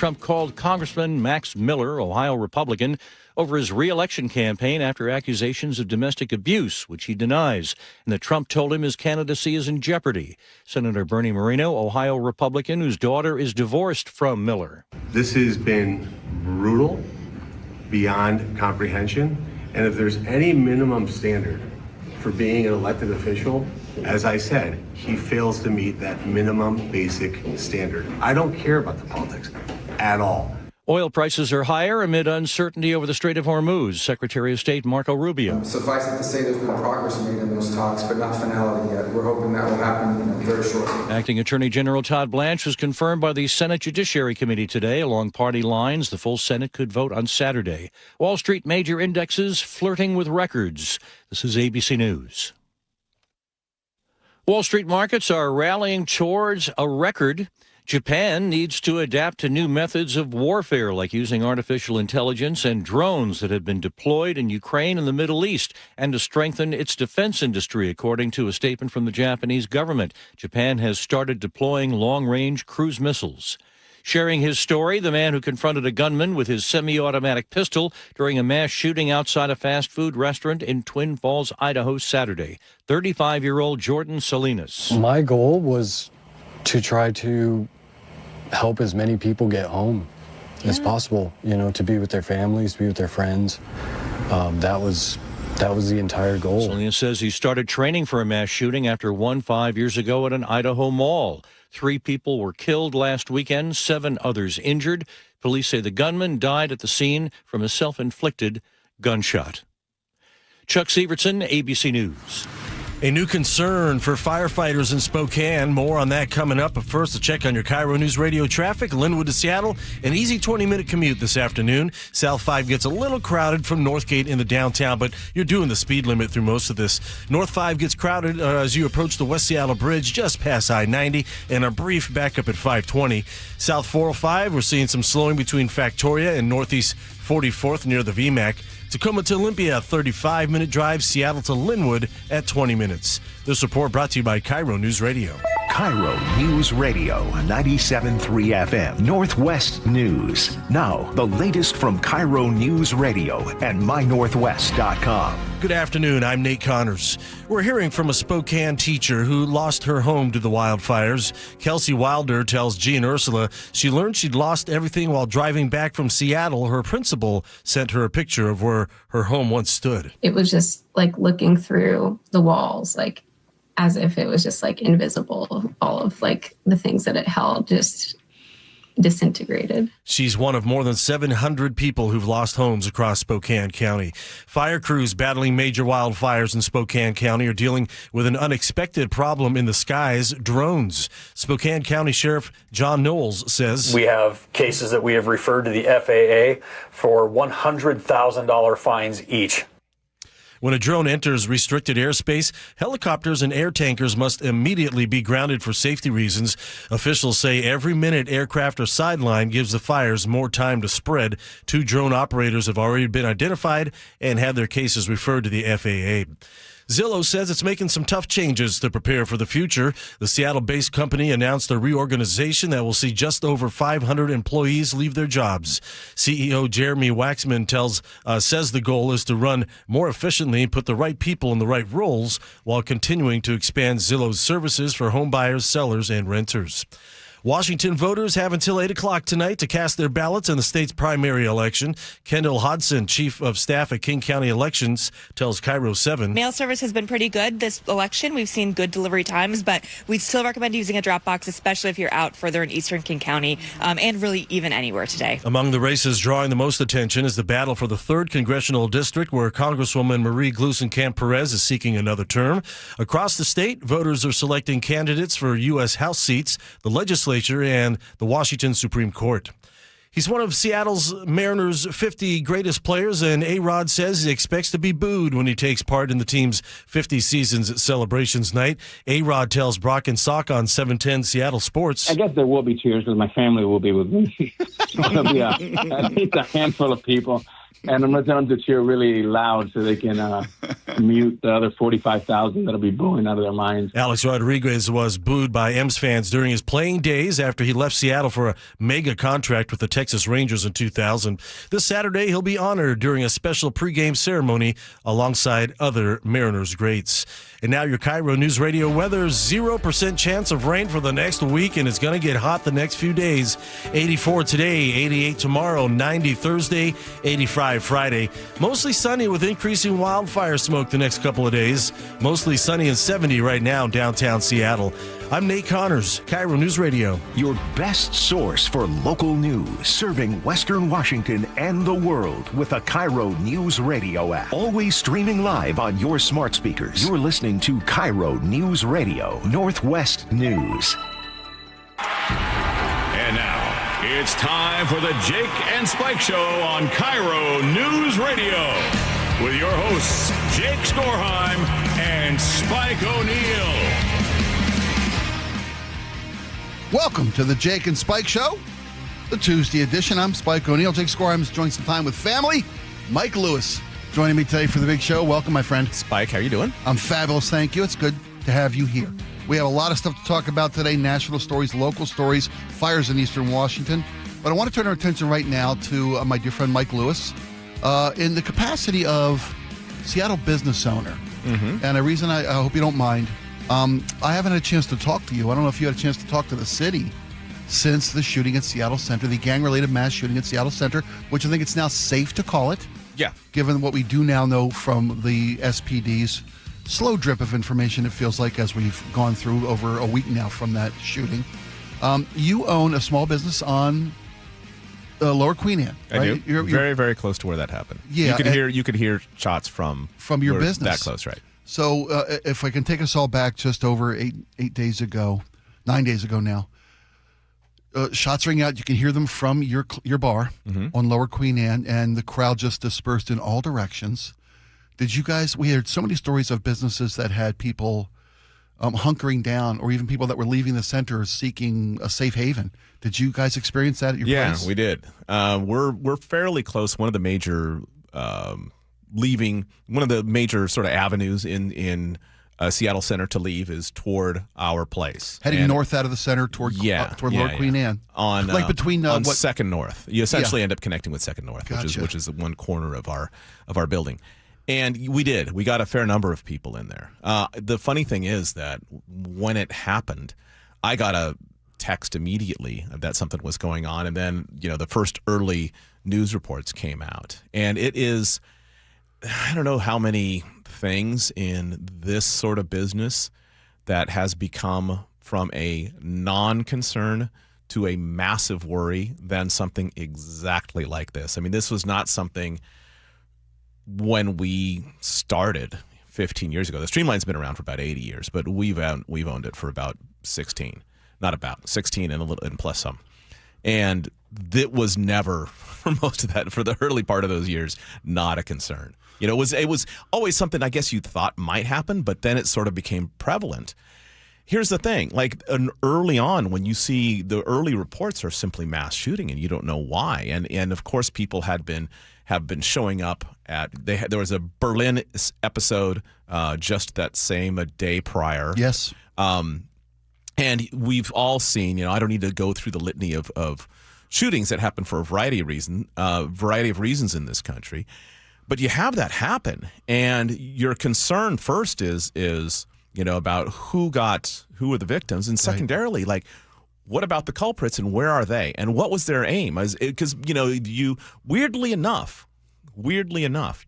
Trump called Congressman Max Miller, Ohio Republican, over his re-election campaign after accusations of domestic abuse, which he denies, and that Trump told him his candidacy is in jeopardy. Senator Bernie Moreno, Ohio Republican, whose daughter is divorced from Miller. This has been brutal beyond comprehension, and if there's any minimum standard for being an elected official, as I said, he fails to meet that minimum basic standard. I don't care about the politics at all. Oil prices are higher amid uncertainty over the Strait of Hormuz. Secretary of State Marco Rubio. Suffice it to say there's been progress made in those talks, but not finality yet. We're hoping that will happen very shortly. Acting Attorney General Todd Blanche was confirmed by the Senate Judiciary Committee today. Along party lines, the full Senate could vote on Saturday. Wall Street major indexes flirting with records. This is ABC News. Wall Street markets are rallying towards a record. Japan needs to adapt to new methods of warfare, like using artificial intelligence and drones that have been deployed in Ukraine and the Middle East, and to strengthen its defense industry, according to a statement from the Japanese government. Japan has started deploying long-range cruise missiles. Sharing his story, the man who confronted a gunman with his semi-automatic pistol during a mass shooting outside a fast food restaurant in Twin Falls, Idaho, Saturday. 35-year-old Jordan Salinas. My goal was to try to help as many people get home as possible, to be with their families, be with their friends. That was the entire goal. Salinas says he started training for a mass shooting after one 5 years ago at an Idaho mall. 3 people were killed last weekend, 7 others injured. Police say the gunman died at the scene from a self-inflicted gunshot. Chuck Sievertson, ABC News. A new concern for firefighters in Spokane. More on that coming up. But first, a check on your KIRO News Radio traffic. Linwood to Seattle, an easy 20-minute commute this afternoon. South 5 gets a little crowded from Northgate in the downtown, but you're doing the speed limit through most of this. North 5 gets crowded as you approach the West Seattle Bridge just past I-90, and a brief backup at 520. South 405, we're seeing some slowing between Factoria and Northeast 44th near the VMAC. Tacoma to Olympia, 35-minute drive. Seattle to Linwood at 20 minutes. This report brought to you by KIRO News Radio. KIRO News Radio, 97.3 FM, Northwest News. Now, the latest from KIRO News Radio and mynorthwest.com. Good afternoon, I'm Nate Connors. We're hearing from a Spokane teacher who lost her home to the wildfires. Kelsey Wilder tells G and Ursula she learned she'd lost everything while driving back from Seattle. Her principal sent her a picture of where her home once stood. It was just like looking through the walls, like as if it was just like invisible. All of like the things that it held just disintegrated. She's one of more than 700 people who've lost homes across Spokane County. Fire crews battling major wildfires in Spokane County are dealing with an unexpected problem in the skies, drones. Spokane County Sheriff John Knowles says, we have cases that we have referred to the FAA for $100,000 fines each. When a drone enters restricted airspace, helicopters and air tankers must immediately be grounded for safety reasons. Officials say every minute aircraft are sidelined gives the fires more time to spread. 2 drone operators have already been identified and had their cases referred to the FAA. Zillow says it's making some tough changes to prepare for the future. The Seattle-based company announced a reorganization that will see just over 500 employees leave their jobs. CEO Jeremy Waxman says the goal is to run more efficiently and put the right people in the right roles while continuing to expand Zillow's services for home buyers, sellers, and renters. Washington voters have until 8 o'clock tonight to cast their ballots in the state's primary election. Kendall Hodson, chief of staff at King County Elections, tells KIRO 7. Mail service has been pretty good this election. We've seen good delivery times, but we'd still recommend using a drop box, especially if you're out further in eastern King County, and really even anywhere today. Among the races drawing the most attention is the battle for the 3rd Congressional District, where Congresswoman Marie Gluesenkamp-Perez is seeking another term. Across the state, voters are selecting candidates for U.S. House seats, the legislature, and the Washington Supreme Court. He's one of Seattle's Mariners' 50 greatest players, and A-Rod says he expects to be booed when he takes part in the team's 50 seasons celebrations night. A-Rod tells Brock and Sock on 710 Seattle Sports. I guess there will be cheers because my family will be with me. It'll be at least a handful of people. And I'm going to tell them to cheer really loud so they can mute the other 45,000 that'll be booing out of their minds. Alex Rodriguez was booed by M's fans during his playing days after he left Seattle for a mega contract with the Texas Rangers in 2000. This Saturday, he'll be honored during a special pregame ceremony alongside other Mariners greats. And now your KIRO News Radio weather, 0% chance of rain for the next week, and it's going to get hot the next few days. 84 today, 88 tomorrow, 90 Thursday, 85 Friday. Mostly sunny with increasing wildfire smoke the next couple of days. Mostly sunny and 70 right now in downtown Seattle. I'm Nate Connors, KIRO News Radio. Your best source for local news, serving Western Washington and the world with the KIRO News Radio app. Always streaming live on your smart speakers. You're listening to KIRO News Radio, Northwest News. And now, it's time for the Jake and Spike Show on KIRO News Radio with your hosts, Jake Skorheim and Spike O'Neill. Welcome to the Jake and Spike Show, the Tuesday edition. I'm Spike O'Neill. Jake Skorheim is enjoying some time with family. Mike Lewis joining me today for the big show. Welcome, my friend. Spike, how you doing? I'm fabulous, thank you. It's good to have you here. We have a lot of stuff to talk about today, national stories, local stories, fires in eastern Washington. But I want to turn our attention right now to my dear friend Mike Lewis in the capacity of Seattle business owner. Mm-hmm. And a reason I hope you don't mind, I haven't had a chance to talk to you. I don't know if you had a chance to talk to the city since the shooting at Seattle Center, the gang-related mass shooting at Seattle Center, which I think it's now safe to call it. Yeah. Given what we do now know from the SPD's slow drip of information, it feels like, as we've gone through over a week now from that shooting. You own a small business on Lower Queen Anne, right? I do. You're very, very close to where that happened. Yeah, you could hear shots from your business. That close, right? So if I can take us all back just over 9 days ago now, shots ring out. You can hear them from your bar on Lower Queen Anne, and the crowd just dispersed in all directions. Did you guys? We heard so many stories of businesses that had people hunkering down, or even people that were leaving the center seeking a safe haven. Did you guys experience that at your place? Yeah, we did. We're fairly close. One of the major sort of avenues in Seattle Center to leave is toward our place, heading north out of the center toward Lower Queen Anne, on between Second North. You essentially end up connecting with Second North, gotcha. which is the one corner of our building. And we got a fair number of people in there. The funny thing is that when it happened, I got a text immediately that something was going on, and then the first early news reports came out, and it is, I don't know how many things in this sort of business that has become from a non-concern to a massive worry than something exactly like this. I mean, this was not something when we started 15 years ago. The Streamline's been around for about 80 years, but we've owned it for about 16. Not about 16 and plus some. And it was never, for most of that, for the early part of those years, not a concern. It was always something I guess you thought might happen, but then it sort of became prevalent. Here's the thing, early on, when you see the early reports are simply mass shooting and you don't know why. And of course people have been showing up there was a Berlin episode just that same a day prior. Yes. And we've all seen, I don't need to go through the litany of shootings that happen for a variety of reasons in this country. But you have that happen, and your concern first is about who are the victims, and secondarily, what about the culprits and where are they, and what was their aim? Because you weirdly enough,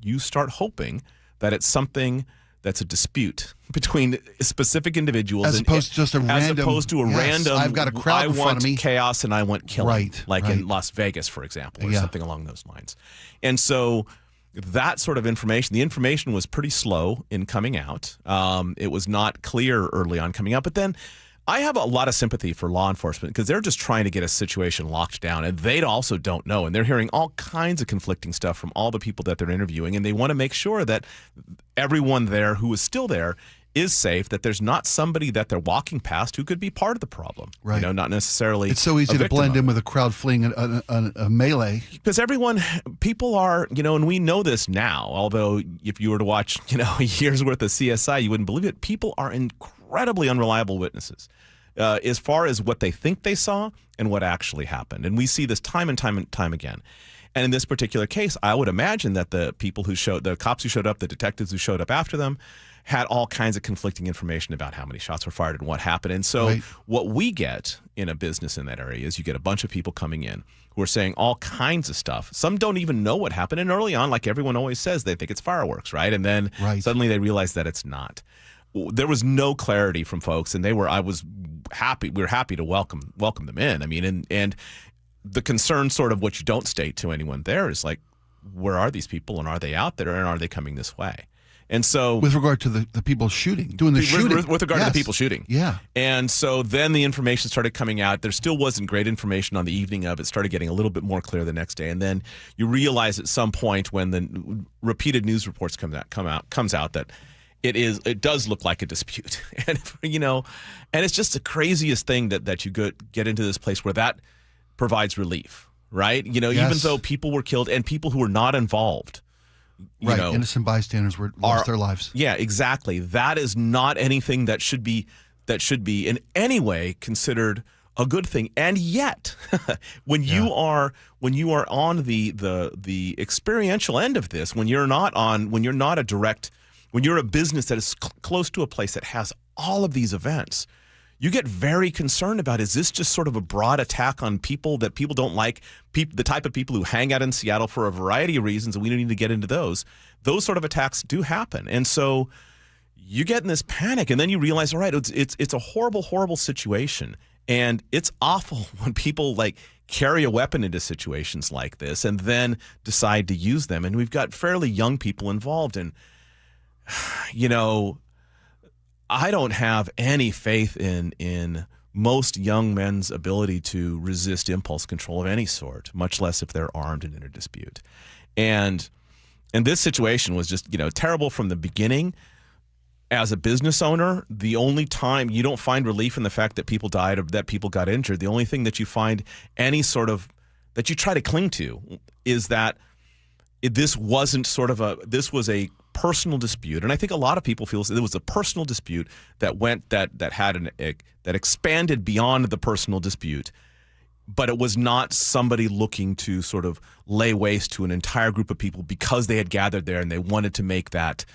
you start hoping that it's something that's a dispute between specific individuals, as opposed to just a random. I've got a crowd in front of me. I want chaos and I want killing, right. in Las Vegas, for example, or something along those lines. And so that sort of information, the information was pretty slow in coming out. It was not clear early on coming out, but then I have a lot of sympathy for law enforcement because they're just trying to get a situation locked down, and they also don't know, and they're hearing all kinds of conflicting stuff from all the people that they're interviewing, and they want to make sure that everyone there who is still there is safe, that there's not somebody that they're walking past who could be part of the problem. Right. Not necessarily. It's so easy to blend in with a crowd fleeing a melee. Because people are, and we know this now, although if you were to watch, a year's worth of CSI, you wouldn't believe it. People are incredibly unreliable witnesses as far as what they think they saw and what actually happened. And we see this time and time and time again. And in this particular case, I would imagine that the cops who showed up, the detectives who showed up after them, had all kinds of conflicting information about how many shots were fired and what happened. And so what we get in a business in that area is you get a bunch of people coming in who are saying all kinds of stuff. Some don't even know what happened. And early on, like everyone always says, they think it's fireworks, right? And then suddenly they realize that it's not. There was no clarity from folks, and we were happy to welcome them in. I mean, and the concern, sort of what you don't state to anyone there, is like, where are these people, and are they out there, and are they coming this way? And so, with regard to the people shooting, with regard to the people shooting, yeah. And so then the information started coming out. There still wasn't great information on the evening of. It started getting a little bit more clear the next day, and then you realize at some point when the repeated news reports comes out that it does look like a dispute, and and it's just the craziest thing that you get into this place where that provides relief, right? Even though people were killed and people who were not involved. Innocent bystanders lost their lives. Yeah, exactly. That is not anything that should be in any way considered a good thing. And yet, when you are on the experiential end of this, when you're a business that is close to a place that has all of these events, you get very concerned about, is this just sort of a broad attack on people that people don't like, the type of people who hang out in Seattle for a variety of reasons, and we don't need to get into those. Those sort of attacks do happen. And so you get in this panic, and then you realize, all right, it's a horrible, horrible situation. And it's awful when people carry a weapon into situations like this and then decide to use them. And we've got fairly young people involved. And, I don't have any faith in most young men's ability to resist impulse control of any sort, much less if they're armed and in a dispute. And this situation was just, terrible from the beginning. As a business owner, the only time you don't find relief in the fact that people died or that people got injured, the only thing that you find any sort of that you try to cling to is that this wasn't this was a personal dispute. And I think a lot of people feel it was a personal dispute that expanded beyond the personal dispute, but it was not somebody looking to sort of lay waste to an entire group of people because they had gathered there and they wanted to make that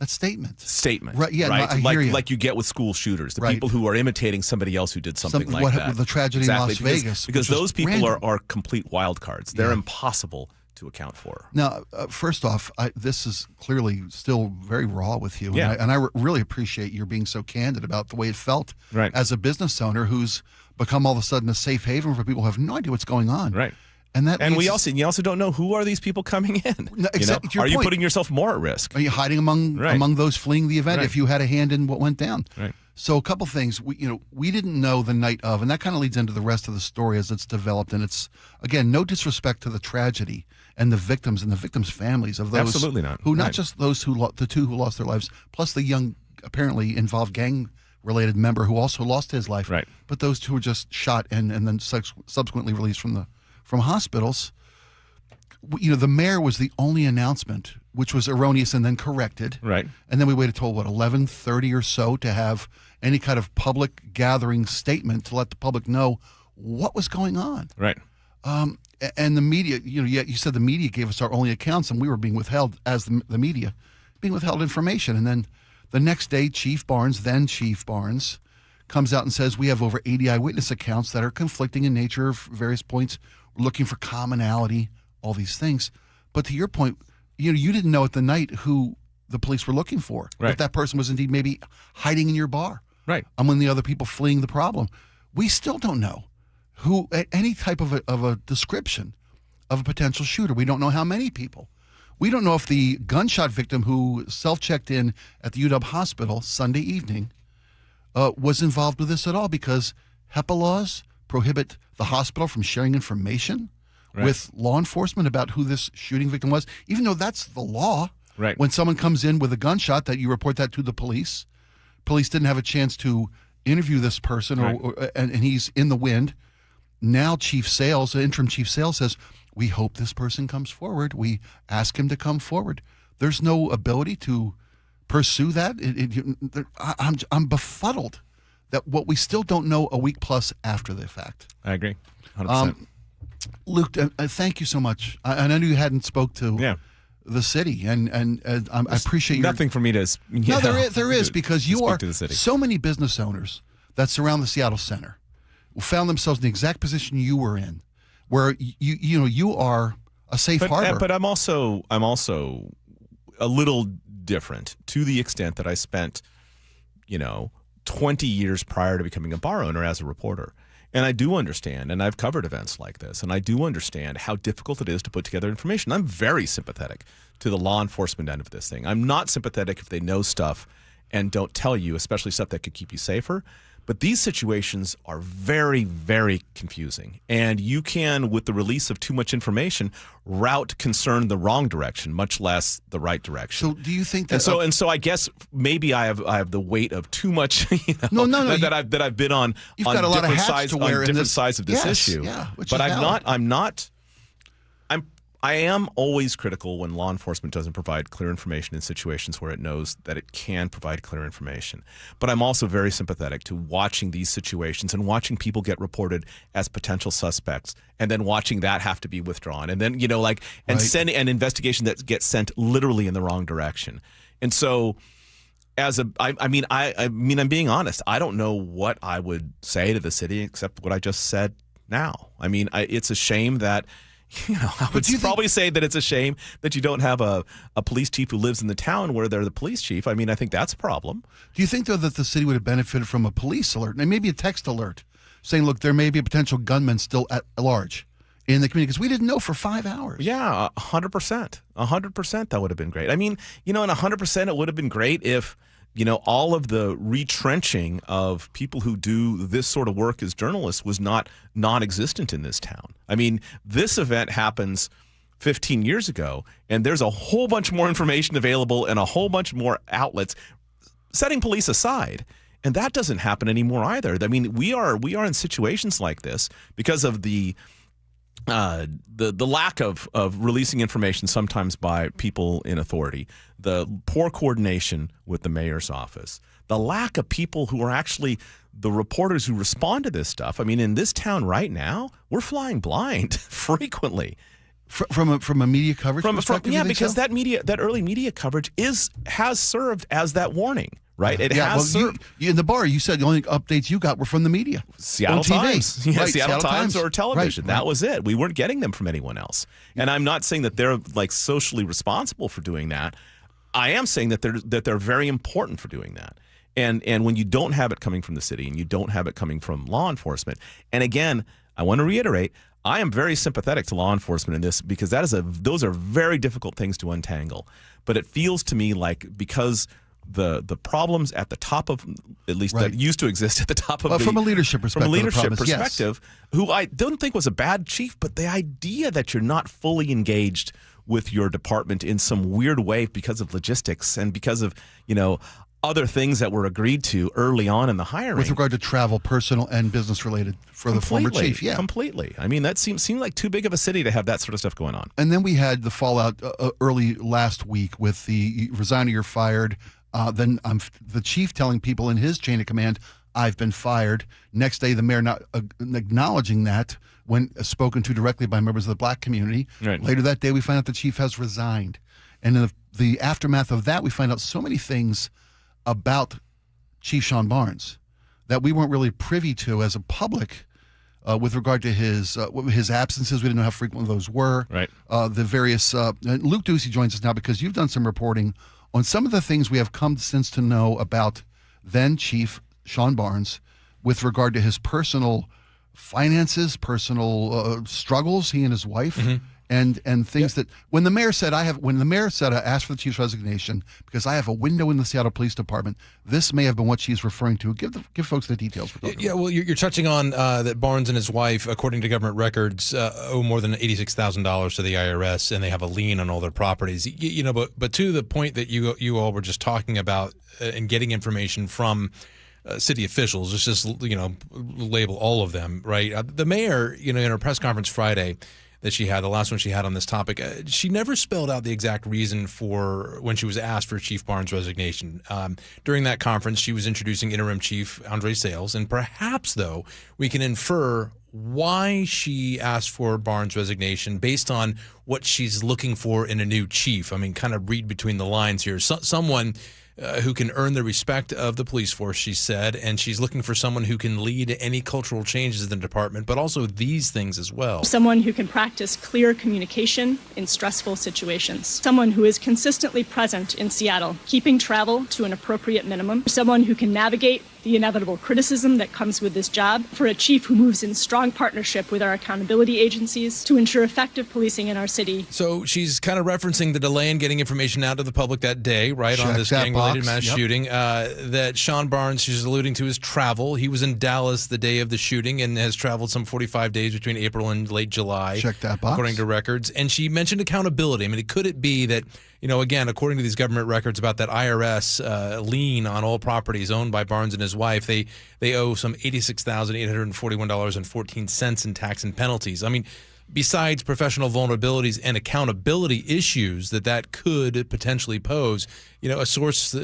statement. Right, yeah, right? No, I hear you. Like you get with school shooters, the people who are imitating somebody else who did something like that. The tragedy in Las Vegas. Because those people are complete wild cards. They're impossible to account for. Now, first off, this is clearly still very raw with you. Yeah. And I really appreciate your being so candid about the way it felt as a business owner who's become all of a sudden a safe haven for people who have no idea what's going on. Right. And you also don't know, who are these people coming in? No, exactly. Are you putting yourself more at risk? Are you hiding among those fleeing the event if you had a hand in what went down? Right. So a couple things we didn't know the night of, and that kind of leads into the rest of the story as it's developed. And it's, again, no disrespect to the tragedy and the victims and the victims' families of those absolutely not who not just those the two who lost their lives, plus the young apparently involved gang-related member who also lost his life. Right. But those two were just shot and then subsequently released from hospitals. The mayor was the only announcement, which was erroneous and then corrected. Right. And then we waited till 11:30 or so to have any kind of public gathering statement to let the public know what was going on. Right. And the media, you said the media gave us our only accounts, and we were being withheld as the media, being withheld information. And then the next day, Chief Barnes comes out and says we have over 80 eyewitness accounts that are conflicting in nature of various points. We're looking for commonality, all these things. But to your point, you didn't know at the night who the police were looking for. Right. If that person was indeed maybe hiding in your bar. Right. Among the other people fleeing the problem. We still don't know who, any type of a description of a potential shooter. We don't know how many people. We don't know if the gunshot victim who self-checked in at the UW hospital Sunday evening was involved with this at all, because HIPAA laws prohibit the hospital from sharing information with law enforcement about who this shooting victim was, even though that's the law. Right. When someone comes in with a gunshot, that you report that to the police. Police didn't have a chance to interview this person, and he's in the wind. Now interim chief Sales says, we hope this person comes forward. We ask him to come forward. There's no ability to pursue that. I'm befuddled that what we still don't know a week plus after the fact. I agree, 100%. Luke, thank you so much. I know you hadn't spoke to the city, and I appreciate nothing for me to. No, there is because you are to the city. So many business owners that surround the Seattle Center found themselves in the exact position you were in, where you are a safe harbor. But I'm also a little different to the extent that I spent, 20 years prior to becoming a bar owner as a reporter. And I do understand, and I've covered events like this, and I do understand how difficult it is to put together information. I'm very sympathetic to the law enforcement end of this thing. I'm not sympathetic if they know stuff and don't tell you, especially stuff that could keep you safer. But these situations are very, very confusing. And you can, with the release of too much information, route concern the wrong direction, much less the right direction. So do you think that... And so I guess maybe I have the weight of too much No, that I've been on You've got a lot of hats to wear different sides of this issue. Yeah, but I am always critical when law enforcement doesn't provide clear information in situations where it knows that it can provide clear information. But I'm also very sympathetic to watching these situations and watching people get reported as potential suspects and then watching that have to be withdrawn. And then, sending an investigation that gets sent literally in the wrong direction. And so I'm being honest. I don't know what I would say to the city except what I just said now. I mean, it's a shame that... I would probably say that it's a shame that you don't have a police chief who lives in the town where they're the police chief. I mean, I think that's a problem. Do you think, though, that the city would have benefited from a police alert and maybe a text alert saying, look, there may be a potential gunman still at large in the community? Because we didn't know for 5 hours. Yeah, 100%. 100% that would have been great. I mean, and 100% it would have been great if, all of the retrenching of people who do this sort of work as journalists was not non-existent in this town. I mean, this event happens 15 years ago, and there's a whole bunch more information available and a whole bunch more outlets, setting police aside. And that doesn't happen anymore either. I mean, we are in situations like this because of the lack of releasing information sometimes by people in authority, the poor coordination with the mayor's office, the lack of people who are actually the reporters who respond to this stuff. I mean, in this town right now, we're flying blind frequently. From a media coverage perspective? Because that early media coverage has served as that warning. Right, it has served. In the bar, you said the only updates you got were from the media, Seattle Times, right, Seattle Times or television. Right. That was it. We weren't getting them from anyone else. And I'm not saying that they're like socially responsible for doing that. I am saying that they're very important for doing that. And when you don't have it coming from the city and you don't have it coming from law enforcement, and again, I want to reiterate, I am very sympathetic to law enforcement in this because those are very difficult things to untangle. But it feels to me like because the problems at the top of, at least that used to exist at the top of from a leadership perspective, who I don't think was a bad chief, but the idea that you're not fully engaged with your department in some weird way because of logistics and because of other things that were agreed to early on in the hiring with regard to travel, personal and business related for the former chief. Yeah, completely. I mean, that seemed like too big of a city to have that sort of stuff going on. And then we had the fallout early last week with the resign or you're fired. Then the chief telling people in his chain of command, I've been fired. Next day, the mayor not acknowledging that when spoken to directly by members of the black community. Right. Later that day, we find out the chief has resigned. And in the aftermath of that, we find out so many things about Chief Sean Barnes that we weren't really privy to as a public with regard to his absences. We didn't know how frequent those were. Right. The various Luke Ducey joins us now because you've done some reporting on some of the things we have come since to know about then Chief Sean Barnes with regard to his personal finances, personal struggles, he and his wife, and things that when the mayor said I asked for the chief's resignation because I have a window in the Seattle Police Department, this may have been what she's referring to. Give folks the details. Yeah, well, you're touching on that Barnes and his wife, according to government records, owe more than $86,000 to the IRS, and they have a lien on all their properties. But to the point that you all were just talking about and getting information from city officials, let's just label all of them, right? The mayor, in her press conference Friday that she had, the last one she had on this topic, she never spelled out the exact reason for when she was asked for Chief Barnes' resignation. During that conference, she was introducing interim chief Andre Sales, and perhaps, though, we can infer why she asked for Barnes' resignation based on what she's looking for in a new chief. I mean, kind of read between the lines here. Someone who can earn the respect of the police force, she said, and she's looking for someone who can lead any cultural changes in the department, but also these things as well. Someone who can practice clear communication in stressful situations. Someone who is consistently present in Seattle, keeping travel to an appropriate minimum. Someone who can navigate the inevitable criticism that comes with this job. For a chief who moves in strong partnership with our accountability agencies to ensure effective policing in our city. So she's kind of referencing the delay in getting information out to the public that day, right, Check on this gang-related mass shooting. That Sean Barnes, she's alluding to his travel. He was in Dallas the day of the shooting and has traveled some 45 days between April and late July. Check that box. According to records. And she mentioned accountability. I mean, could it be that, again, according to these government records about that IRS lien on all properties owned by Barnes and his wife, they owe some $86,841.14 in tax and penalties. I mean, besides professional vulnerabilities and accountability issues that could potentially pose, a source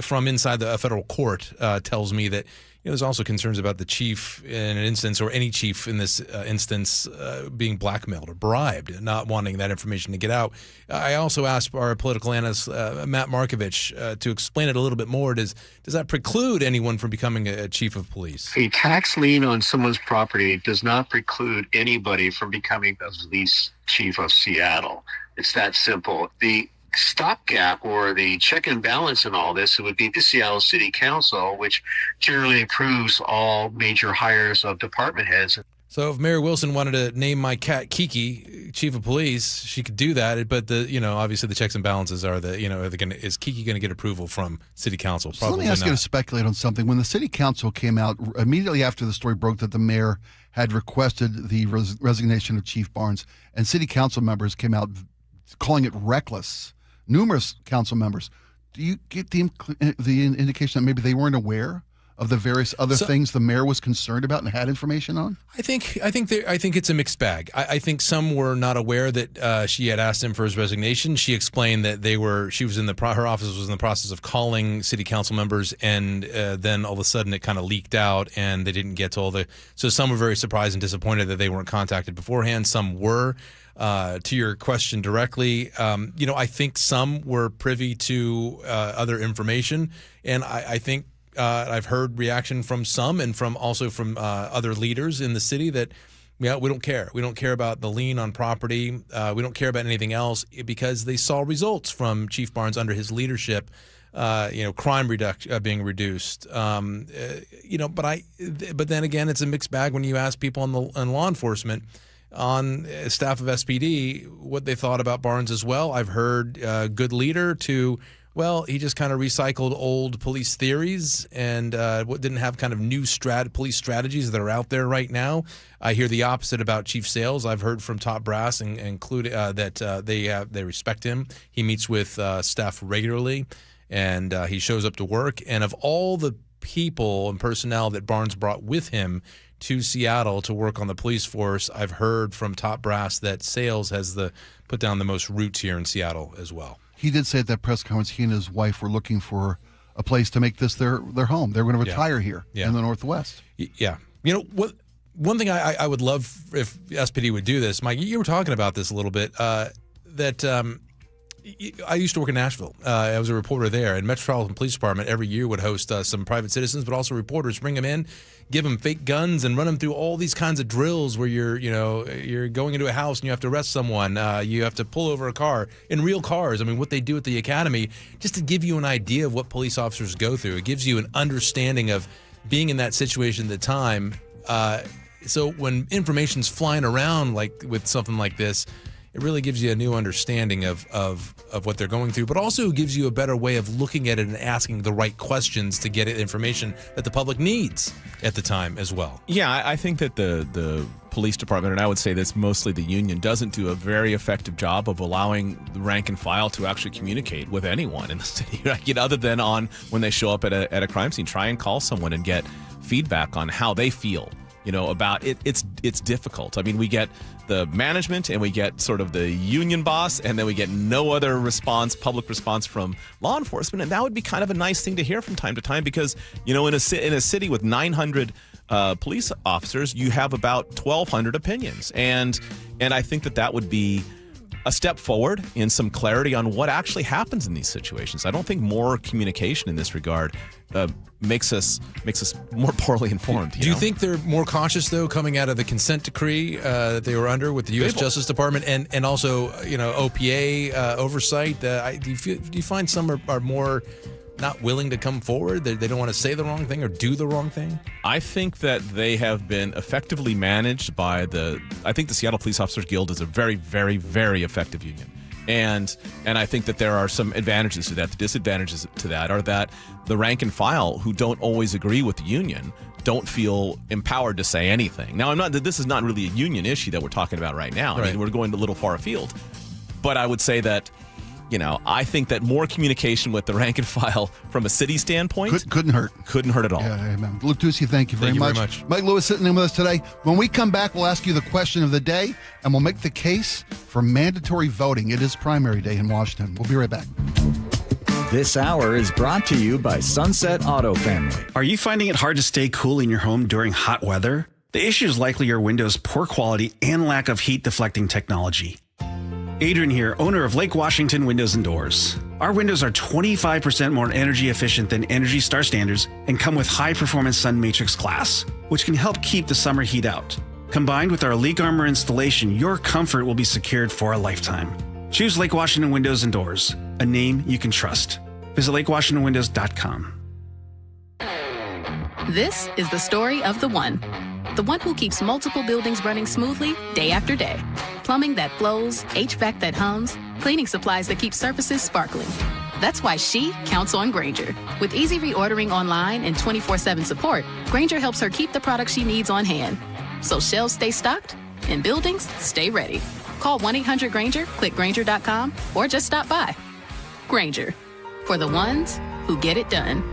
from inside the federal court tells me that there's also concerns about the chief in an instance, or any chief in this instance, being blackmailed or bribed and not wanting that information to get out. I also asked our political analyst, Matt Markovich, to explain it a little bit more. Does that preclude anyone from becoming a chief of police? A tax lien on someone's property does not preclude anybody from becoming the police chief of Seattle. It's that simple. The stopgap or the check and balance in all this, it would be the Seattle City Council, which generally approves all major hires of department heads. So if Mayor Wilson wanted to name my cat Kiki chief of police, she could do that. But obviously the checks and balances are is Kiki going to get approval from City Council? So let me ask you to speculate on something. When the City Council came out immediately after the story broke that the mayor had requested the resignation of Chief Barnes, and City Council members came out calling it reckless. Numerous council members. Do you get the indication that maybe they weren't aware of the various other things the mayor was concerned about and had information on? I think it's a mixed bag. I think some were not aware that she had asked him for his resignation. She explained that her office was in the process of calling city council members, and then all of a sudden it kind of leaked out, and they didn't get to all the. So some were very surprised and disappointed that they weren't contacted beforehand. Some were. To your question directly, I think some were privy to other information, and I think I've heard reaction from some and from other leaders in the city that we don't care. We don't care about the lien on property. We don't care about anything else because they saw results from Chief Barnes under his leadership. Crime being reduced. But then again, it's a mixed bag when you ask people in law enforcement, on staff of SPD, what they thought about Barnes as well. I've heard good leader to, he just kind of recycled old police theories and didn't have kind of new police strategies that are out there right now. I hear the opposite about Chief Sales. I've heard from top brass, including that they respect him. He meets with staff regularly, and he shows up to work. And of all the people and personnel that Barnes brought with him to Seattle to work on the police force, I've heard from top brass that Sales has put down the most roots here in Seattle as well. He did say at that press conference he and his wife were looking for a place to make this their home. They're going to retire here in the Northwest. Yeah. One thing I would love if SPD would do this, Mike, you were talking about this a little bit, that I used to work in Nashville. I was a reporter there, and Metropolitan Police Department every year would host some private citizens, but also reporters, bring them in, give them fake guns, and run them through all these kinds of drills where you're going into a house and you have to arrest someone. You have to pull over a car in real cars. I mean, what they do at the academy, just to give you an idea of what police officers go through. It gives you an understanding of being in that situation at the time. So when information's flying around like with something like this, it really gives you a new understanding of what they're going through, but also gives you a better way of looking at it and asking the right questions to get information that the public needs at the time as well. Yeah, I think that the police department, and I would say this mostly the union, doesn't do a very effective job of allowing the rank and file to actually communicate with anyone in the city, right? Other than on when they show up at a crime scene. Try and call someone and get feedback on how they feel, about it. It's difficult. I mean, we get the management and we get sort of the union boss, and then we get no other public response from law enforcement. And that would be kind of a nice thing to hear from time to time, because, in a city with 900 police officers, you have about 1,200 opinions. And I think that would be a step forward in some clarity on what actually happens in these situations. I don't think more communication in this regard makes us more poorly informed. Do you think they're more cautious, though, coming out of the consent decree that they were under with the U.S. Justice Department and also OPA oversight? Do you find some are more not willing to come forward? They don't want to say the wrong thing or do the wrong thing? I think that they have been effectively managed by I think the Seattle Police Officers Guild is a very, very, very effective union. And I think that there are some advantages to that. The disadvantages to that are that the rank and file, who don't always agree with the union, don't feel empowered to say anything. Now, this is not really a union issue that we're talking about right now. Right. I mean, we're going a little far afield. But I would say that, I think that more communication with the rank and file from a city standpoint couldn't hurt. Couldn't hurt at all. Yeah, amen. Luke Ducey, thank you very much. Mike Lewis sitting in with us today. When we come back, we'll ask you the question of the day, and we'll make the case for mandatory voting. It is primary day in Washington. We'll be right back. This hour is brought to you by Sunset Auto Family. Are you finding it hard to stay cool in your home during hot weather? The issue is likely your window's poor quality and lack of heat deflecting technology. Adrian here, owner of Lake Washington Windows and Doors. Our windows are 25% more energy efficient than Energy Star standards and come with high-performance Sun Matrix glass, which can help keep the summer heat out. Combined with our Leak Armor installation, your comfort will be secured for a lifetime. Choose Lake Washington Windows and Doors, a name you can trust. Visit lakewashingtonwindows.com. This is the story of the one who keeps multiple buildings running smoothly day after day. Plumbing that flows, HVAC that hums, cleaning supplies that keep surfaces sparkling. That's why she counts on Grainger. With easy reordering online and 24/7 support, Grainger helps her keep the products she needs on hand. So shelves stay stocked and buildings stay ready. Call 1-800-GRAINGER, click Grainger.com, or just stop by. Grainger, for the ones who get it done.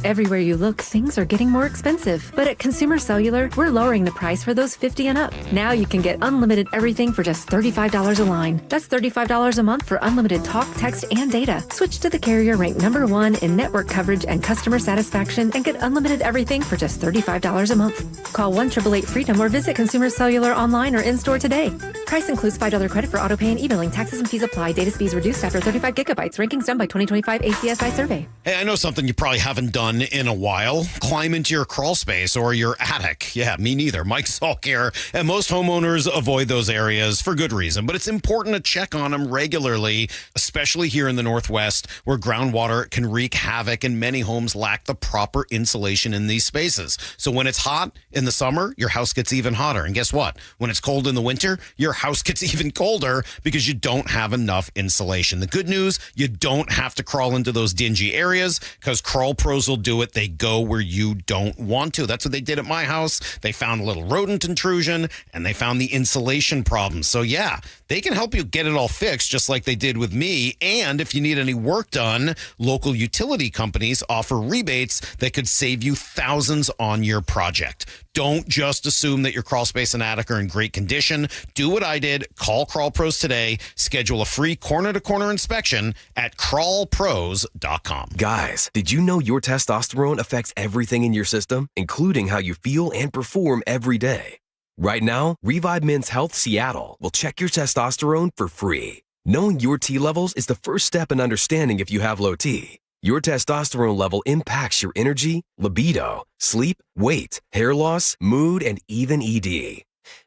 Everywhere you look, things are getting more expensive. But at Consumer Cellular, we're lowering the price for those 50 and up. Now you can get unlimited everything for just $35 a line. That's $35 a month for unlimited talk, text, and data. Switch to the carrier ranked #1 in network coverage and customer satisfaction and get unlimited everything for just $35 a month. Call 1-888-FREEDOM or visit Consumer Cellular online or in-store today. Price includes $5 credit for auto pay and e-billing. Taxes and fees apply. Data speeds reduced after 35 gigabytes. Rankings done by 2025 ACSI survey. Hey, I know something you probably haven't done in a while. Climb into your crawl space or your attic. Yeah, me neither. Mike Salk here. And most homeowners avoid those areas for good reason, but it's important to check on them regularly, especially here in the Northwest, where groundwater can wreak havoc and many homes lack the proper insulation in these spaces. So when it's hot in the summer, your house gets even hotter. And guess what? When it's cold in the winter, your house gets even colder because you don't have enough insulation. The good news, you don't have to crawl into those dingy areas because Crawl Pros will do it. They go where you don't want to. That's what they did at my house. They found a little rodent intrusion and they found the insulation problem. So yeah, they can help you get it all fixed just like they did with me. And if you need any work done, local utility companies offer rebates that could save you thousands on your project. Don't just assume that your crawl space and attic are in great condition. Do what I did. Call Crawl Pros today. Schedule a free corner-to-corner inspection at crawlpros.com. Guys, did you know your testosterone affects everything in your system, including how you feel and perform every day? Right now, Revive Men's Health Seattle will check your testosterone for free. Knowing your T levels is the first step in understanding if you have low T. Your testosterone level impacts your energy, libido, sleep, weight, hair loss, mood, and even ED.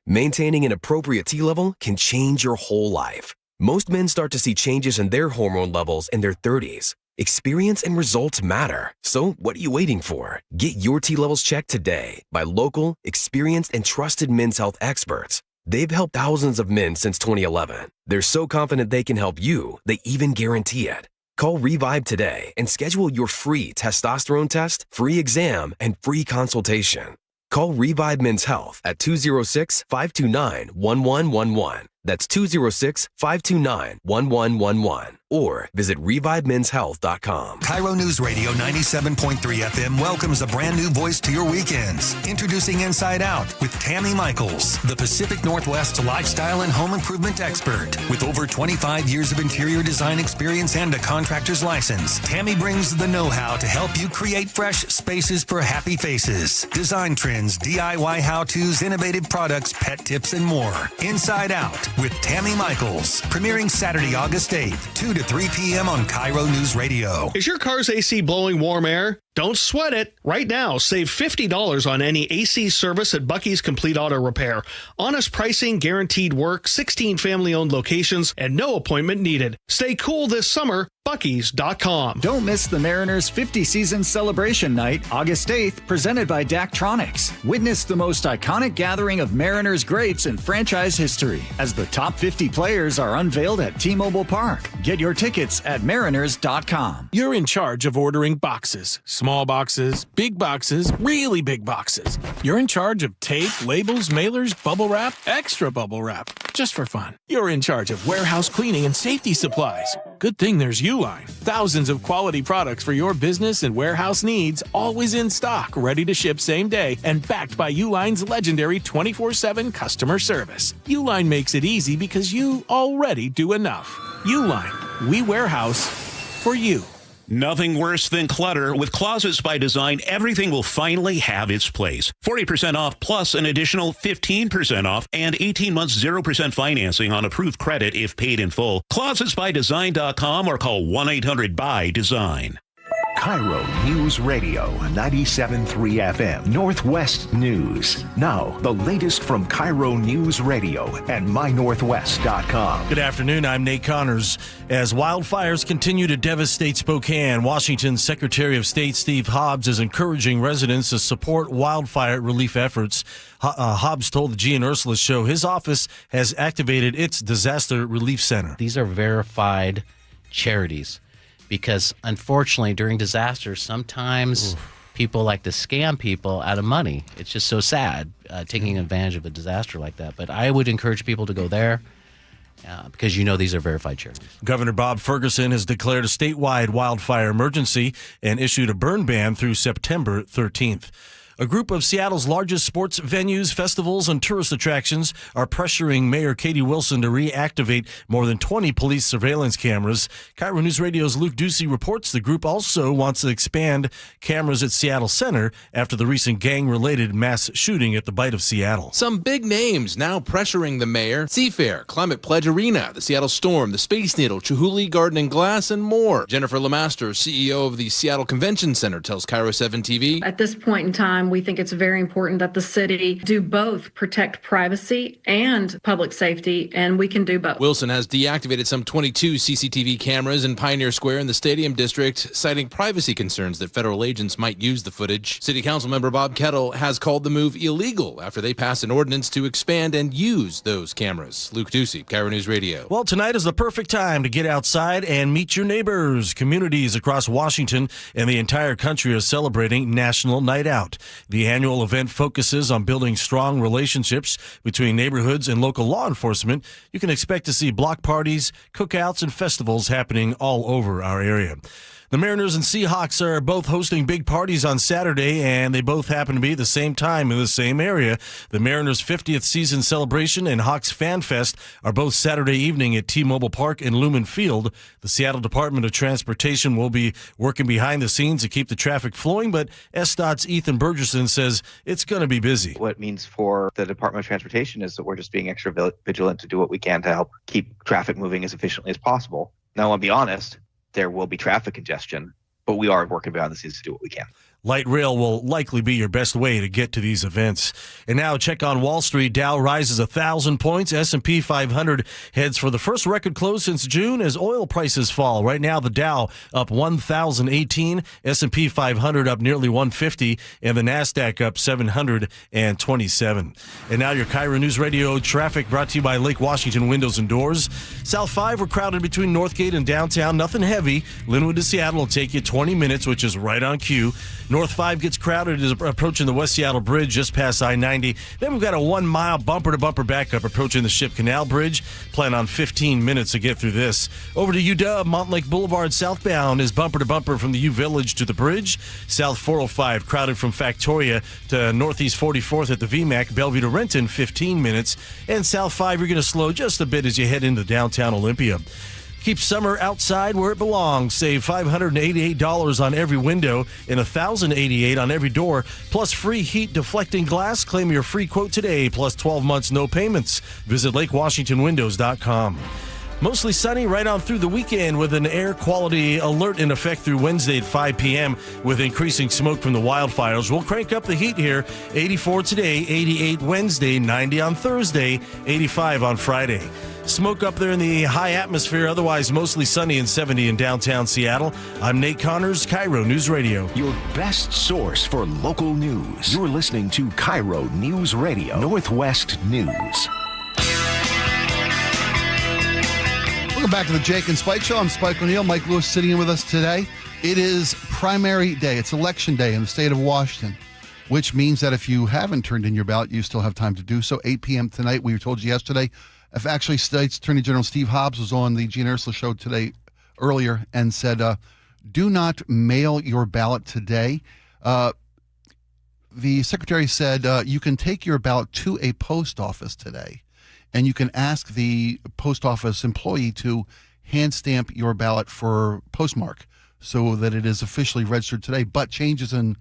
Maintaining an appropriate T level can change your whole life. Most men start to see changes in their hormone levels in their 30s. Experience and results matter. So what are you waiting for? Get your T levels checked today by local, experienced, and trusted men's health experts. They've helped thousands of men since 2011. They're so confident they can help you, they even guarantee it. Call Revive today and schedule your free testosterone test, free exam, and free consultation. Call Revive Men's Health at 206-529-1111. That's 206-529-1111. Or visit ReviveMen'sHealth.com. KIRO News Radio 97.3 FM welcomes a brand new voice to your weekends. Introducing Inside Out with Tammy Michaels, the Pacific Northwest's lifestyle and home improvement expert. With over 25 years of interior design experience and a contractor's license, Tammy brings the know-how to help you create fresh spaces for happy faces. Design trends, DIY how-tos, innovative products, pet tips, and more. Inside Out with Tammy Michaels. Premiering Saturday, August 8th, 2 to 3 p.m. on KIRO News Radio. Is your car's AC blowing warm air? Don't sweat it. Right now, save $50 on any AC service at Bucky's Complete Auto Repair. Honest pricing, guaranteed work, 16 family-owned locations, and no appointment needed. Stay cool this summer. Bucky's.com. Don't miss the Mariners 50-season celebration night, August 8th, presented by Daktronics. Witness the most iconic gathering of Mariners greats in franchise history as the top 50 players are unveiled at T-Mobile Park. Get your tickets at mariners.com. You're in charge of ordering boxes. Small boxes, really big boxes. You're in charge of tape, labels, mailers, bubble wrap, extra bubble wrap, just for fun. You're in charge of warehouse cleaning and safety supplies. Good thing there's Uline. Thousands of quality products for your business and warehouse needs, always in stock, ready to ship same day, and backed by Uline's legendary 24/7 customer service. Uline makes it easy because you already do enough. Uline, we warehouse for you. Nothing worse than clutter. With Closets by Design, everything will finally have its place. 40% off plus an additional 15% off and 18 months 0% financing on approved credit if paid in full. Closet.byDesign.com or call 1-800-BY-DESIGN. KIRO News Radio 97.3 FM Northwest News. Now, the latest from KIRO News Radio and MyNorthwest.com. Good afternoon. I'm Nate Connors. As wildfires continue to devastate Spokane, Washington's Secretary of State Steve Hobbs is encouraging residents to support wildfire relief efforts. Hobbs told the G and Ursula show his office has activated its disaster relief center. These are verified charities. Because unfortunately, during disasters, sometimes people like to scam people out of money. It's just so sad taking advantage of a disaster like that. But I would encourage people to go there because these are verified charities. Governor Bob Ferguson has declared a statewide wildfire emergency and issued a burn ban through September 13th. A group of Seattle's largest sports venues, festivals, and tourist attractions are pressuring Mayor Katie Wilson to reactivate more than 20 police surveillance cameras. KIRO News Radio's Luke Ducey reports the group also wants to expand cameras at Seattle Center after the recent gang-related mass shooting at the Bite of Seattle. Some big names now pressuring the mayor. Seafair, Climate Pledge Arena, the Seattle Storm, the Space Needle, Chihuly Garden and Glass, and more. Jennifer Lemaster, CEO of the Seattle Convention Center, tells KIRO 7 TV. At this point in time, we think it's very important that the city do both protect privacy and public safety, and we can do both. Wilson has deactivated some 22 CCTV cameras in Pioneer Square in the Stadium District, citing privacy concerns that federal agents might use the footage. City Council member Bob Kettle has called the move illegal after they passed an ordinance to expand and use those cameras. Luke Ducey, KIRO News Radio. Well, tonight is the perfect time to get outside and meet your neighbors. Communities across Washington and the entire country are celebrating National Night Out. The annual event focuses on building strong relationships between neighborhoods and local law enforcement. You can expect to see block parties, cookouts, and festivals happening all over our area. The Mariners and Seahawks are both hosting big parties on Saturday, and they both happen to be at the same time in the same area. The Mariners' 50th season celebration and Hawks Fan Fest are both Saturday evening at T-Mobile Park and Lumen Field. The Seattle Department of Transportation will be working behind the scenes to keep the traffic flowing, but SDOT's Ethan Burgesson says it's going to be busy. What it means for the Department of Transportation is that we're just being extra vigilant to do what we can to help keep traffic moving as efficiently as possible. Now, I'll be honest, there will be traffic congestion, but we are working behind the scenes to do what we can. Light rail will likely be your best way to get to these events. And now check on Wall Street. Dow rises 1,000 points. S&P 500 heads for the first record close since June as oil prices fall. Right now, the Dow up 1,018, S&P 500 up nearly 150, and the NASDAQ up 727. And now your KIRO News Radio traffic brought to you by Lake Washington Windows and Doors. South 5, we're crowded between Northgate and downtown. Nothing heavy. Linwood to Seattle will take you 20 minutes, which is right on cue. North 5 gets crowded as approaching the West Seattle Bridge just past I-90. Then we've got a 1 mile bumper-to-bumper backup approaching the Ship Canal Bridge. Plan on 15 minutes to get through this. Over to UW, Montlake Boulevard southbound is bumper-to-bumper from the U Village to the bridge. South 405 crowded from Factoria to Northeast 44th at the VMAC. Bellevue to Renton, 15 minutes. And South 5, you're going to slow just a bit as you head into downtown Olympia. Keep summer outside where it belongs. Save $588 on every window and $1,088 on every door, plus free heat deflecting glass. Claim your free quote today, plus 12 months no payments. Visit LakeWashingtonWindows.com. Mostly sunny right on through the weekend with an air quality alert in effect through Wednesday at 5 p.m. with increasing smoke from the wildfires. We'll crank up the heat here. 84 today, 88 Wednesday, 90 on Thursday, 85 on Friday. Smoke up there in the high atmosphere, otherwise mostly sunny and 70 in downtown Seattle. I'm Nate Connors, KIRO News Radio. Your best source for local news. You're listening to KIRO News Radio, Northwest News. Welcome back to the Jake and Spike Show. I'm Spike O'Neill. Mike Lewis sitting in with us today. It is primary day. It's election day in the state of Washington, which means that if you haven't turned in your ballot, you still have time to do so. 8 p.m. tonight. We told you yesterday. If actually, State's Attorney General Steve Hobbs was on the Gene Ursula show today earlier and said, do not mail your ballot today. The secretary said you can take your ballot to a post office today, and you can ask the post office employee to hand stamp your ballot for postmark so that it is officially registered today. But changes in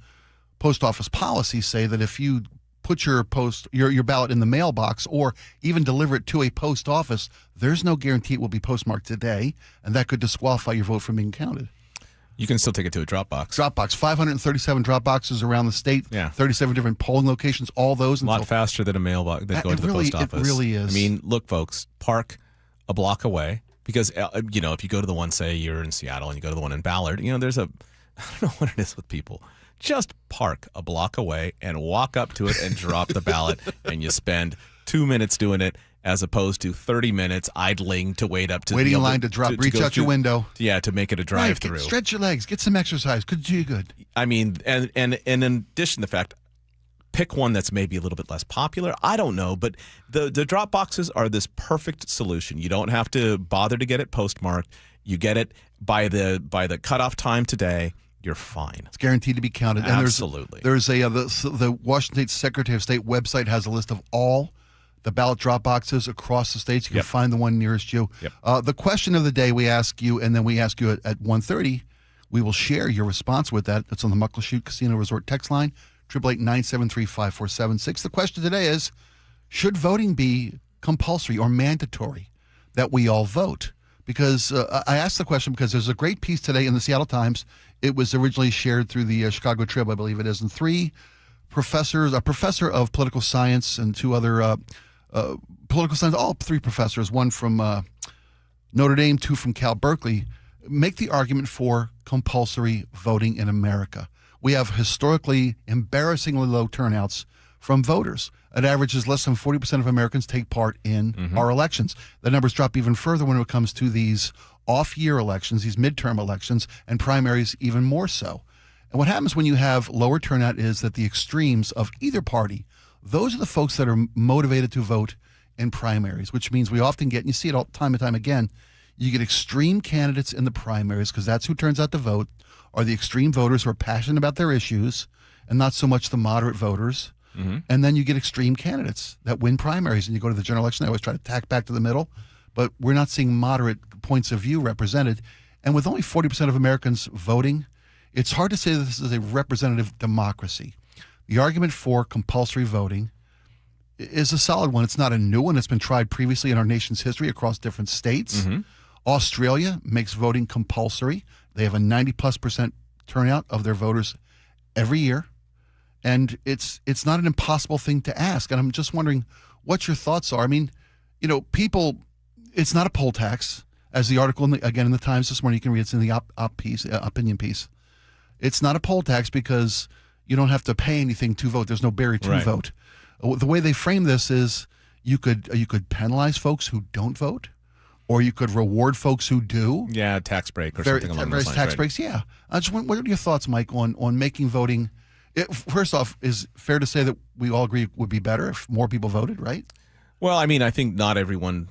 post office policy say that if you put your ballot in the mailbox or even deliver it to a post office, there's no guarantee it will be postmarked today, and that could disqualify your vote from being counted. You can still take it to a drop box. 537 drop boxes around the state. Yeah. 37 different polling locations, all those. A lot faster than a mailbox that going to the post office. It really is. I mean, look, folks, park a block away because, if you go to the one, say you're in Seattle and you go to the one in Ballard, there's I don't know what it is with people. Just park a block away and walk up to it and drop the ballot, and you spend 2 minutes doing it as opposed to 30 minutes idling to wait up to waiting in line to drop, reach out your window. Yeah, to make it a drive-through. Stretch your legs, get some exercise. Could do you good. I mean, and in addition to the fact, pick one that's maybe a little bit less popular. I don't know, but the drop boxes are this perfect solution. You don't have to bother to get it postmarked. You get it by the cutoff time today. You're fine. It's guaranteed to be counted. And absolutely. There's the Washington State Secretary of State website has a list of all the ballot drop boxes across the states. You can find the one nearest you. Yep. The question of the day we ask you, and then we ask you at 1:30, we will share your response with that. That's on the Muckleshoot Casino Resort text line, 888-973-5476. The question today is, should voting be compulsory or mandatory that we all vote? Because I asked the question because there's a great piece today in the Seattle Times. It was originally shared through the Chicago Trib, I believe it is, and three professors, a professor of political science and two other political science, all three professors, one from Notre Dame, two from Cal Berkeley, make the argument for compulsory voting in America. We have historically embarrassingly low turnouts from voters. It averages less than 40% of Americans take part in our elections. The numbers drop even further when it comes to these off-year elections, these midterm elections, and primaries even more so. And what happens when you have lower turnout is that the extremes of either party, those are the folks that are motivated to vote in primaries, which means we often get, and you see it all time and time again, you get extreme candidates in the primaries because that's who turns out to vote, are the extreme voters who are passionate about their issues and not so much the moderate voters. And then you get extreme candidates that win primaries, and you go to the general election. I always try to tack back to the middle, but we're not seeing moderate points of view represented. And with only 40% of Americans voting, it's hard to say that this is a representative democracy. The argument for compulsory voting is a solid one. It's not a new one. It's been tried previously in our nation's history across different states. Australia makes voting compulsory. They have a 90+% turnout of their voters every year, and it's not an impossible thing to ask. And I'm just wondering what your thoughts are. I mean, people, it's not a poll tax, as the article in the Times this morning, you can read it's in the opinion piece. It's not a poll tax because you don't have to pay anything to vote. There's no barrier to vote. The way they frame this is you could penalize folks who don't vote, or you could reward folks who do. Yeah, tax break or something along those lines. Tax breaks, yeah. What are your thoughts, Mike, on making voting? First off, is it fair to say that we all agree it would be better if more people voted, right? Well, I mean, I think not everyone.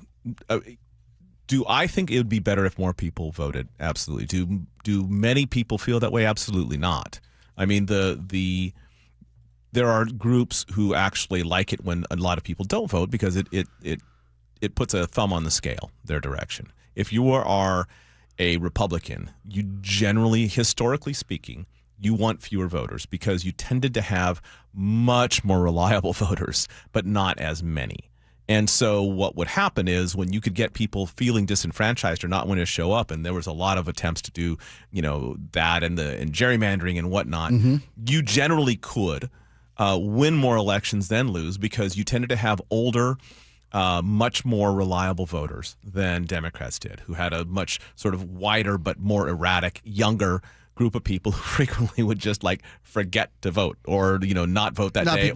Do I think it would be better if more people voted? Absolutely. Do many people feel that way? Absolutely not. I mean, there are groups who actually like it when a lot of people don't vote because it puts a thumb on the scale their direction. If you are a Republican, you generally, historically speaking, you want fewer voters because you tended to have much more reliable voters, but not as many. And so what would happen is when you could get people feeling disenfranchised or not wanting to show up, and there was a lot of attempts to do, that and gerrymandering and whatnot, you generally could win more elections than lose because you tended to have older, much more reliable voters than Democrats did, who had a much sort of wider but more erratic, younger group of people who frequently would just forget to vote or not vote that day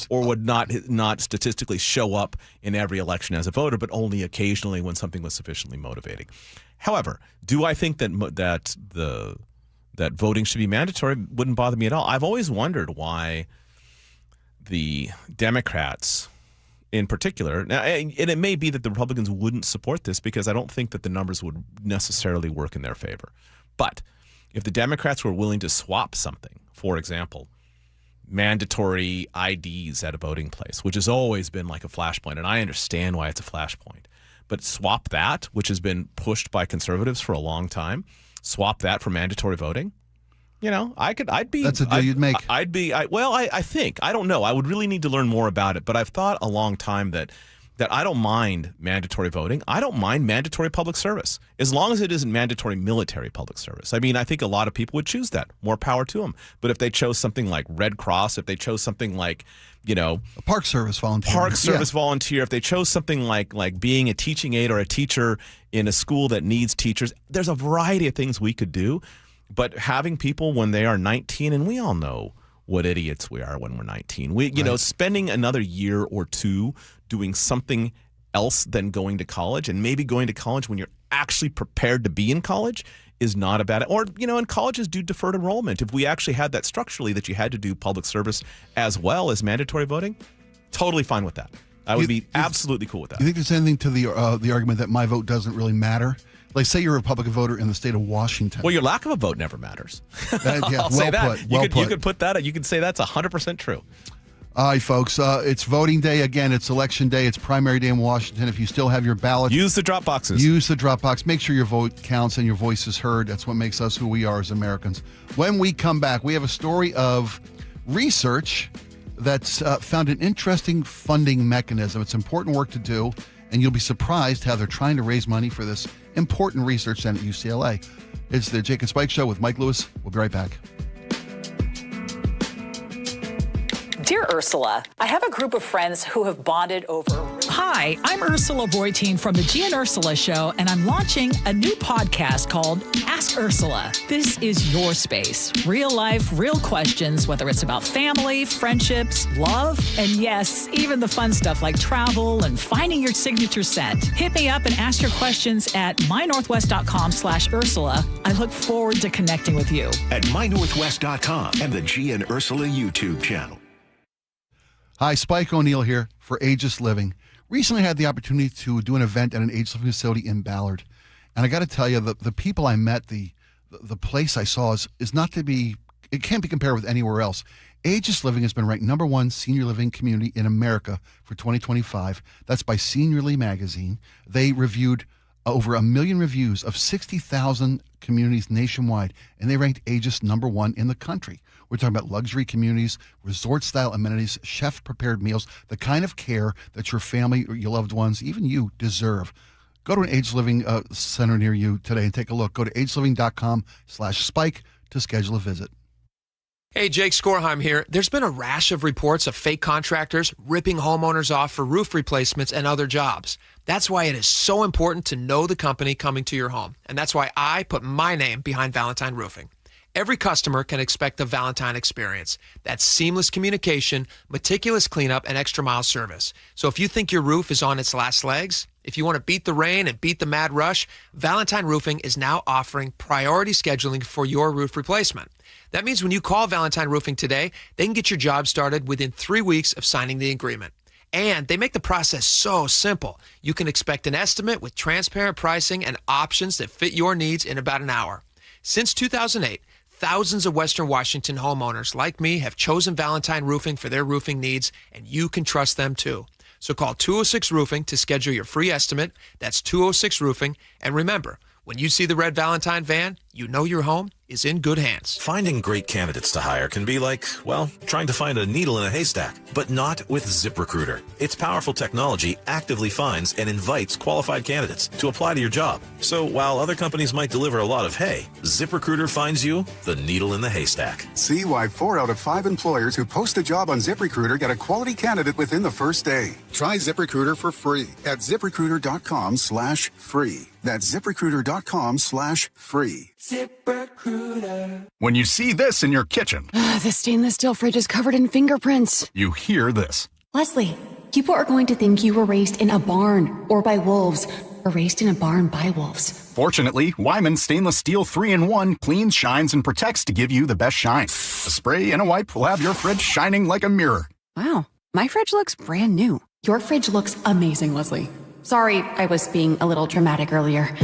or would not statistically show up in every election as a voter, but only occasionally when something was sufficiently motivating. However, do I think that voting should be mandatory? Wouldn't bother me at all. I've always wondered why the Democrats in particular, now, and it may be that the Republicans wouldn't support this because I don't think that the numbers would necessarily work in their favor. But if the Democrats were willing to swap something, for example, mandatory IDs at a voting place, which has always been like a flashpoint, and I understand why it's a flashpoint, but swap that, which has been pushed by conservatives for a long time, swap that for mandatory voting. I'd be. That's a deal you'd make. I think. I don't know. I would really need to learn more about it, but I've thought a long time that I don't mind mandatory voting. I don't mind mandatory public service, as long as it isn't mandatory military public service. I mean, I think a lot of people would choose that. More power to them. But if they chose something like Red Cross, if they chose something like, a park service volunteer. Volunteer, if they chose something like being a teaching aide or a teacher in a school that needs teachers, there's a variety of things we could do. But having people when they are 19, and we all know what idiots we are when we're 19. Spending another year or two doing something else than going to college, and maybe going to college when you're actually prepared to be in college is not a bad. Or, and colleges do deferred enrollment. If we actually had that structurally, that you had to do public service as well as mandatory voting, totally fine with that. I would be absolutely cool with that. You think there's anything to the argument that my vote doesn't really matter? Like, say you're a Republican voter in the state of Washington. Well, your lack of a vote never matters. I'll say that. You could put that. You could say that's 100% true. All right, folks. It's voting day again. It's election day. It's primary day in Washington. If you still have your ballot, use the drop boxes. Use the drop box. Make sure your vote counts and your voice is heard. That's what makes us who we are as Americans. When we come back, we have a story of research that's found an interesting funding mechanism. It's important work to do, and you'll be surprised how they're trying to raise money for this important research center at UCLA. It's the Jake and Spike Show with Mike Lewis. We'll be right back. Dear Ursula, I have a group of friends who have bonded over... Hi, I'm Ursula Voitin from the G and Ursula Show, and I'm launching a new podcast called Ask Ursula. This is your space. Real life, real questions, whether it's about family, friendships, love, and yes, even the fun stuff like travel and finding your signature scent. Hit me up and ask your questions at mynorthwest.com/Ursula. I look forward to connecting with you. At mynorthwest.com and the G and Ursula YouTube channel. Hi, Spike O'Neill here for Ageless Living. Recently had the opportunity to do an event at an ageless living facility in Ballard. And I got to tell you, the people I met, the place I saw is not to be, it can't be compared with anywhere else. Ageless Living has been ranked #1 senior living community in America for 2025. That's by Seniorly magazine. They reviewed over 1 million reviews of 60,000 communities nationwide, and they ranked Aegis #1 in the country. We're talking about luxury communities, resort-style amenities, chef-prepared meals, the kind of care that your family or your loved ones, even you, deserve. Go to an Ageless Living center near you today and take a look. Go to agelessliving.com/spike to schedule a visit. Hey, Jake Skorheim here. There's been a rash of reports of fake contractors ripping homeowners off for roof replacements and other jobs. That's why it is so important to know the company coming to your home. And that's why I put my name behind Valentine Roofing. Every customer can expect the Valentine experience. That's seamless communication, meticulous cleanup, and extra mile service. So if you think your roof is on its last legs, if you want to beat the rain and beat the mad rush, Valentine Roofing is now offering priority scheduling for your roof replacement. That means when you call Valentine Roofing today, they can get your job started within 3 weeks of signing the agreement. And they make the process so simple. You can expect an estimate with transparent pricing and options that fit your needs in about an hour. Since 2008, thousands of Western Washington homeowners like me have chosen Valentine Roofing for their roofing needs, and you can trust them too. So call 206 Roofing to schedule your free estimate. That's 206 Roofing. And remember, when you see the red Valentine van, you know your home is in good hands. Finding great candidates to hire can be like, well, trying to find a needle in a haystack, but not with ZipRecruiter. Its powerful technology actively finds and invites qualified candidates to apply to your job. So while other companies might deliver a lot of hay, ZipRecruiter finds you the needle in the haystack. See why 4 out of 5 employers who post a job on ZipRecruiter get a quality candidate within the first day. Try ZipRecruiter for free at ZipRecruiter.com/free. That's ZipRecruiter.com/free. ZipRecruiter. When you see this in your kitchen, The stainless steel fridge is covered in fingerprints. you hear this. Leslie, people are going to think you were raised in a barn or by wolves, or raised in a barn by wolves. Fortunately, Wyman Stainless Steel 3-in-1 cleans, shines, and protects to give you the best shine. A spray and a wipe will have your fridge shining like a mirror. Wow, my fridge looks brand new. Your fridge looks amazing, Leslie. Sorry, I was being a little dramatic earlier.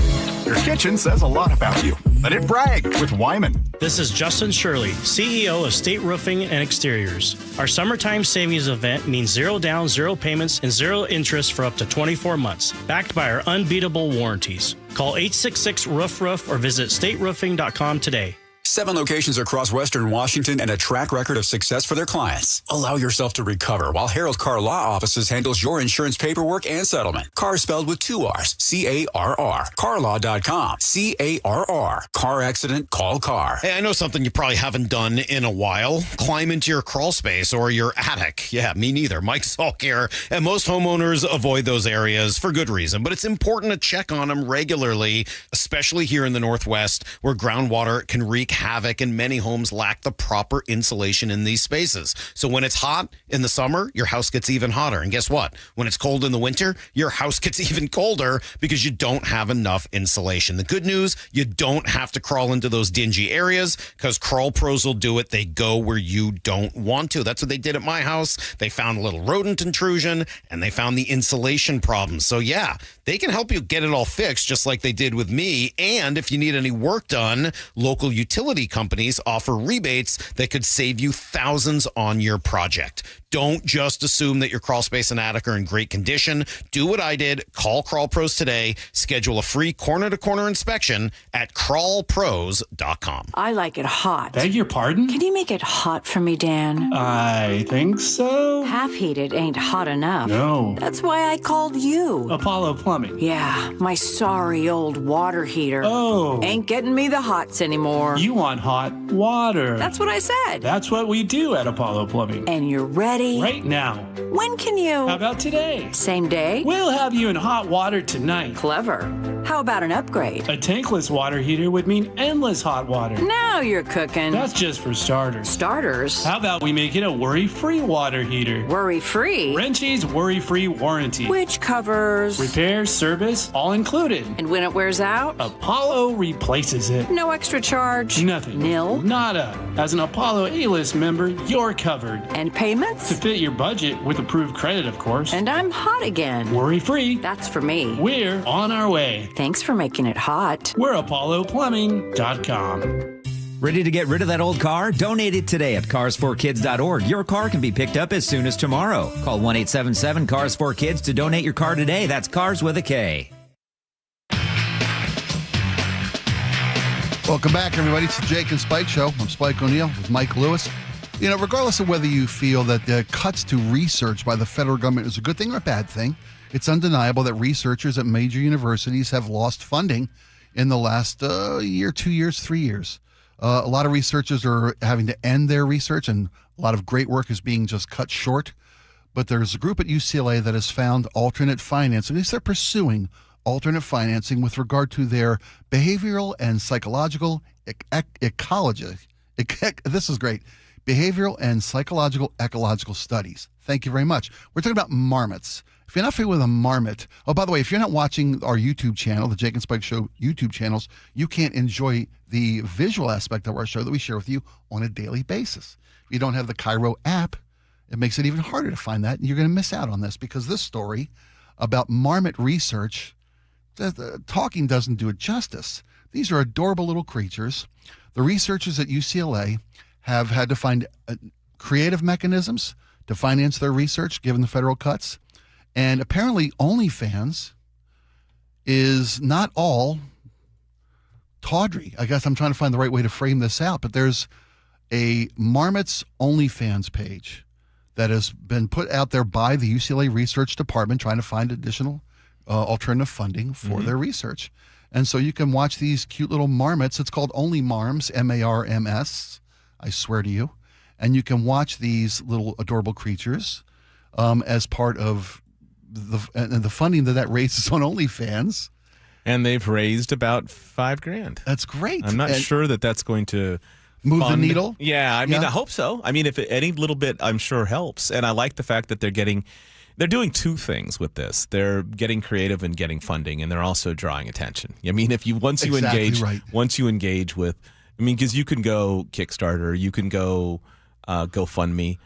Your kitchen says a lot about you. Let it brag with Wyman. This is Justin Shirley, CEO of State Roofing and Exteriors. Our summertime savings event means 0 down, 0 payments, and 0 interest for up to 24 months, backed by our unbeatable warranties. Call 866-ROOF-ROOF or visit stateroofing.com today. 7 locations across Western Washington and a track record of success for their clients. Allow yourself to recover while Harold Carr Law Offices handles your insurance paperwork and settlement. Carr spelled with 2 R's. C-A-R-R. CarLaw.com. C-A-R-R. Car accident, call Carr. Hey, I know something you probably haven't done in a while. Climb into your crawl space or your attic. Yeah, me neither. Mike Salk here. And most homeowners avoid those areas for good reason. But it's important to check on them regularly, especially here in the Northwest, where groundwater can wreak havoc and many homes lack the proper insulation in these spaces. So when it's hot in the summer, your house gets even hotter. And guess what? When it's cold in the winter, your house gets even colder because you don't have enough insulation. The good news, you don't have to crawl into those dingy areas because Crawl Pros will do it. They go where you don't want to. That's what they did at my house. They found a little rodent intrusion and they found the insulation problem. So yeah, they can help you get it all fixed just like they did with me. And if you need any work done, local utility companies offer rebates that could save you thousands on your project. Don't just assume that your crawl space and attic are in great condition. Do what I did. Call Crawl Pros today. Schedule a free corner-to-corner inspection at crawlpros.com. I like it hot. Beg your pardon? Can you make it hot for me, Dan? I think so. Half heated ain't hot enough. No. That's why I called you. Apollo Plumbing. Yeah, my sorry old water heater. Oh. Ain't getting me the hots anymore. You want hot water. That's what I said. That's what we do at Apollo Plumbing. And you're ready? Right now. When can you? How about today? Same day? We'll have you in hot water tonight. Clever. How about an upgrade? A tankless water heater would mean endless hot water. Now you're cooking. That's just for starters. Starters? How about we make it a worry-free water heater? Worry-free? Wrenchie's worry-free warranty. Which covers? Repair, service, all included. And when it wears out? Apollo replaces it. No extra charge? Nothing. Nil? Nada. As an Apollo A-list member, you're covered. And payments? To fit your budget with approved credit, of course. And I'm hot again. Worry-free. That's for me. We're on our way. Thanks for making it hot. We're ApolloPlumbing.com. Ready to get rid of that old car? Donate it today at carsforkids.org. Your car can be picked up as soon as tomorrow. Call 1-877-CARS4KIDS to donate your car today. That's Cars with a K. Welcome back, everybody. It's the Jake and Spike Show. I'm Spike O'Neill with Mike Lewis. You know, regardless of whether you feel that the cuts to research by the federal government is a good thing or a bad thing, it's undeniable that researchers at major universities have lost funding in the last year, 2 years, 3 years. A lot of researchers are having to end their research, and a lot of great work is being just cut short. But there's a group at UCLA that has found alternate financing. At least they're pursuing alternate financing with regard to their behavioral and psychological ecology. This is great. Behavioral and psychological ecological studies. Thank you very much. We're talking about marmots. If you're not familiar with a marmot, oh, by the way, if you're not watching our YouTube channel, the Jake and Spike Show YouTube channels, you can't enjoy the visual aspect of our show that we share with you on a daily basis. If you don't have the KIRO app, it makes it even harder to find that. And you're going to miss out on this because this story about marmot research, talking doesn't do it justice. These are adorable little creatures. The researchers at UCLA have had to find creative mechanisms to finance their research given the federal cuts. And apparently OnlyFans is not all tawdry. I guess I'm trying to find the right way to frame this out, but there's a Marmot's OnlyFans page that has been put out there by the UCLA Research Department trying to find additional alternative funding for their research. And so you can watch these cute little marmots. It's called Only Marms, M-A-R-M-S, I swear to you. And you can watch these little adorable creatures as part of the funding that raises on OnlyFans. And they've raised about $5,000. That's great. I'm not sure that that's going to move fund the needle. Yeah, I mean, I hope so. I mean, if any little bit, I'm sure helps. And I like the fact that they're doing two things with this. They're getting creative and getting funding, and they're also drawing attention. I mean, once you engage with, I mean, because you can go Kickstarter, you can go GoFundMe,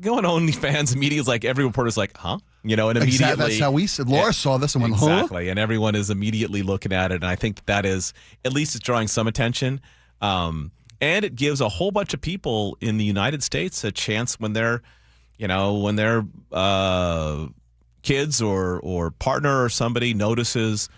go on OnlyFans immediately. Like every reporter's like, huh? You know, and immediately that's how we said. Laura saw this and went, exactly, and everyone is immediately looking at it. And I think that is, at least it's drawing some attention. And it gives a whole bunch of people in the United States a chance when they're kids or partner or somebody notices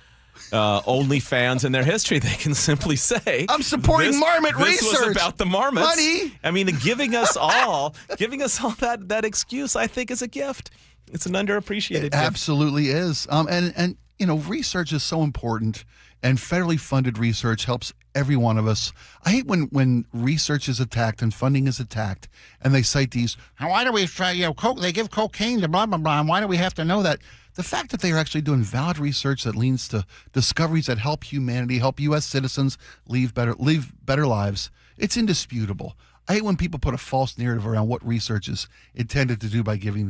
OnlyFans in their history, they can simply say, I'm supporting marmot research. This was about the marmots. Honey. I mean, giving us all that excuse, I think, is a gift. It's an underappreciated gift. Absolutely is. And you know, research is so important, and federally funded research helps every one of us. I hate when research is attacked and funding is attacked, and they cite these, why do we try, they give cocaine to blah, blah, blah, and why do we have to know that? The fact that they are actually doing valid research that leads to discoveries that help humanity, help U.S. citizens live better lives, it's indisputable. I hate when people put a false narrative around what research is intended to do by giving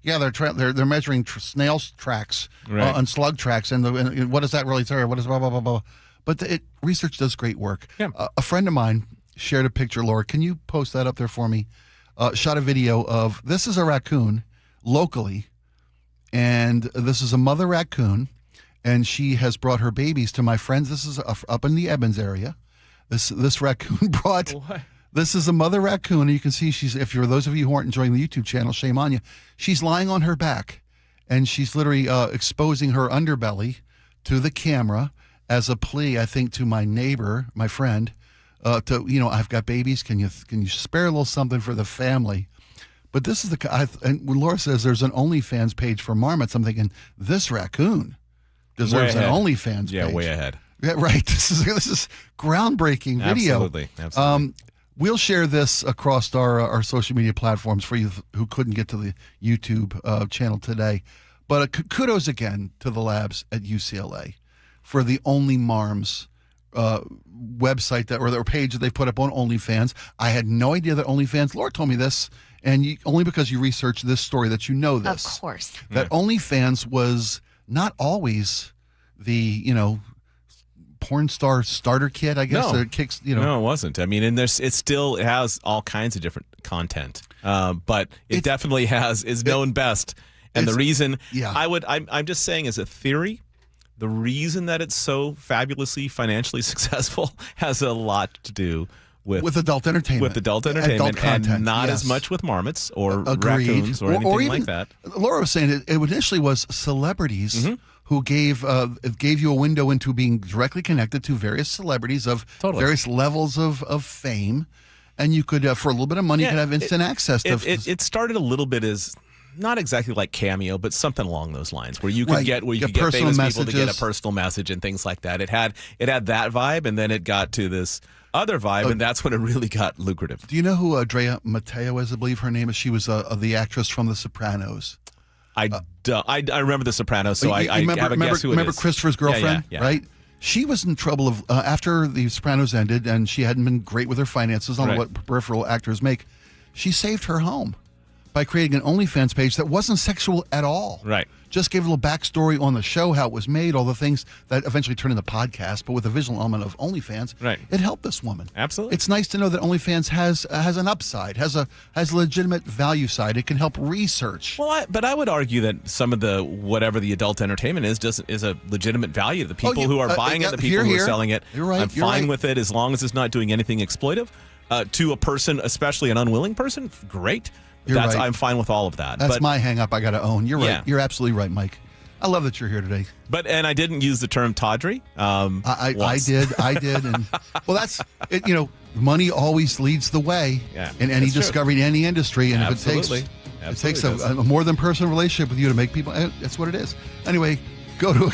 they're measuring snails tracks on slug tracks, and what does that really say? What is blah blah blah blah. But research does great work. Yeah. A friend of mine shared a picture. Laura, can you post that up there for me? Shot a video of this is a raccoon locally, and this is a mother raccoon, and she has brought her babies to my friends. This is up in the Evans area. This raccoon brought. What? This is a mother raccoon, and you can see if for those of you who aren't enjoying the YouTube channel, shame on you. She's lying on her back, and she's literally exposing her underbelly to the camera as a plea, I think, to my neighbor, my friend, I've got babies. Can you spare a little something for the family? But this is and when Laura says there's an OnlyFans page for marmots, I'm thinking this raccoon deserves an OnlyFans page. Yeah, way ahead. Yeah, right. This is groundbreaking video. Absolutely. We'll share this across our social media platforms for you who couldn't get to the YouTube channel today. But kudos again to the labs at UCLA for the Only Marms website or their page that they put up on OnlyFans. I had no idea that OnlyFans, Laura told me this, and only because you researched this story that you know this. Of course. That OnlyFans was not always the, porn star starter kit, I guess. No. No, it wasn't. I mean, and it has all kinds of different content, but it definitely is known best. And the reason I'm just saying as a theory, the reason that it's so fabulously financially successful has a lot to do with adult entertainment. Adult content, and not as much with marmots or Agreed. Raccoons or anything even, like that. Laura was saying it initially was celebrities who gave you a window into being directly connected to various celebrities of various levels of fame, and you could, for a little bit of money, you could have instant access to. It started a little bit as not exactly like Cameo, but something along those lines, where you could get famous people to get a personal message and things like that. It had that vibe, and then it got to this other vibe, and that's when it really got lucrative. Do you know who Andrea Matteo is? I believe her name is. She was the actress from The Sopranos. I remember The Sopranos, so I have a guess who it is. Remember Christopher's girlfriend, right? She was in trouble after The Sopranos ended, and she hadn't been great with her finances. I don't know what peripheral actors make. She saved her home by creating an OnlyFans page that wasn't sexual at all. Right. Just gave a little backstory on the show, how it was made, all the things that eventually turned into podcast, but with a visual element of OnlyFans. Right. It helped this woman. Absolutely. It's nice to know that OnlyFans has an upside, has a legitimate value side. It can help research. Well, but I would argue that some of the whatever the adult entertainment is a legitimate value. The people who are buying it, the people who are selling it, you're right, I'm fine with it as long as it's not doing anything exploitive. To a person, especially an unwilling person, great. Right. I'm fine with all of that. That's my hang-up I got to own. You're right. Yeah. You're absolutely right, Mike. I love that you're here today. And I didn't use the term tawdry. I did. And well, that's it. You know, money always leads the way in any discovery in any industry. And if it takes a more than personal relationship with you to make people, that's what it is. Anyway, go to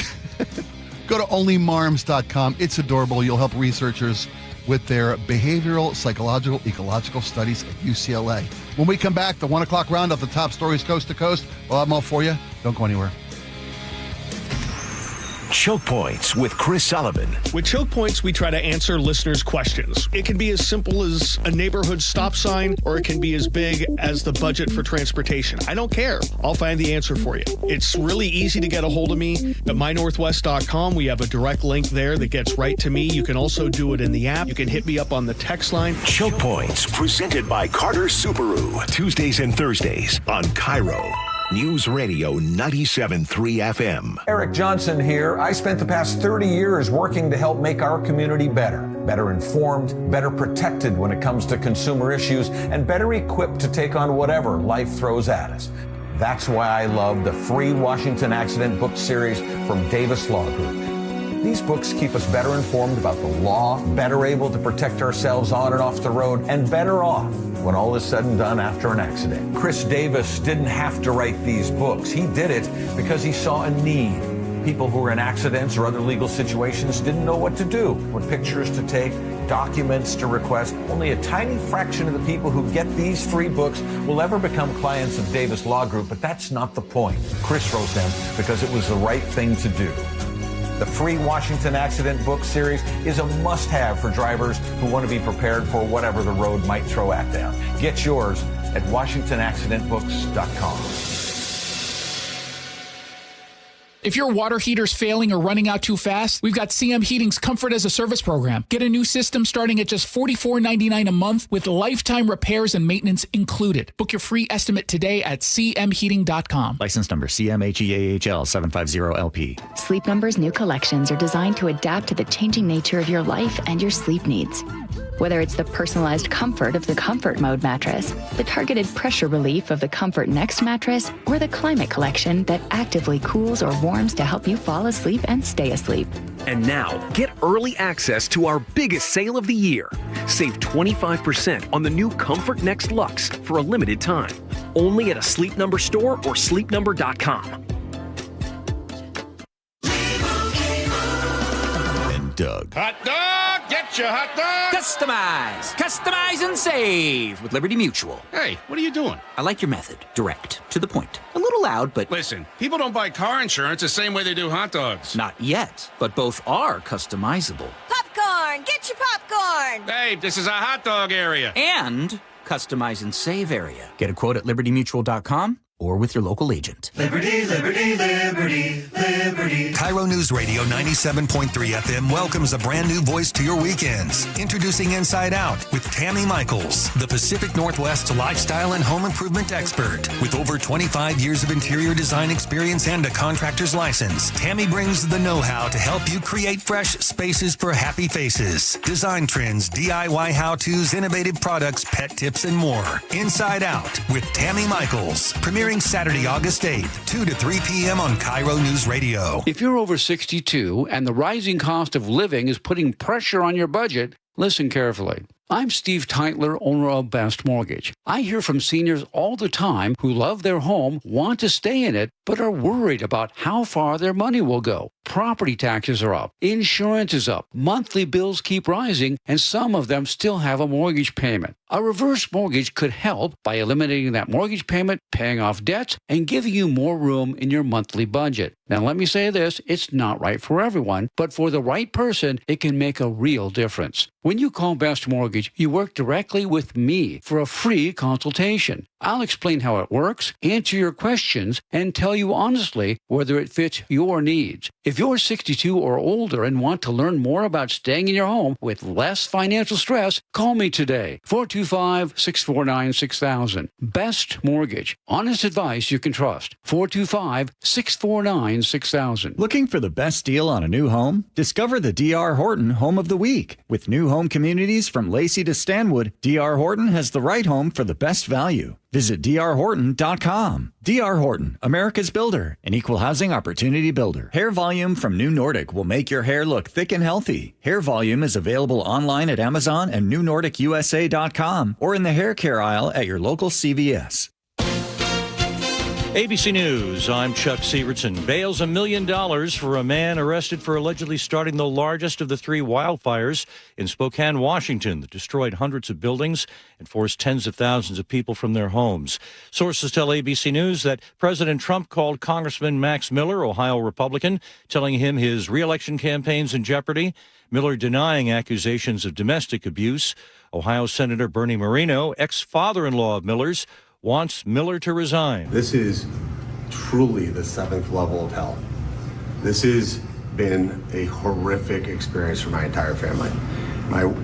onlymarms.com. It's adorable. You'll help researchers with their behavioral, psychological, ecological studies at UCLA. When we come back, the 1 o'clock roundup, the top stories coast to coast. We'll have them all for you. Don't go anywhere. Choke Points with Chris Sullivan. With Choke Points, we try to answer listeners' questions. It can be as simple as a neighborhood stop sign, or it can be as big as the budget for transportation. I don't care. I'll find the answer for you. It's really easy to get a hold of me at mynorthwest.com. We have a direct link there that gets right to me. You can also do it in the app. You can hit me up on the text line. Choke Points, presented by Carter Subaru. Tuesdays and Thursdays on KIRO Newsradio 97.3 FM. Eric Johnson here. I spent the past 30 years working to help make our community better informed, better protected when it comes to consumer issues, and better equipped to take on whatever life throws at us. That's why I love the free Washington Accident book series from Davis Law Group. These books keep us better informed about the law, better able to protect ourselves on and off the road, and better off when all is said and done after an accident. Chris Davis didn't have to write these books. He did it because he saw a need. People who were in accidents or other legal situations didn't know what to do, what pictures to take, documents to request. Only a tiny fraction of the people who get these free books will ever become clients of Davis Law Group, but that's not the point. Chris wrote them because it was the right thing to do. The free Washington Accident book series is a must-have for drivers who want to be prepared for whatever the road might throw at them. Get yours at WashingtonAccidentBooks.com. If your water heater's failing or running out too fast, we've got CM Heating's Comfort as a Service program. Get a new system starting at just $44.99 a month with lifetime repairs and maintenance included. Book your free estimate today at cmheating.com. License number CMHEAHL 750LP. Sleep Number's new collections are designed to adapt to the changing nature of your life and your sleep needs. Whether it's the personalized comfort of the Comfort Mode mattress, the targeted pressure relief of the Comfort Next mattress, or the Climate Collection that actively cools or warms to help you fall asleep and stay asleep. And now, get early access to our biggest sale of the year. Save 25% on the new Comfort Next Luxe for a limited time. Only at a Sleep Number store or sleepnumber.com. And Doug. Hot dog! Get your hot dog! Customize and save with Liberty Mutual. Hey, what are you doing? I like your method. Direct, to the point. A little loud, but... Listen, people don't buy car insurance the same way they do hot dogs. Not yet, but both are customizable. Popcorn! Get your popcorn! Hey, this is a hot dog area. And customize and save area. Get a quote at libertymutual.com or with your local agent. Liberty, liberty, liberty, liberty. KIRO Newsradio 97.3 FM welcomes a brand new voice to your weekends. Introducing Inside Out with Tammy Michaels, the Pacific Northwest lifestyle and home improvement expert. With over 25 years of interior design experience and a contractor's license, Tammy brings the know-how to help you create fresh spaces for happy faces. Design trends, DIY how-tos, innovative products, pet tips, and more. Inside Out with Tammy Michaels. Premiering Saturday, August 8th, 2 to 3 p.m. on KIRO News Radio. If you're over 62 and the rising cost of living is putting pressure on your budget, listen carefully. I'm Steve Teitler, owner of Best Mortgage. I hear from seniors all the time who love their home, want to stay in it, but are worried about how far their money will go. Property taxes are up, insurance is up, monthly bills keep rising, and some of them still have a mortgage payment. A reverse mortgage could help by eliminating that mortgage payment, paying off debts, and giving you more room in your monthly budget. Now, let me say this, it's not right for everyone, but for the right person, it can make a real difference. When you call Best Mortgage, you work directly with me for a free consultation. I'll explain how it works, answer your questions, and tell you honestly whether it fits your needs. If you're 62 or older and want to learn more about staying in your home with less financial stress, call me today. 425-649-6000. Best Mortgage. Honest advice you can trust. 425-649-6000. Looking for the best deal on a new home? Discover the D.R. Horton Home of the Week. With new home communities from Lacey to Stanwood, D.R. Horton has the right home for the best value. Visit drhorton.com. D.R. Horton, America's builder, an equal housing opportunity builder. Hair Volume from New Nordic will make your hair look thick and healthy. Hair Volume is available online at Amazon and newnordicusa.com or in the hair care aisle at your local CVS. ABC News, I'm Chuck Sievertson. Bails $1 million for a man arrested for allegedly starting the largest of the 3 wildfires in Spokane, Washington, that destroyed hundreds of buildings and forced tens of thousands of people from their homes. Sources tell ABC News that President Trump called Congressman Max Miller, Ohio Republican, telling him his re-election campaign's in jeopardy. Miller denying accusations of domestic abuse. Ohio Senator Bernie Moreno, ex-father-in-law of Miller's, wants Miller to resign. This is truly the 7th level of hell. This has been a horrific experience for my entire family.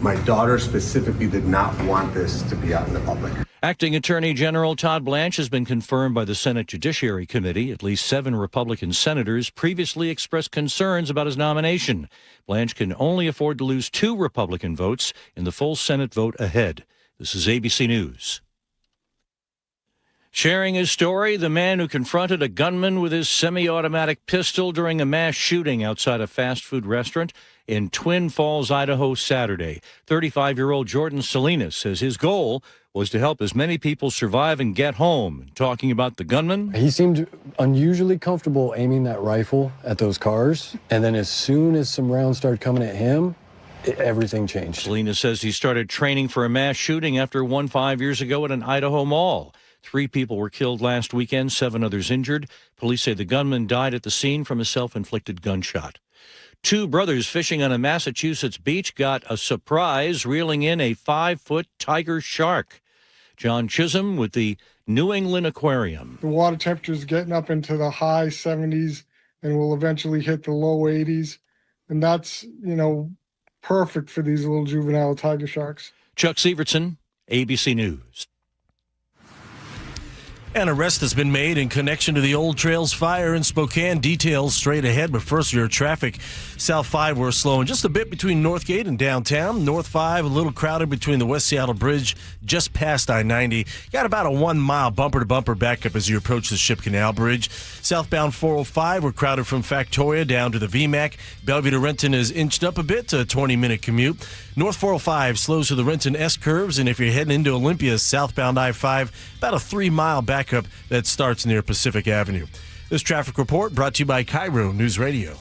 My daughter specifically did not want this to be out in the public. Acting Attorney General Todd Blanche has been confirmed by the Senate Judiciary Committee. At least 7 Republican senators previously expressed concerns about his nomination. Blanche can only afford to lose 2 Republican votes in the full Senate vote ahead. This is ABC News. Sharing his story, the man who confronted a gunman with his semi-automatic pistol during a mass shooting outside a fast food restaurant in Twin Falls, Idaho, Saturday. 35-year-old Jordan Salinas says his goal was to help as many people survive and get home. Talking about the gunman, he seemed unusually comfortable aiming that rifle at those cars, and then as soon as some rounds started coming at him, everything changed. Salinas says he started training for a mass shooting after one 5 years ago at an Idaho mall. 3 people were killed last weekend, 7 others injured. Police say the gunman died at the scene from a self-inflicted gunshot. 2 brothers fishing on a Massachusetts beach got a surprise, reeling in a 5-foot tiger shark. John Chisholm with the New England Aquarium. The water temperature is getting up into the high 70s and will eventually hit the low 80s. And that's, perfect for these little juvenile tiger sharks. Chuck Sievertson, ABC News. An arrest has been made in connection to the Old Trails fire in Spokane. Details straight ahead, but first your traffic. South 5 we're slowing just a bit between Northgate and downtown. North 5 a little crowded between the West Seattle Bridge just past I-90. Got about a 1-mile bumper-to-bumper backup as you approach the Ship Canal Bridge. Southbound 405 we're crowded from Factoria down to the VMAC. Bellevue to Renton is inched up a bit to a 20-minute commute. North 405 slows to the Renton S-curves, and if you're heading into Olympia, southbound I-5, about a 3-mile backup that starts near Pacific Avenue. This traffic report brought to you by KIRO Newsradio.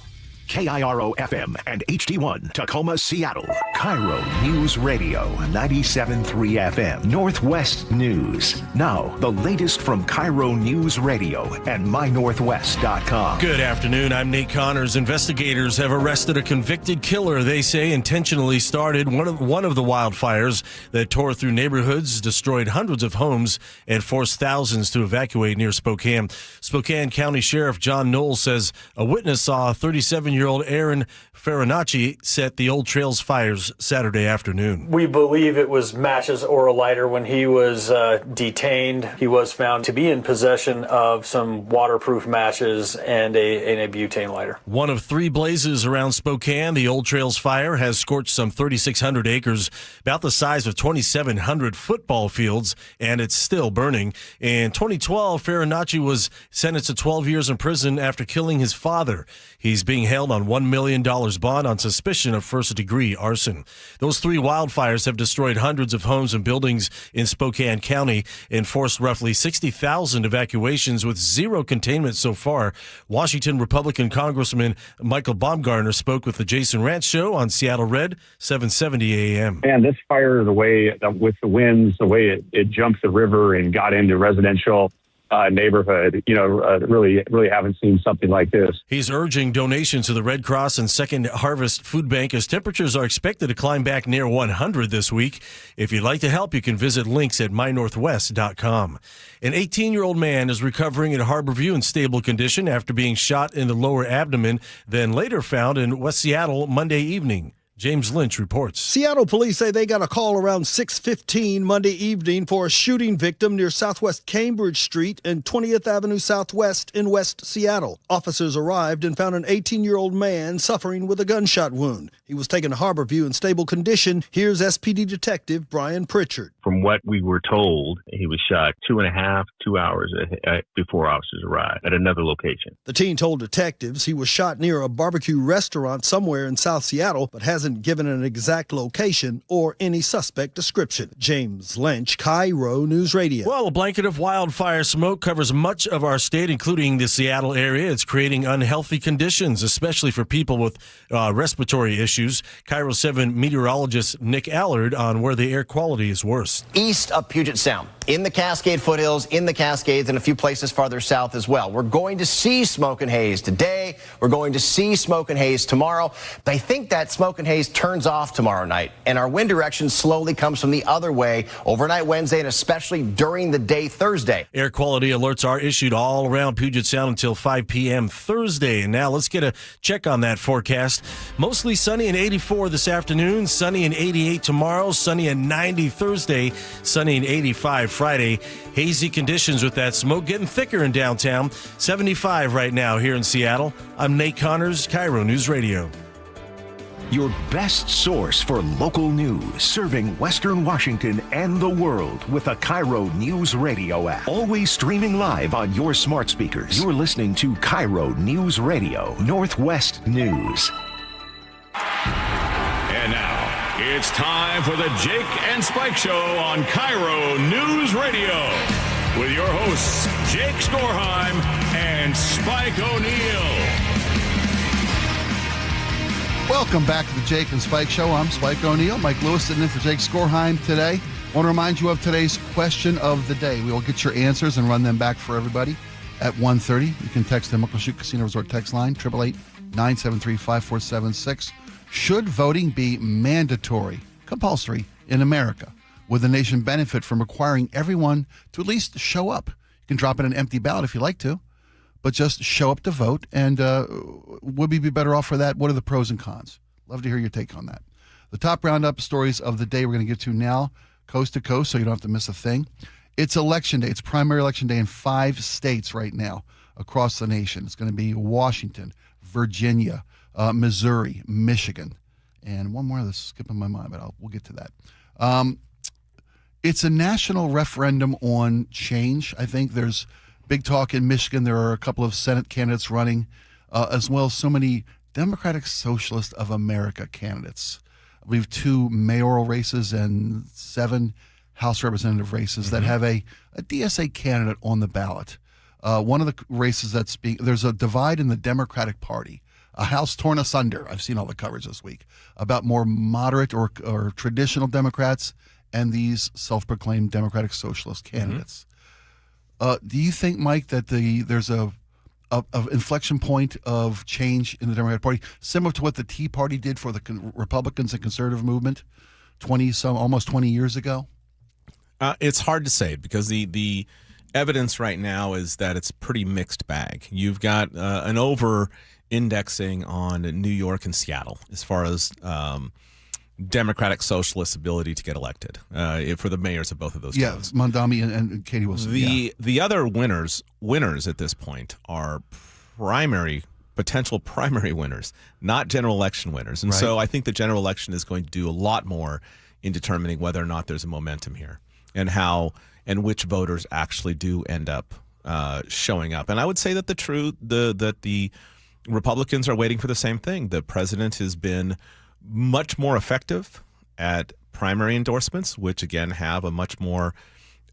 KIRO FM and HD1, Tacoma, Seattle. KIRO News Radio, 97.3 FM. Northwest News. Now, the latest from KIRO News Radio and mynorthwest.com. Good afternoon. I'm Nate Connors. Investigators have arrested a convicted killer they say intentionally started one of the wildfires that tore through neighborhoods, destroyed hundreds of homes, and forced thousands to evacuate near Spokane. Spokane County Sheriff John Knoll says a witness saw a 37-year-old Aaron Farinacci set the Old Trails fires Saturday afternoon. We believe it was matches or a lighter. When he was detained, he was found to be in possession of some waterproof matches and a butane lighter. One of 3 blazes around Spokane, the Old Trails fire has scorched some 3,600 acres, about the size of 2,700 football fields, and it's still burning. In 2012, Farinacci was sentenced to 12 years in prison after killing his father. He's being held held on $1 million bond on suspicion of first-degree arson. Those 3 wildfires have destroyed hundreds of homes and buildings in Spokane County and forced roughly 60,000 evacuations with zero containment so far. Washington Republican Congressman Michael Baumgartner spoke with the Jason Ranch Show on Seattle Red, 770 AM. Man, this fire, the way with the winds, the way it jumped the river and got into residential neighborhood, really haven't seen something like this. He's urging donations to the Red Cross and Second Harvest Food Bank as temperatures are expected to climb back near 100 this week. If you'd like to help, you can visit links at mynorthwest.com. An 18-year-old man is recovering in Harborview in stable condition after being shot in the lower abdomen, then later found in West Seattle Monday evening. James Lynch reports. Seattle police say they got a call around 6:15 Monday evening for a shooting victim near Southwest Cambridge Street and 20th Avenue Southwest in West Seattle. Officers arrived and found an 18-year-old man suffering with a gunshot wound. He was taken to Harborview in stable condition. Here's SPD Detective Brian Pritchard. From what we were told, he was shot 2 hours before officers arrived at another location. The teen told detectives he was shot near a barbecue restaurant somewhere in South Seattle, but hasn't given an exact location or any suspect description. James Lynch, KIRO News Radio. Well, a blanket of wildfire smoke covers much of our state, including the Seattle area. It's creating unhealthy conditions, especially for people with respiratory issues. KIRO 7 meteorologist Nick Allard on where the air quality is worst. East of Puget Sound, in the Cascade foothills, in the Cascades, and a few places farther south as well. We're going to see smoke and haze today. We're going to see smoke and haze tomorrow. They think that smoke and haze turns off tomorrow night, and our wind direction slowly comes from the other way overnight Wednesday and especially during the day Thursday. Air quality alerts are issued all around Puget Sound until 5 p.m. Thursday. And now let's get a check on that forecast. Mostly sunny and 84 this afternoon, sunny and 88 tomorrow, sunny and 90 Thursday, sunny and 85 Friday. Hazy conditions with that smoke getting thicker in downtown. 75 right now here in Seattle. I'm Nate Connors, KIRO News Radio. Your best source for local news, serving Western Washington and the world with a KIRO Newsradio app. Always streaming live on your smart speakers. You're listening to KIRO Newsradio, Northwest News. And now, it's time for the Jake and Spike Show on KIRO News Radio. With your hosts, Jake Skorheim and Spike O'Neill. Welcome back to the Jake and Spike Show. I'm Spike O'Neill. Mike Lewis sitting in for Jake Skorheim today. I want to remind you of today's question of the day. We will get your answers and run them back for everybody at 1:30. You can text the Muckleshoot Casino Resort text line, 888-973-5476. Should voting be mandatory, compulsory in America? Would the nation benefit from requiring everyone to at least show up? You can drop in an empty ballot if you like to, but just show up to vote. And would we be better off for that? What are the pros and cons? Love to hear your take on that. The top roundup stories of the day we're going to get to now, coast to coast, so you don't have to miss a thing. It's election day. It's primary election day in 5 states right now across the nation. It's going to be Washington, Virginia, Missouri, Michigan, and one more that's skipping my mind, but we'll get to that. It's a national referendum on change. I think there's big talk in Michigan. There are a couple of Senate candidates running, as well as so many Democratic Socialist of America candidates. We have 2 mayoral races and 7 House representative races that have a DSA candidate on the ballot. One of the races there's a divide in the Democratic Party, a house torn asunder. I've seen all the coverage this week about more moderate or traditional Democrats and these self-proclaimed Democratic Socialist candidates. Do you think, Mike, that there's a inflection point of change in the Democratic Party, similar to what the Tea Party did for the Republicans and conservative movement almost 20 years ago? It's hard to say because the evidence right now is that it's pretty mixed bag. You've got an over-indexing on New York and Seattle as far as Democratic Socialist ability to get elected for the mayors of both of those towns. Yeah, Mondami and Katie Wilson. The other winners at this point are potential primary winners, not general election winners. And so I think the general election is going to do a lot more in determining whether or not there's a momentum here and how and which voters actually do end up showing up. And I would say that the Republicans are waiting for the same thing. The president has been much more effective at primary endorsements, which again have a much more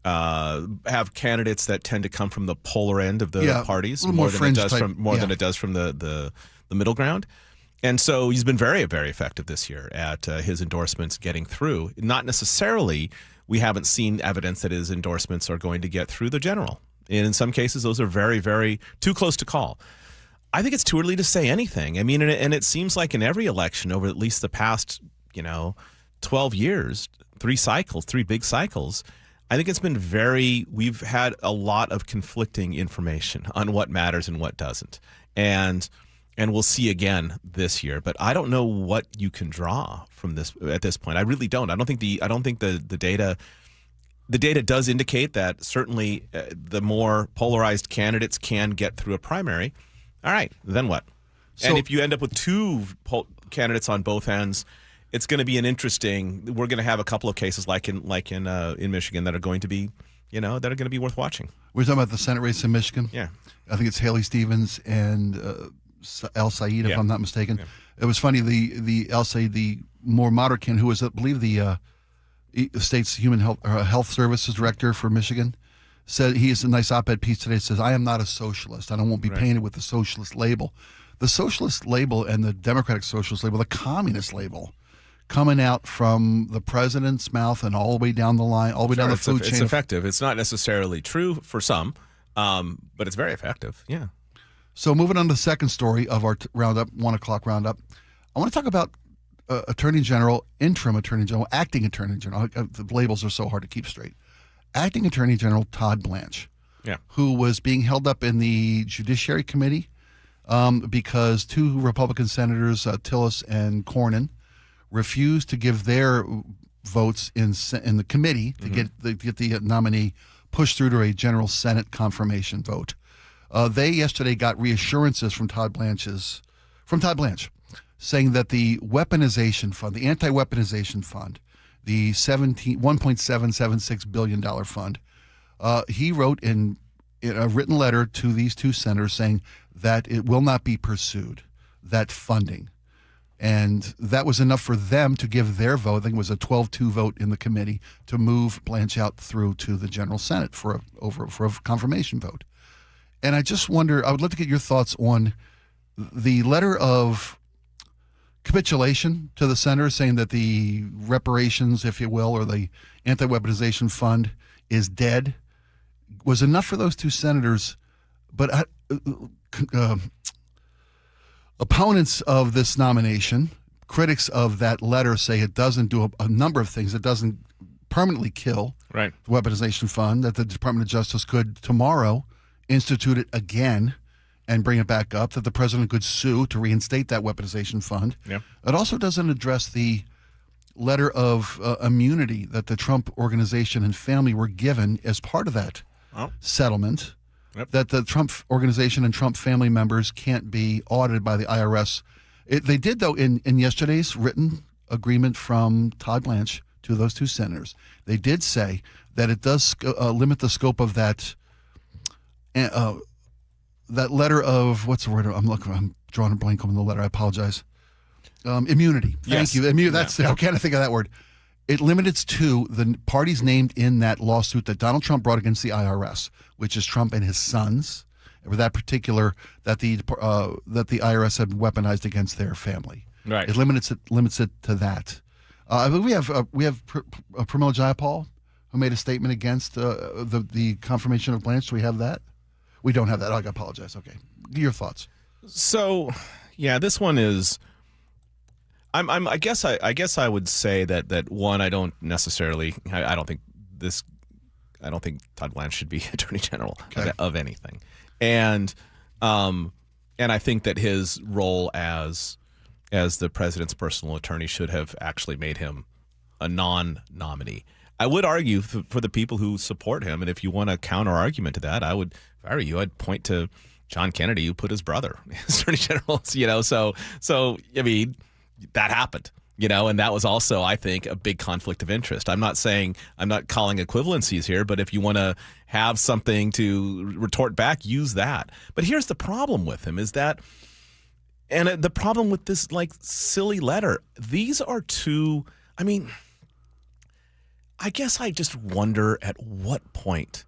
have candidates that tend to come from the polar end of the parties more than it does from the middle ground. And so he's been very, very effective this year at his endorsements getting through. Not necessarily, we haven't seen evidence that his endorsements are going to get through the general. And in some cases, those are very, very too close to call. I think it's too early to say anything. I mean, and it seems like in every election over at least the past, 12 years, 3 big cycles, I think it's been we've had a lot of conflicting information on what matters and what doesn't. And we'll see again this year, but I don't know what you can draw from this at this point. I really don't. I don't think the data does indicate that certainly the more polarized candidates can get through a primary. All right, then what? And if you end up with two candidates on both ends, it's going to be we're going to have a couple of cases like in Michigan that are going to be, worth watching. We're talking about the Senate race in Michigan. Yeah. I think it's Haley Stevens and El Said, if I'm not mistaken. Yeah. It was funny, the El Said, the more moderate candidate, who was, I believe, the state's human health services director for Michigan, said, he has a nice op-ed piece today, says, I am not a socialist. I won't be painted with the socialist label. The socialist label and the Democratic socialist label, the communist label, coming out from the president's mouth and all the way down the line, all the way down the food chain. It's effective. It's not necessarily true for some, but it's very effective. Yeah. So moving on to the second story of our roundup, 1 o'clock roundup, I want to talk about Attorney General, interim Attorney General, acting Attorney General. The labels are so hard to keep straight. Acting Attorney General Todd Blanche, who was being held up in the Judiciary Committee because two Republican senators, Tillis and Cornyn, refused to give their votes in the committee to get the nominee pushed through to a general Senate confirmation vote. They yesterday got reassurances from Todd Blanche, saying that the weaponization fund, the anti-weaponization fund, the $1.776 billion fund, he wrote in a written letter to these two senators saying that it will not be pursued, that funding. And that was enough for them to give their vote. I think it was a 12-2 vote in the committee to move Blanche out through to the General Senate for a confirmation vote. And I just wonder, I would love to get your thoughts on the letter of capitulation to the senators saying that the reparations, if you will, or the anti-weaponization fund is dead, was enough for those two senators. But opponents of this nomination, critics of that letter, say it doesn't do a number of things. It doesn't permanently kill the weaponization fund, that the Department of Justice could tomorrow institute it again and bring it back up, that the president could sue to reinstate that weaponization fund. Yeah. It also doesn't address the letter of immunity that the Trump organization and family were given as part of that settlement, that the Trump organization and Trump family members can't be audited by the IRS. They did, though, in yesterday's written agreement from Todd Blanche to those two senators. They did say that it does limit the scope of that that letter of, what's the word? I'm drawing a blank on the letter. I apologize. Immunity. Thank you. That's how can I think of that word? It limits to the parties named in that lawsuit that Donald Trump brought against the IRS, which is Trump and his sons, or that particular that the IRS had weaponized against their family. Right. It limits it to that. We have Pramila Jayapal, who made a statement against the confirmation of Blanche. Do we have that? We don't have that. I apologize. Okay. Your thoughts. So, yeah, this one is. I guess I would say that one, I don't necessarily. I don't think Todd Blanche should be Attorney General of anything, and I think that his role as the president's personal attorney should have actually made him a non-nominee. I would argue for the people who support him, and if you want a counter argument to that, if I were you, I'd point to John Kennedy, who put his brother as Attorney General. So I mean, that happened. And that was also, I think, a big conflict of interest. I'm not calling equivalencies here, but if you want to have something to retort back, use that. But here's the problem with him is that And the problem with this silly letter, these are two, I guess I just wonder at what point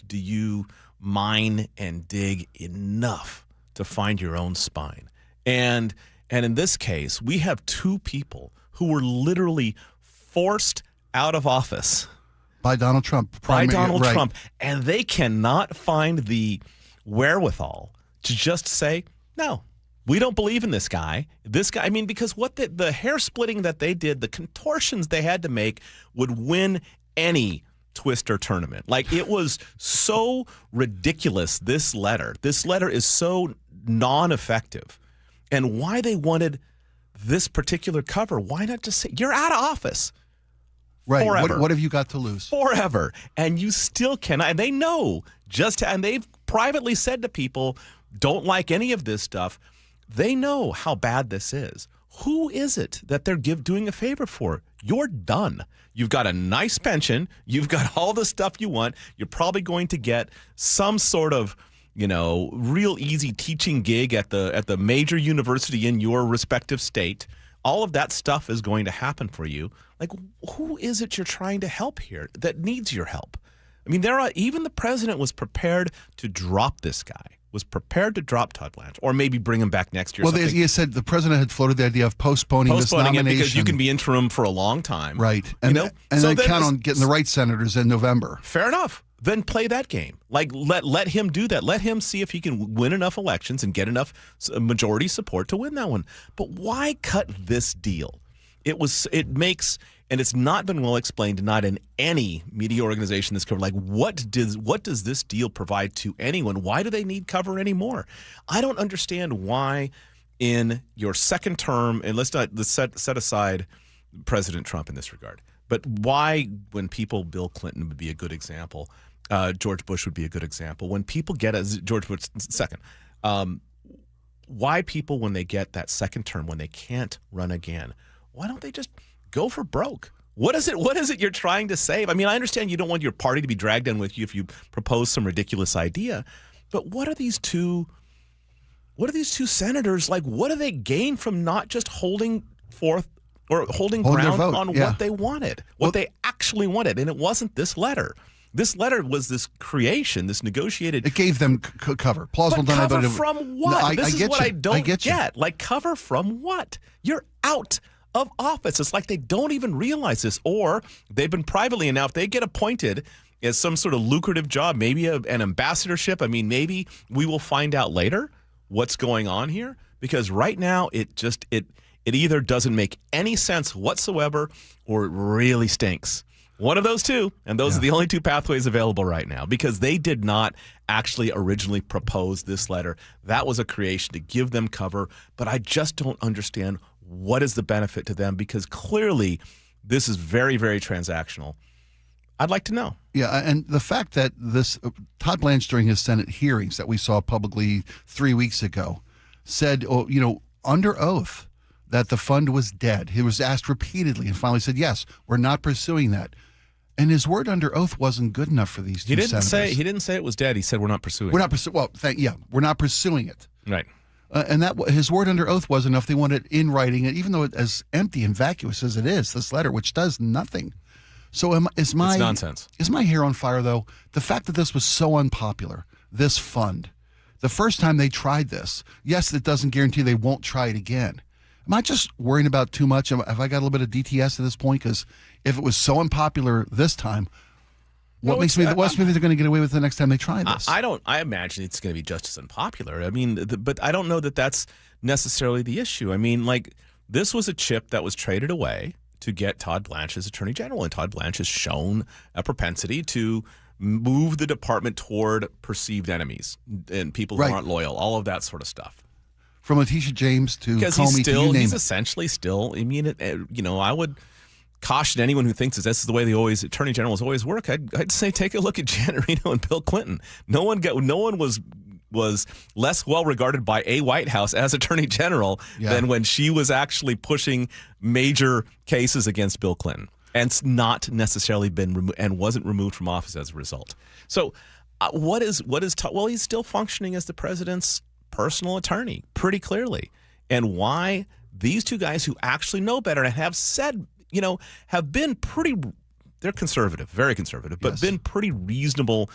do you mine and dig enough to find your own spine? And in this case, we have two people who were literally forced out of office by Donald Trump. Trump, and they cannot find the wherewithal to just say, no, we don't believe in this guy. Because what the hair splitting that they did, the contortions they had to make would win any Twister tournament. It was so ridiculous, this letter. This letter is so non-effective. And why they wanted this particular cover, why not just say, you're out of office? Right. Forever. What have you got to lose? Forever. And you still cannot. And they know and they've privately said to people, don't like any of this stuff. They know how bad this is. Who is it that they're doing a favor for? You're done. You've got a nice pension. You've got all the stuff you want. You're probably going to get some sort of, real easy teaching gig at the major university in your respective state. All of that stuff is going to happen for you. Who is it you're trying to help here that needs your help? Even the president was prepared to drop this guy, was prepared to drop Todd Blanche, or maybe bring him back next year. Well, he said the president had floated the idea of postponing this nomination. It because you can be interim for a long time. Right. And then count on getting the right senators in November. Fair enough. Then play that game. Let him do that. Let him see if he can win enough elections and get enough majority support to win that one. But why cut this deal? And it's not been well explained, not in any media organization that's covered. What does this deal provide to anyone? Why do they need cover anymore? I don't understand why in your second term, and let's set aside President Trump in this regard, but why when Bill Clinton would be a good example, George Bush would be a good example. When people get George Bush second, why people when they get that second term, when they can't run again, why don't they just go for broke? What is it you're trying to save? I understand you don't want your party to be dragged in with you if you propose some ridiculous idea, but what are these two senators what do they gain from not just holding forth or holding ground on what they wanted, what they actually wanted? And it wasn't this letter. This letter was this creation, this negotiated. It gave them cover. Plausible deniability. Cover deniability. from what? No, this is what I don't get. Cover from what? You're out of office. It's like they don't even realize this, or they've been privately, and now if they get appointed as some sort of lucrative job, maybe an ambassadorship, maybe we will find out later what's going on here, because right now it either doesn't make any sense whatsoever or it really stinks. One of those two, and those are the only two pathways available right now, because they did not actually originally propose this letter. That was a creation to give them cover, but I just don't understand what is the benefit to them, because clearly this is very, very transactional. I'd like to know. Yeah, and the fact that this Todd Blanche during his Senate hearings that we saw publicly 3 weeks ago said, under oath that the fund was dead. He was asked repeatedly and finally said, yes, we're not pursuing that. And his word under oath wasn't good enough for these two senators. He didn't say it was dead. He said we're not pursuing it. We're not pursuing it. Right. And that his word under oath was enough. They wanted it in writing, and even though it's as empty and vacuous as it is, this letter, which does nothing. So it's nonsense. Is my hair on fire, though? The fact that this was so unpopular, this fund, the first time they tried this, yes, it doesn't guarantee they won't try it again. Am I just worrying about too much? Have I got a little bit of DTS at this point? Because if it was so unpopular this time, what makes me think they're going to get away with it the next time they try this? I imagine it's going to be just as unpopular. But I don't know that that's necessarily the issue. This was a chip that was traded away to get Todd Blanche as Attorney General, and Todd Blanche has shown a propensity to move the department toward perceived enemies and people who aren't loyal, all of that sort of stuff. From Letitia James to Comey, he's essentially still. I would caution anyone who thinks this is the way Attorney Generals always work. I'd say take a look at Janet Reno and Bill Clinton. No one was less well regarded by a White House as Attorney General than when she was actually pushing major cases against Bill Clinton, and not necessarily and wasn't removed from office as a result. So, what is Todd? Well, he's still functioning as the president's personal attorney pretty clearly, and why these two guys who actually know better and have said, have been pretty, they're conservative, very conservative, but been pretty reasonable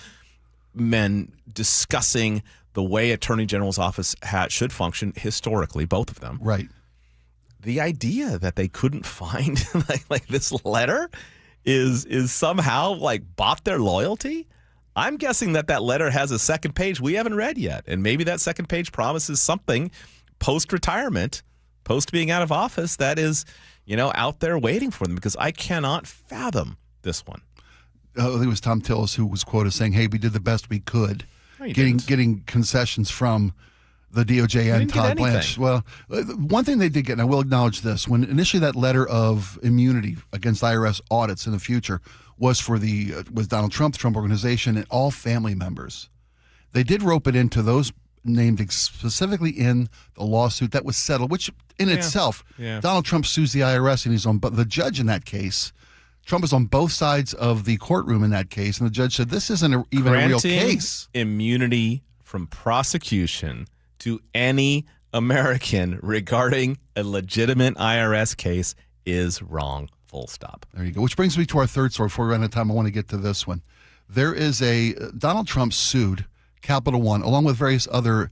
men discussing the way Attorney General's office should function historically, both of them. Right. The idea that they couldn't find like this letter is somehow like bought their loyalty. I'm guessing that letter has a second page we haven't read yet, and maybe that second page promises something post-retirement, post being out of office, that is, out there waiting for them, because I cannot fathom this one. I think it was Tom Tillis who was quoted saying, "Hey, we did the best we could, getting concessions from the DOJ and Todd Blanche." Well, one thing they did get, and I will acknowledge this, when initially that letter of immunity against IRS audits in the future was for was Donald Trump, the Trump Organization, and all family members. They did rope it into those named specifically in the lawsuit that was settled, which in itself, Donald Trump sues the IRS and he's on, but the judge in that case, Trump is on both sides of the courtroom in that case, and the judge said this isn't even a real case. Immunity from prosecution to any American regarding a legitimate IRS case is wrong. Full stop. There you go. Which brings me to our third story. Before we run out of time, I want to get to this one. There is Donald Trump sued Capital One, along with various other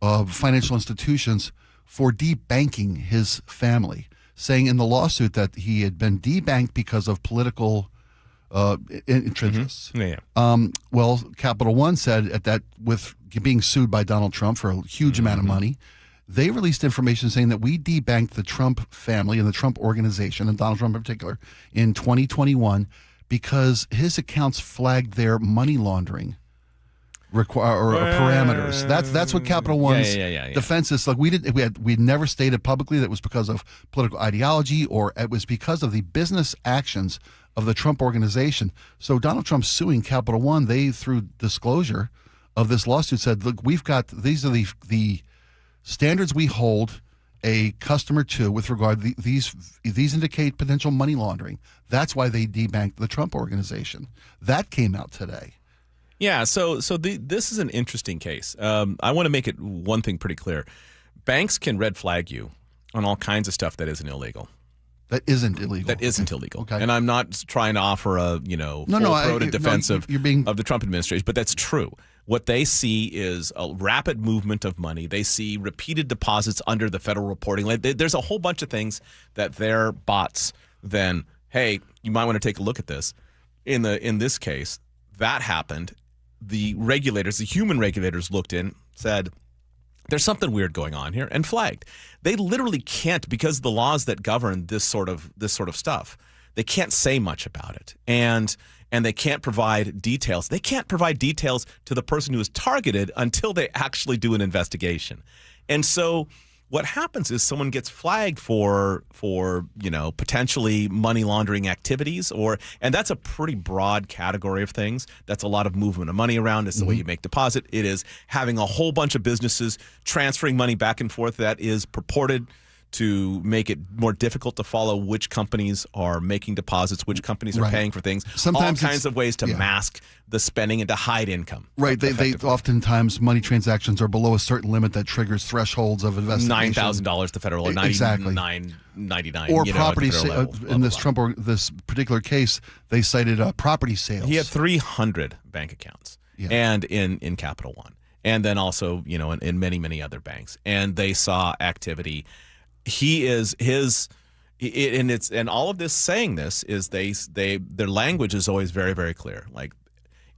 financial institutions, for debanking his family, saying in the lawsuit that he had been debanked because of political interests. Well, Capital One said at that, with being sued by Donald Trump for a huge amount of money, they released information saying that we debanked the Trump family and the Trump organization, and Donald Trump in particular, in 2021 because his accounts flagged their money laundering parameters. That's what Capital One's defense is. Like we never stated publicly that it was because of political ideology, or it was because of the business actions of the Trump organization. So Donald Trump suing Capital One, they, through disclosure of this lawsuit, said, look, we've got, these are the standards we hold a customer to with regard to these indicate potential money laundering. That's why they debanked the Trump organization. That came out today. Yeah, so this is an interesting case. I want to make it one thing pretty clear. Banks can red flag you on all kinds of stuff that isn't illegal. That isn't illegal. That isn't illegal. Okay. And I'm not trying to offer a full-throated defense of the Trump administration, but that's true. What they see is a rapid movement of money. They see repeated deposits under the federal reporting. There's a whole bunch of things that their bots then, hey, you might want to take a look at this. In this case, that happened. The regulators, the human regulators, looked in, said, there's something weird going on here, and flagged. They literally can't, because the laws that govern this sort of stuff, they can't say much about it. And they can't provide details. They can't provide details to the person who is targeted until they actually do an investigation. And so what happens is someone gets flagged for potentially money laundering activities, and that's a pretty broad category of things. That's a lot of movement of money around. It's the way you make deposit. It is having a whole bunch of businesses transferring money back and forth that is purported to make it more difficult to follow which companies are making deposits, which companies are paying for things. Sometimes all kinds of ways to mask the spending and to hide income. Right. They oftentimes money transactions are below a certain limit that triggers thresholds of investigation. $9,000 to federal, exactly. $9.99. Or property sales. In this Trump or this particular case, they cited property sales. He had 300 bank accounts, and in Capital One, and then also in many, many other banks, and they saw activity. And all of this saying this is their language is always very, very clear. Like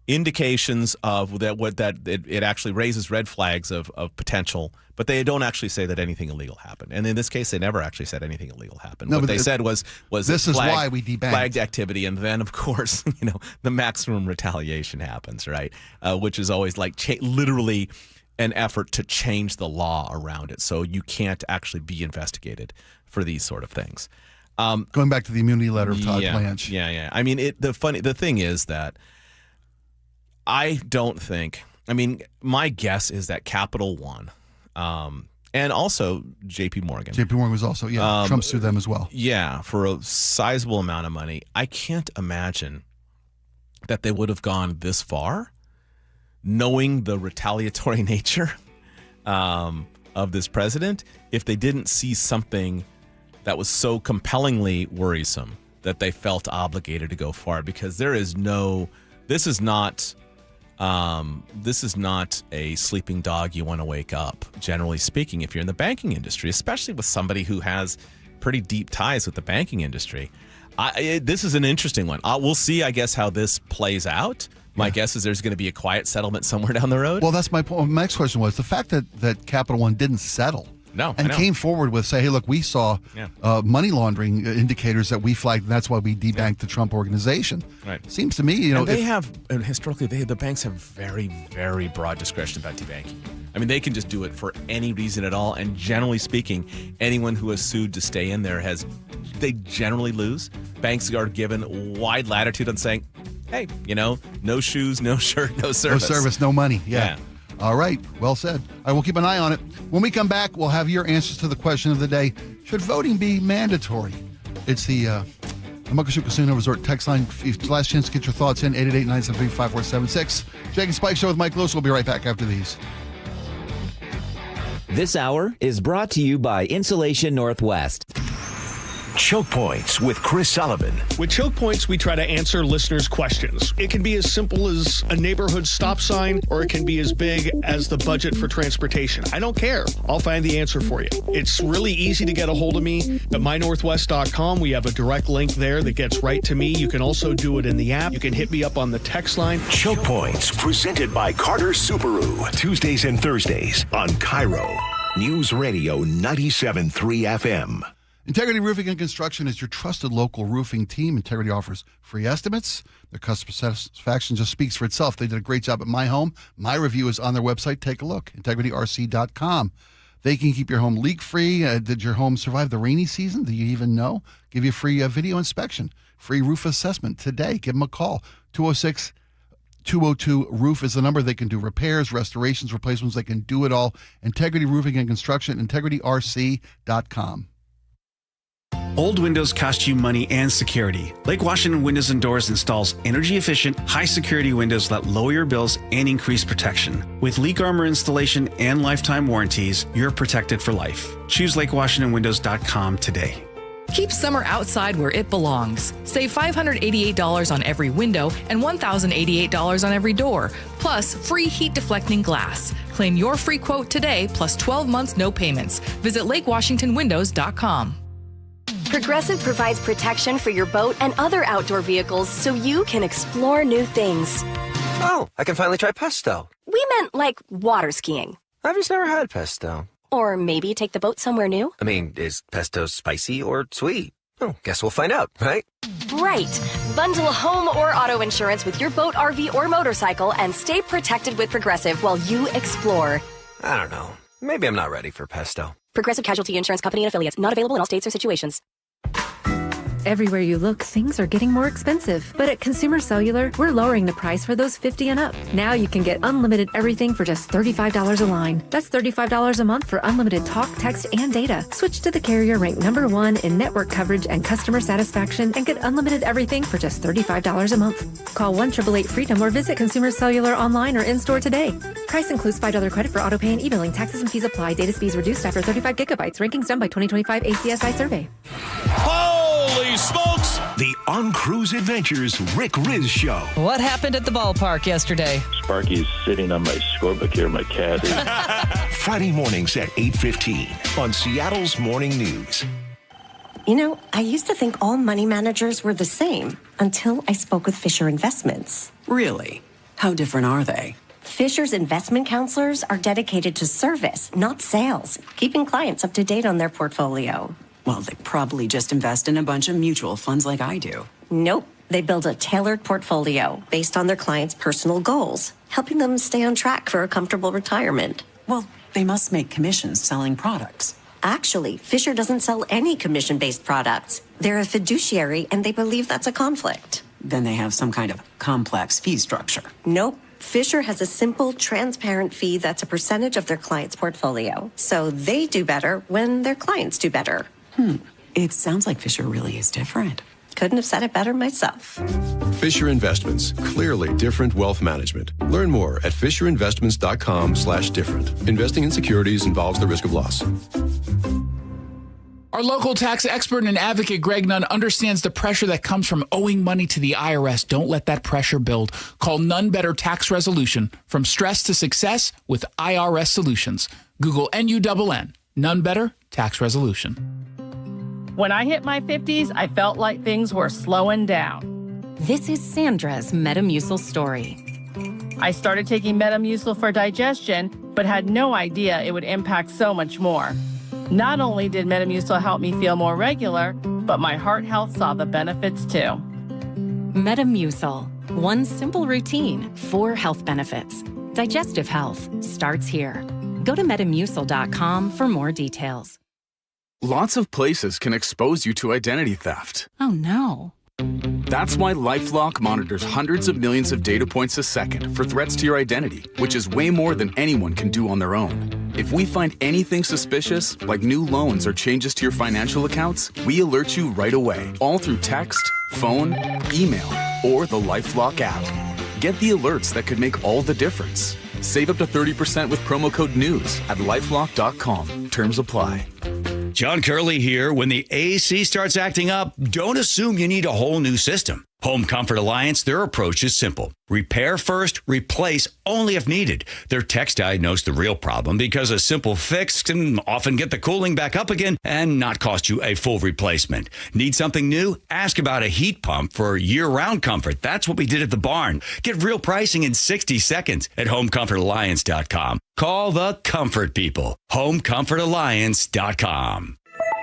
indications of that it actually raises red flags of potential, but they don't actually say that anything illegal happened. And in this case, they never actually said anything illegal happened. What they said was this is why we debanked. Flagged activity, and then of course the maximum retaliation happens, right? Which is always like literally an effort to change the law around it, so you can't actually be investigated for these sort of things. Going back to the immunity letter of Todd Blanche. Yeah. I mean, the thing is that I don't think. I mean, my guess is that Capital One, and also J.P. Morgan. J.P. Morgan was also Trump sued them as well. Yeah, for a sizable amount of money. I can't imagine that they would have gone this far, knowing the retaliatory nature of this president if they didn't see something that was so compellingly worrisome that they felt obligated to go forward, because this is not a sleeping dog you want to wake up, generally speaking, if you're in the banking industry, especially with somebody who has pretty deep ties with the banking industry. This is an interesting one. We'll see, I guess, how this plays out. My guess is there's going to be a quiet settlement somewhere down the road. Well, that's my point. My next question was the fact that Capital One didn't settle. No, and came forward with, say, hey, look, we saw money laundering indicators that we flagged, and that's why we debanked the Trump organization. Right. Seems to me, and historically, the banks have very, very broad discretion about debanking. I mean, they can just do it for any reason at all, and generally speaking, anyone who has sued to stay in there they generally lose. Banks are given wide latitude on saying, hey, no shoes, no shirt, no service. No service, no money. Yeah. All right. Well said. I will keep an eye on it. When we come back, we'll have your answers to the question of the day. Should voting be mandatory? It's the Muckleshoot Casino Resort text line. Last chance to get your thoughts in. 888-973-5476. Jake and Spike Show with Mike Lewis. We'll be right back after these. This hour is brought to you by Insulation Northwest. Choke Points with Chris Sullivan. With Choke Points, we try to answer listeners' questions. It can be as simple as a neighborhood stop sign, or it can be as big as the budget for transportation. I don't care. I'll find the answer for you. It's really easy to get a hold of me at mynorthwest.com. We have a direct link there that gets right to me. You can also do it in the app. You can hit me up on the text line. Choke Points, presented by Carter Subaru. Tuesdays and Thursdays on KIRO Newsradio 97.3 FM. Integrity Roofing and Construction is your trusted local roofing team. Integrity offers free estimates. Their customer satisfaction just speaks for itself. They did a great job at my home. My review is on their website. Take a look, integrityrc.com. They can keep your home leak-free. Did your home survive the rainy season? Do you even know? Give you a free video inspection, free roof assessment today. Give them a call. 206-202-ROOF is the number. They can do repairs, restorations, replacements. They can do it all. Integrity Roofing and Construction, integrityrc.com. Old windows cost you money and security. Lake Washington Windows and Doors installs energy-efficient, high-security windows that lower your bills and increase protection. With leak armor installation and lifetime warranties, you're protected for life. Choose LakeWashingtonWindows.com today. Keep summer outside where it belongs. Save $588 on every window and $1,088 on every door, plus free heat deflecting glass. Claim your free quote today, plus 12 months no payments. Visit LakeWashingtonWindows.com. Progressive provides protection for your boat and other outdoor vehicles so you can explore new things. Oh, I can finally try pesto. We meant like water skiing. I've just never had pesto. Or maybe take the boat somewhere new. I mean, is pesto spicy or sweet? Oh, guess we'll find out, right? Right. Bundle home or auto insurance with your boat, RV, or motorcycle and stay protected with Progressive while you explore. I don't know. Maybe I'm not ready for pesto. Progressive Casualty Insurance Company and Affiliates. Not available in all states or situations. Everywhere you look, things are getting more expensive. But at Consumer Cellular, we're lowering the price for those 50 and up. Now you can get unlimited everything for just $35 a line. That's $35 a month for unlimited talk, text, and data. Switch to the carrier ranked #1 in network coverage and customer satisfaction and get unlimited everything for just $35 a month. Call 1-888-FREEDOM or visit Consumer Cellular online or in-store today. Price includes $5 credit for auto pay and e-billing. Taxes and fees apply. Data speeds reduced after 35 gigabytes. Rankings done by 2025 ACSI survey. Holy smokes! The On Cruise Adventures Rick Riz Show. What happened at the ballpark yesterday? Sparky's sitting on my scorebook here, my cat. Friday mornings at 8:15 on Seattle's Morning News. You know, I used to think all money managers were the same until I spoke with Fisher Investments. Really? How different are they? Fisher's investment counselors are dedicated to service, not sales, keeping clients up to date on their portfolio. Well, they probably just invest in a bunch of mutual funds like I do. Nope. They build a tailored portfolio based on their clients' personal goals, helping them stay on track for a comfortable retirement. Well, they must make commissions selling products. Actually, Fisher doesn't sell any commission-based products. They're a fiduciary, and they believe that's a conflict. Then they have some kind of complex fee structure. Nope. Fisher has a simple, transparent fee that's a percentage of their client's portfolio. So they do better when their clients do better. It sounds like Fisher really is different. Couldn't have said it better myself. Fisher Investments, clearly different wealth management. Learn more at fisherinvestments.com/different. Investing in securities involves the risk of loss. Our local tax expert and advocate, Greg Nunn, understands the pressure that comes from owing money to the IRS. Don't let that pressure build. Call None Better Tax Resolution. From stress to success with IRS Solutions. Google NUNN. None Better Tax Resolution. When I hit my 50s, I felt like things were slowing down. This is Sandra's Metamucil story. I started taking Metamucil for digestion, but had no idea it would impact so much more. Not only did Metamucil help me feel more regular, but my heart health saw the benefits too. Metamucil. One simple routine, 4 health benefits. Digestive health starts here. Go to metamucil.com for more details. Lots of places can expose you to identity theft. Oh no. That's why LifeLock monitors hundreds of millions of data points a second for threats to your identity, which is way more than anyone can do on their own. If we find anything suspicious, like new loans or changes to your financial accounts, we alert you right away, all through text, phone, email, or the LifeLock app. Get the alerts that could make all the difference. Save up to 30% with promo code NEWS at lifelock.com. Terms apply. John Curley here. When the AC starts acting up, don't assume you need a whole new system. Home Comfort Alliance, their approach is simple. Repair first, replace only if needed. Their techs diagnose the real problem because a simple fix can often get the cooling back up again and not cost you a full replacement. Need something new? Ask about a heat pump for year-round comfort. That's what we did at the barn. Get real pricing in 60 seconds at homecomfortalliance.com. Call the comfort people. homecomfortalliance.com.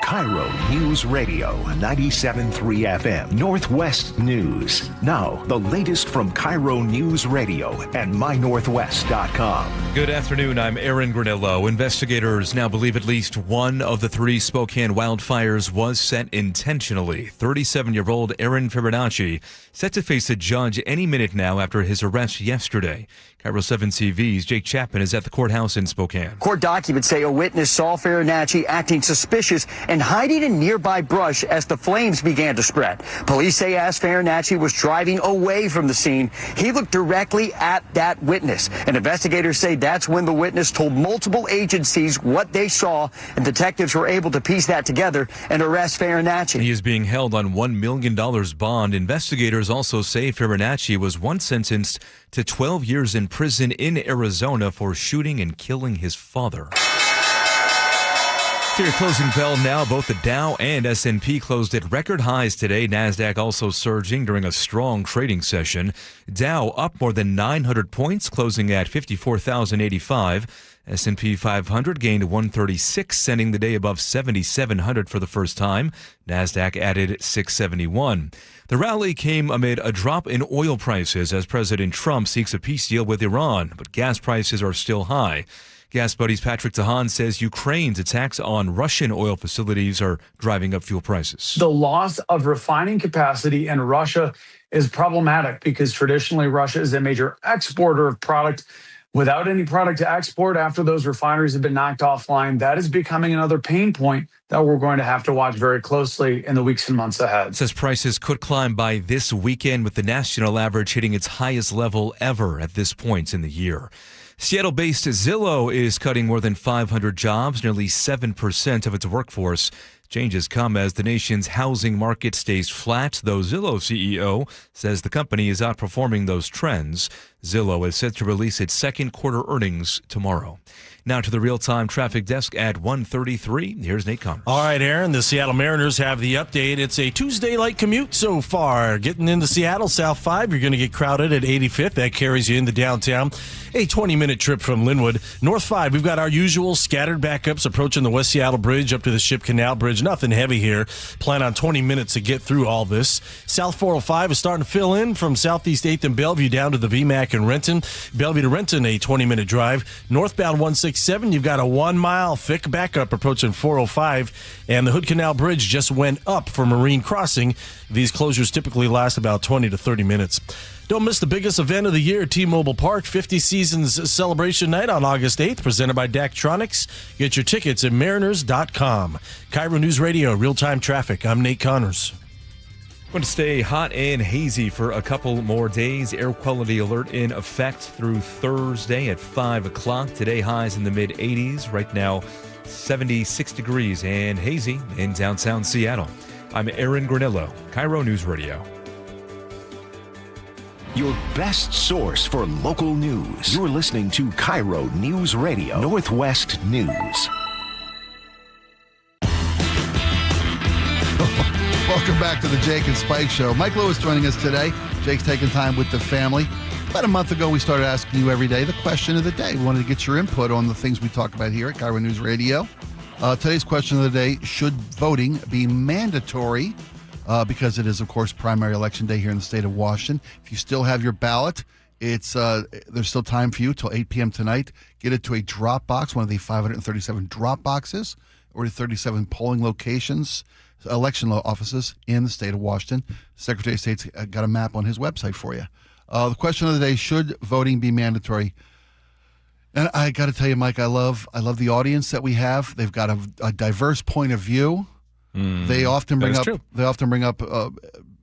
KIRO News Radio 97.3 FM Northwest News. Now, the latest from KIRO News Radio and mynorthwest.com. Good afternoon. I'm Aaron Granillo. Investigators now believe at least one of the 3 Spokane wildfires was set intentionally. 37-year-old Aaron Fibonacci set to face a judge any minute now after his arrest yesterday. KIRO 7 TV's Jake Chapman is at the courthouse in Spokane. Court documents say a witness saw Fibonacci acting suspicious and hiding in nearby brush as the flames began to spread. Police say as Fibonacci was driving away from the scene, he looked directly at that witness. And investigators say that's when the witness told multiple agencies what they saw, and detectives were able to piece that together and arrest Fibonacci. He is being held on $1 million bond. Investigators also say Fibonacci was once sentenced to 12 years in prison in Arizona for shooting and killing his father. To your closing bell now, both the Dow and S&P closed at record highs today. NASDAQ also surging during a strong trading session. Dow up more than 900 points, closing at 54,085. S&P 500 gained 136, sending the day above 7,700 for the first time. NASDAQ added 671. The rally came amid a drop in oil prices as President Trump seeks a peace deal with Iran, but gas prices are still high. Gas Buddy's Patrick Tahan says Ukraine's attacks on Russian oil facilities are driving up fuel prices. The loss of refining capacity in Russia is problematic because traditionally Russia is a major exporter of product. Without any product to export after those refineries have been knocked offline, that is becoming another pain point that we're going to have to watch very closely in the weeks and months ahead. Says prices could climb by this weekend, with the national average hitting its highest level ever at this point in the year. Seattle-based Zillow is cutting more than 500 jobs, nearly 7% of its workforce. Changes come as the nation's housing market stays flat, though Zillow CEO says the company is outperforming those trends. Zillow is set to release its second quarter earnings tomorrow. Now to the real-time traffic desk at 1:33. Here's Nate Connors. All right, Aaron, the Seattle Mariners have the update. It's a Tuesday-like commute so far. Getting into Seattle, South 5, you're going to get crowded at 85th. That carries you into downtown. A 20-minute trip from Linwood. North 5, we've got our usual scattered backups approaching the West Seattle Bridge up to the Ship Canal Bridge. Nothing heavy here. Plan on 20 minutes to get through all this. South 405 is starting to fill in from Southeast 8th and Bellevue down to the VMAC and Renton. Bellevue to Renton, a 20-minute drive. Northbound 167, you've got a 1-mile thick backup approaching 405, and the Hood Canal Bridge just went up for Marine Crossing. These closures typically last about 20 to 30 minutes. Don't miss the biggest event of the year, T-Mobile Park 50 Seasons Celebration Night on August 8th, presented by Daktronics. Get your tickets at mariners.com. KIRO News Radio, real-time traffic. I'm Nate Connors. Going to stay hot and hazy for a couple more days. Air quality alert in effect through Thursday at 5 o'clock. Today, highs in the mid-80s. Right now, 76 degrees and hazy in downtown Seattle. I'm Aaron Granillo, KIRO News Radio. Your best source for local news. You're listening to KIRO News Radio, Northwest News. Welcome back to the Jake and Spike Show. Mike Lewis joining us today. Jake's taking time with the family. About a month ago, we started asking you every day the question of the day. We wanted to get your input on the things we talk about here at KIRO News Radio. Today's question of the day, should voting be mandatory? Because it is, of course, primary election day here in the state of Washington. If you still have your ballot, there's still time for you till 8 p.m. tonight. Get it to a drop box, one of the 537 drop boxes, or the 37 polling locations, election offices in the state of Washington. Secretary of State's got a map on his website for you. The question of the day, should voting be mandatory? And I got to tell you, Mike, I love the audience that we have. They've got a diverse point of view. They often bring up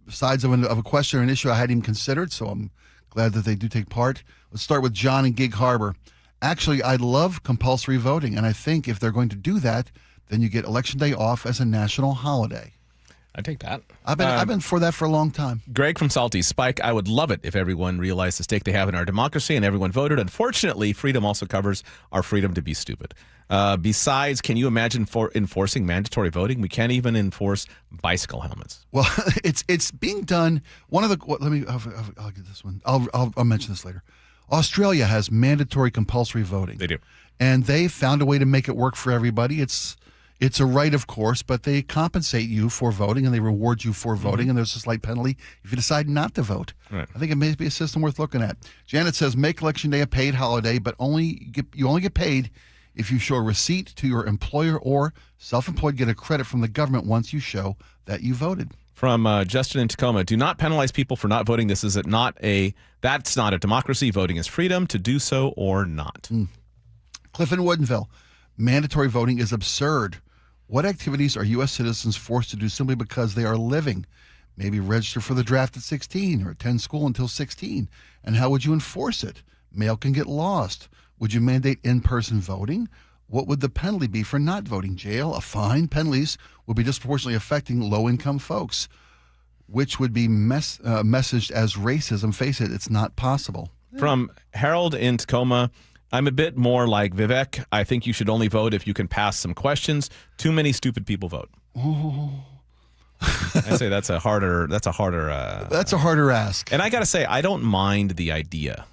sides of a question or an issue I hadn't even considered, so I'm glad that they do take part. Let's start with John in Gig Harbor. Actually, I love compulsory voting, and I think if they're going to do that, then you get Election Day off as a national holiday. I take that. I've been for that for a long time. Greg from Salty. Spike, I would love it if everyone realized the stake they have in our democracy and everyone voted. Unfortunately, freedom also covers our freedom to be stupid. Besides, can you imagine enforcing mandatory voting? We can't even enforce bicycle helmets. Well, it's being done. I'll get this one. I'll mention this later. Australia has mandatory compulsory voting. They do. And they found a way to make it work for everybody. It's a right, of course, but they compensate you for voting and they reward you for voting, and there's a slight penalty if you decide not to vote. Right. I think it may be a system worth looking at. Janet says, make Election Day a paid holiday, but you only get paid if you show a receipt to your employer, or self-employed get a credit from the government once you show that you voted. From Justin in Tacoma, do not penalize people for not voting. That's not a democracy. Voting is freedom to do so or not. Cliff in Woodinville, mandatory voting is absurd. What activities are U.S. citizens forced to do simply because they are living? Maybe register for the draft at 16 or attend school until 16. And how would you enforce it? Mail can get lost. Would you mandate in-person voting? What would the penalty be for not voting? Jail, a fine? Penalties would be disproportionately affecting low-income folks, which would be messaged as racism. Face it, it's not possible. From Harold in Tacoma, I'm a bit more like Vivek. I think you should only vote if you can pass some questions. Too many stupid people vote. Oh. I say that's a harder ask. And I got to say, I don't mind the idea.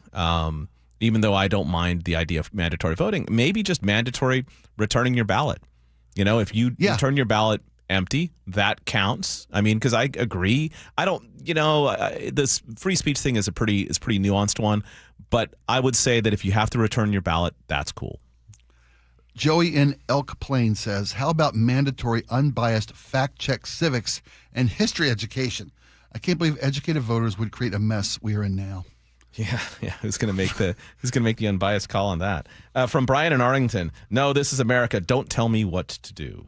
Even though I don't mind the idea of mandatory voting, maybe just mandatory returning your ballot. You know, if you return your ballot empty, that counts. I mean, because I agree. I don't, this free speech thing is pretty nuanced one. But I would say that if you have to return your ballot, that's cool. Joey in Elk Plain says, how about mandatory unbiased fact-check civics and history education? I can't believe educated voters would create a mess we are in now. Yeah. Who's going to make the unbiased call on that? From Brian in Arlington, no, this is America. Don't tell me what to do.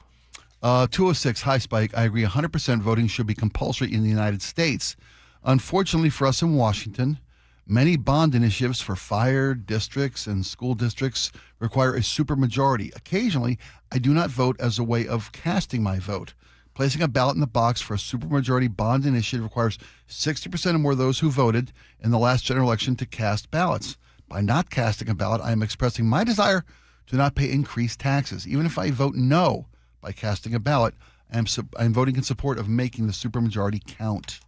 206, hi Spike. I agree 100% voting should be compulsory in the United States. Unfortunately for us in Washington, many bond initiatives for fire districts and school districts require a supermajority. Occasionally, I do not vote as a way of casting my vote. Placing a ballot in the box for a supermajority bond initiative requires 60% or more of those who voted in the last general election to cast ballots. By not casting a ballot, I am expressing my desire to not pay increased taxes. Even if I vote no by casting a ballot, I'm voting in support of making the supermajority count.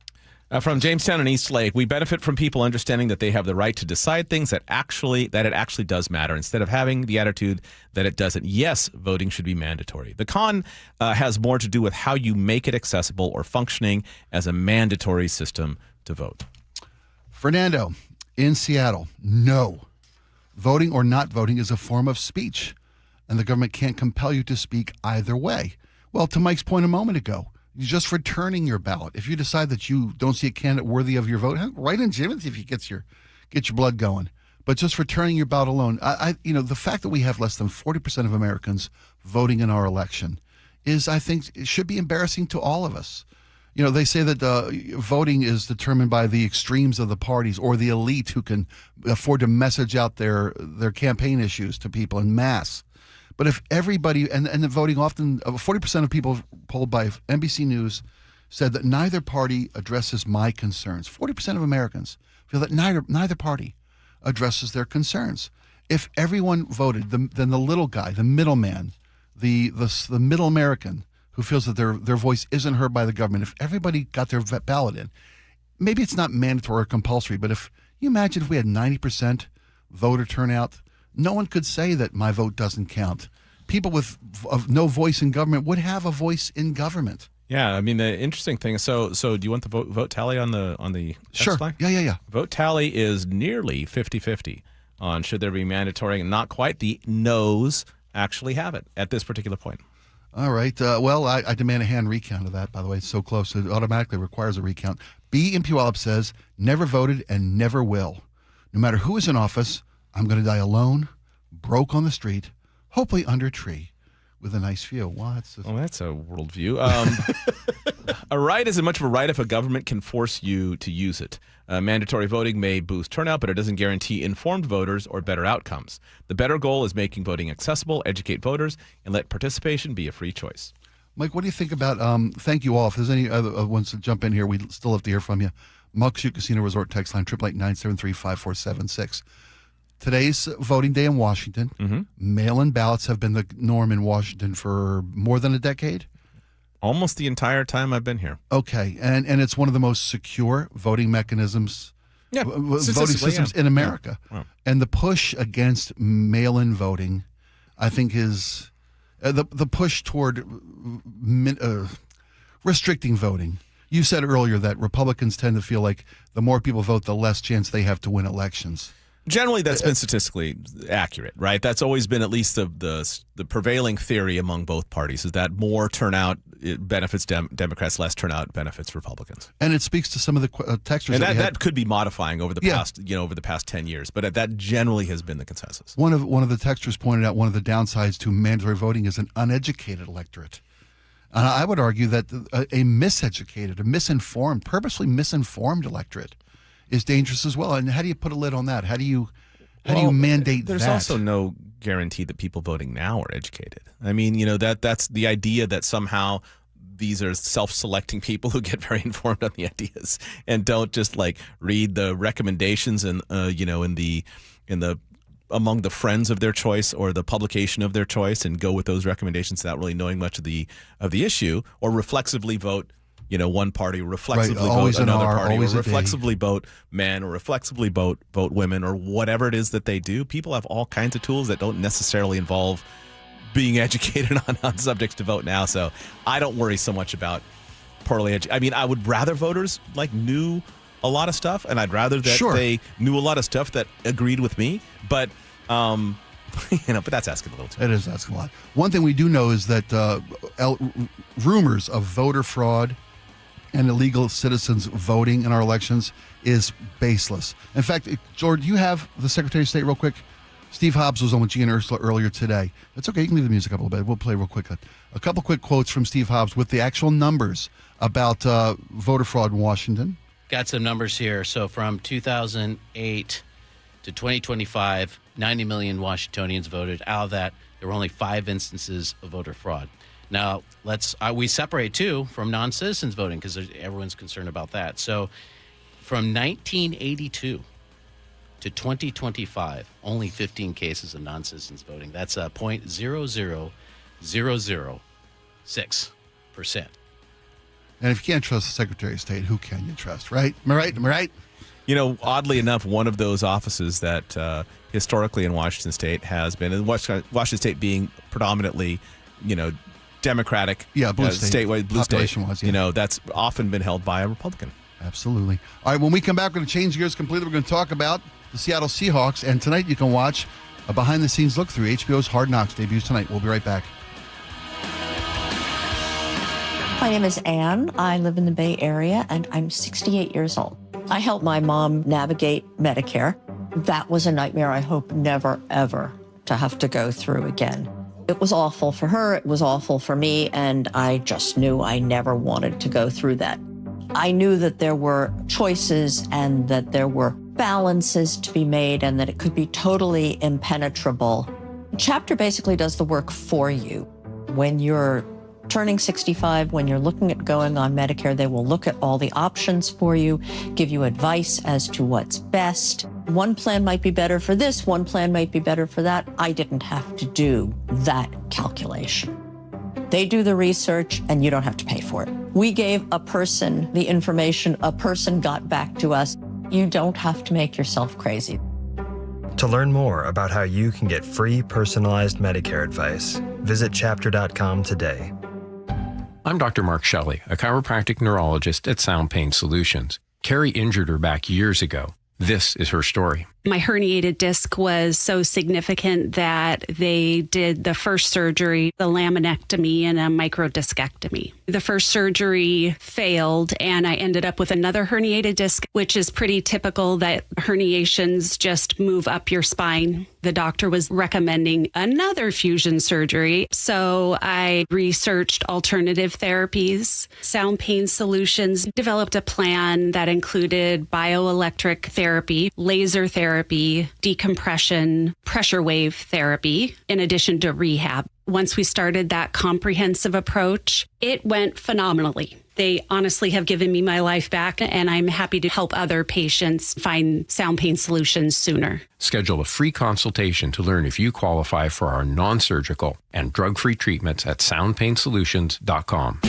From Jamestown and East Lake, we benefit from people understanding that they have the right to decide things that it actually does matter, instead of having the attitude that it doesn't. Yes, voting should be mandatory. The con has more to do with how you make it accessible or functioning as a mandatory system to vote. Fernando in Seattle, no. Voting or not voting is a form of speech, and the government can't compel you to speak either way. Well, to Mike's point a moment ago, you're just returning your ballot. If you decide that you don't see a candidate worthy of your vote, write in Jim and see if he gets your blood going. But just returning your ballot alone, the fact that we have less than 40% of Americans voting in our election is, I think, it should be embarrassing to all of us. They say that voting is determined by the extremes of the parties or the elite who can afford to message out their campaign issues to people in mass. But if everybody, and the voting often, 40% of people polled by NBC News said that neither party addresses my concerns. 40% of Americans feel that neither party addresses their concerns. If everyone voted, then the little guy, the middleman, the middle American who feels that their voice isn't heard by the government, if everybody got their ballot in, maybe it's not mandatory or compulsory, but if you imagine if we had 90% voter turnout, no one could say that my vote doesn't count. People of no voice in government would have a voice in government. Yeah, I mean, the interesting thing is, so do you want the vote tally on the text Sure. line? Yeah. Vote tally is nearly 50-50 on should there be mandatory, and not quite. The no's actually have it at this particular point. All right. Well, I demand a hand recount of that, by the way. It's so close, it automatically requires a recount. B in Puyallup says, never voted and never will. No matter who is in office, I'm going to die alone, broke on the street, hopefully under a tree, with a nice view. Well, that's a worldview. A right is as much of a right if a government can force you to use it. Mandatory voting may boost turnout, but it doesn't guarantee informed voters or better outcomes. The better goal is making voting accessible, educate voters, and let participation be a free choice. Mike, what do you think about, thank you all. If there's any other ones to jump in here, we'd still love to hear from you. Muxu Casino Resort text line, 888-973-5476. Today's voting day in Washington. Mm-hmm. Mail-in ballots have been the norm in Washington for more than a decade. Almost the entire time I've been here. Okay, and it's one of the most secure voting mechanisms, voting systems in America. Yeah. Wow. And the push against mail-in voting, I think, is the push toward restricting voting. You said earlier that Republicans tend to feel like the more people vote, the less chance they have to win elections. Generally, that's been statistically accurate, right? That's always been at least the prevailing theory among both parties, is that more turnout benefits Democrats, less turnout benefits Republicans. And it speaks to some of the texters. And that could be modifying over the past 10 years, but that generally has been the consensus. One of the texters pointed out one of the downsides to mandatory voting is an uneducated electorate. And I would argue that a miseducated, purposely misinformed electorate is dangerous as well. And how do you put a lid on that? How do you mandate there's that? There's also no guarantee that people voting now are educated. I mean, that's the idea that somehow these are self-selecting people who get very informed on the ideas and don't just read the recommendations and in the among the friends of their choice or the publication of their choice and go with those recommendations without really knowing much of the issue, or reflexively vote one party, reflexively vote another party, or reflexively vote men, or reflexively vote women, or whatever it is that they do. People have all kinds of tools that don't necessarily involve being educated on subjects to vote now. So I don't worry so much about poorly educated. I mean, I would rather voters knew a lot of stuff, and I'd rather that they knew a lot of stuff that agreed with me. But but that's asking a little too much. It is asking a lot. One thing we do know is that rumors of voter fraud and illegal citizens voting in our elections is baseless. In fact, George, you have the Secretary of State real quick. Steve Hobbs was on with Gina Ursula earlier today. That's okay. You can leave the music up a little bit. We'll play real quick. A couple quick quotes from Steve Hobbs with the actual numbers about voter fraud in Washington. Got some numbers here. So from 2008 to 2025, 90 million Washingtonians voted. Out of that, there were only 5 instances of voter fraud. Now, we separate, too, from non-citizens voting because everyone's concerned about that. So from 1982 to 2025, only 15 cases of non-citizens voting. That's 0.00006%. And if you can't trust the Secretary of State, who can you trust, right? Am I right? Oddly enough, one of those offices that historically in Washington State has been, and Washington State being predominantly, Democratic, blue state, statewide blue population-wise, that's often been held by a Republican. Absolutely. All right, when we come back, we're going to change gears completely. We're going to talk about the Seattle Seahawks, and tonight you can watch a behind-the-scenes look through HBO's Hard Knocks debuts tonight. We'll be right back. My name is Anne. I live in the Bay Area, and I'm 68 years old. I helped my mom navigate Medicare. That was a nightmare I hope never, ever to have to go through again. It was awful for her. It was awful for me. And I just knew I never wanted to go through that. I knew that there were choices and that there were balances to be made and that it could be totally impenetrable. Chapter basically does the work for you. When you're turning 65, when you're looking at going on Medicare, they will look at all the options for you, give you advice as to what's best. One plan might be better for this, one plan might be better for that. I didn't have to do that calculation. They do the research and you don't have to pay for it. We gave a person the information, a person got back to us. You don't have to make yourself crazy. To learn more about how you can get free personalized Medicare advice, visit chapter.com today. I'm Dr. Mark Shelley, a chiropractic neurologist at Sound Pain Solutions. Carrie injured her back years ago. This is her story. My herniated disc was so significant that they did the first surgery, the laminectomy and a microdiscectomy. The first surgery failed and I ended up with another herniated disc, which is pretty typical that herniations just move up your spine. The doctor was recommending another fusion surgery. So I researched alternative therapies. Sound Pain Solutions developed a plan that included bioelectric therapy, laser therapy, decompression, pressure wave therapy, in addition to rehab. Once we started that comprehensive approach, it went phenomenally. They honestly have given me my life back, and I'm happy to help other patients find sound pain solutions sooner. Schedule a free consultation to learn if you qualify for our non-surgical and drug-free treatments at soundpainsolutions.com.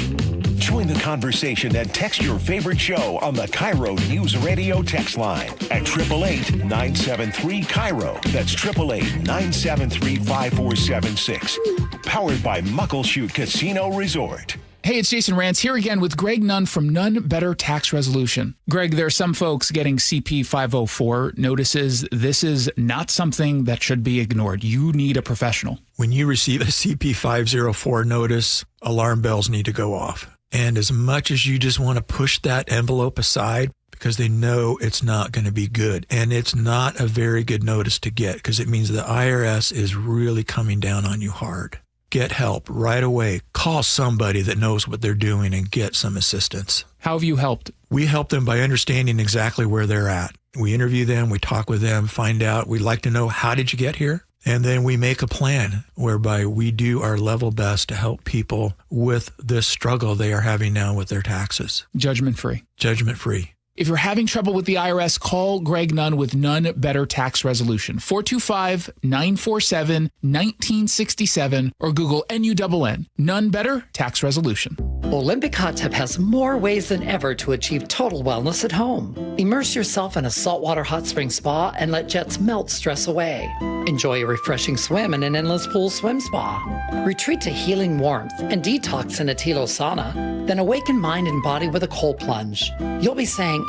Join the conversation and text your favorite show on the KIRO News Radio text line at 888-973-KIRO. That's 888-973-5476. Powered by Muckleshoot Casino Resort. Hey, it's Jason Rantz here again with Greg Nunn from Nunn Better Tax Resolution. Greg, there are some folks getting CP 504 notices. This is not something that should be ignored. You need a professional. When you receive a CP 504 notice, alarm bells need to go off. And as much as you just want to push that envelope aside, because they know it's not going to be good. And it's not a very good notice to get because it means the IRS is really coming down on you hard. Get help right away. Call somebody that knows what they're doing and get some assistance. How have you helped? We help them by understanding exactly where they're at. We interview them, we talk with them, find out. We'd like to know, how did you get here? And then we make a plan whereby we do our level best to help people with this struggle they are having now with their taxes. Judgment-free. Judgment-free. If you're having trouble with the IRS, call Greg Nunn with Nunn Better Tax Resolution, 425-947-1967, or Google NUNN, Nunn Better Tax Resolution. Olympic Hot Tub has more ways than ever to achieve total wellness at home. Immerse yourself in a saltwater hot spring spa and let jets melt stress away. Enjoy a refreshing swim in an endless pool swim spa. Retreat to healing warmth and detox in a Tilo sauna. Then awaken mind and body with a cold plunge. You'll be saying,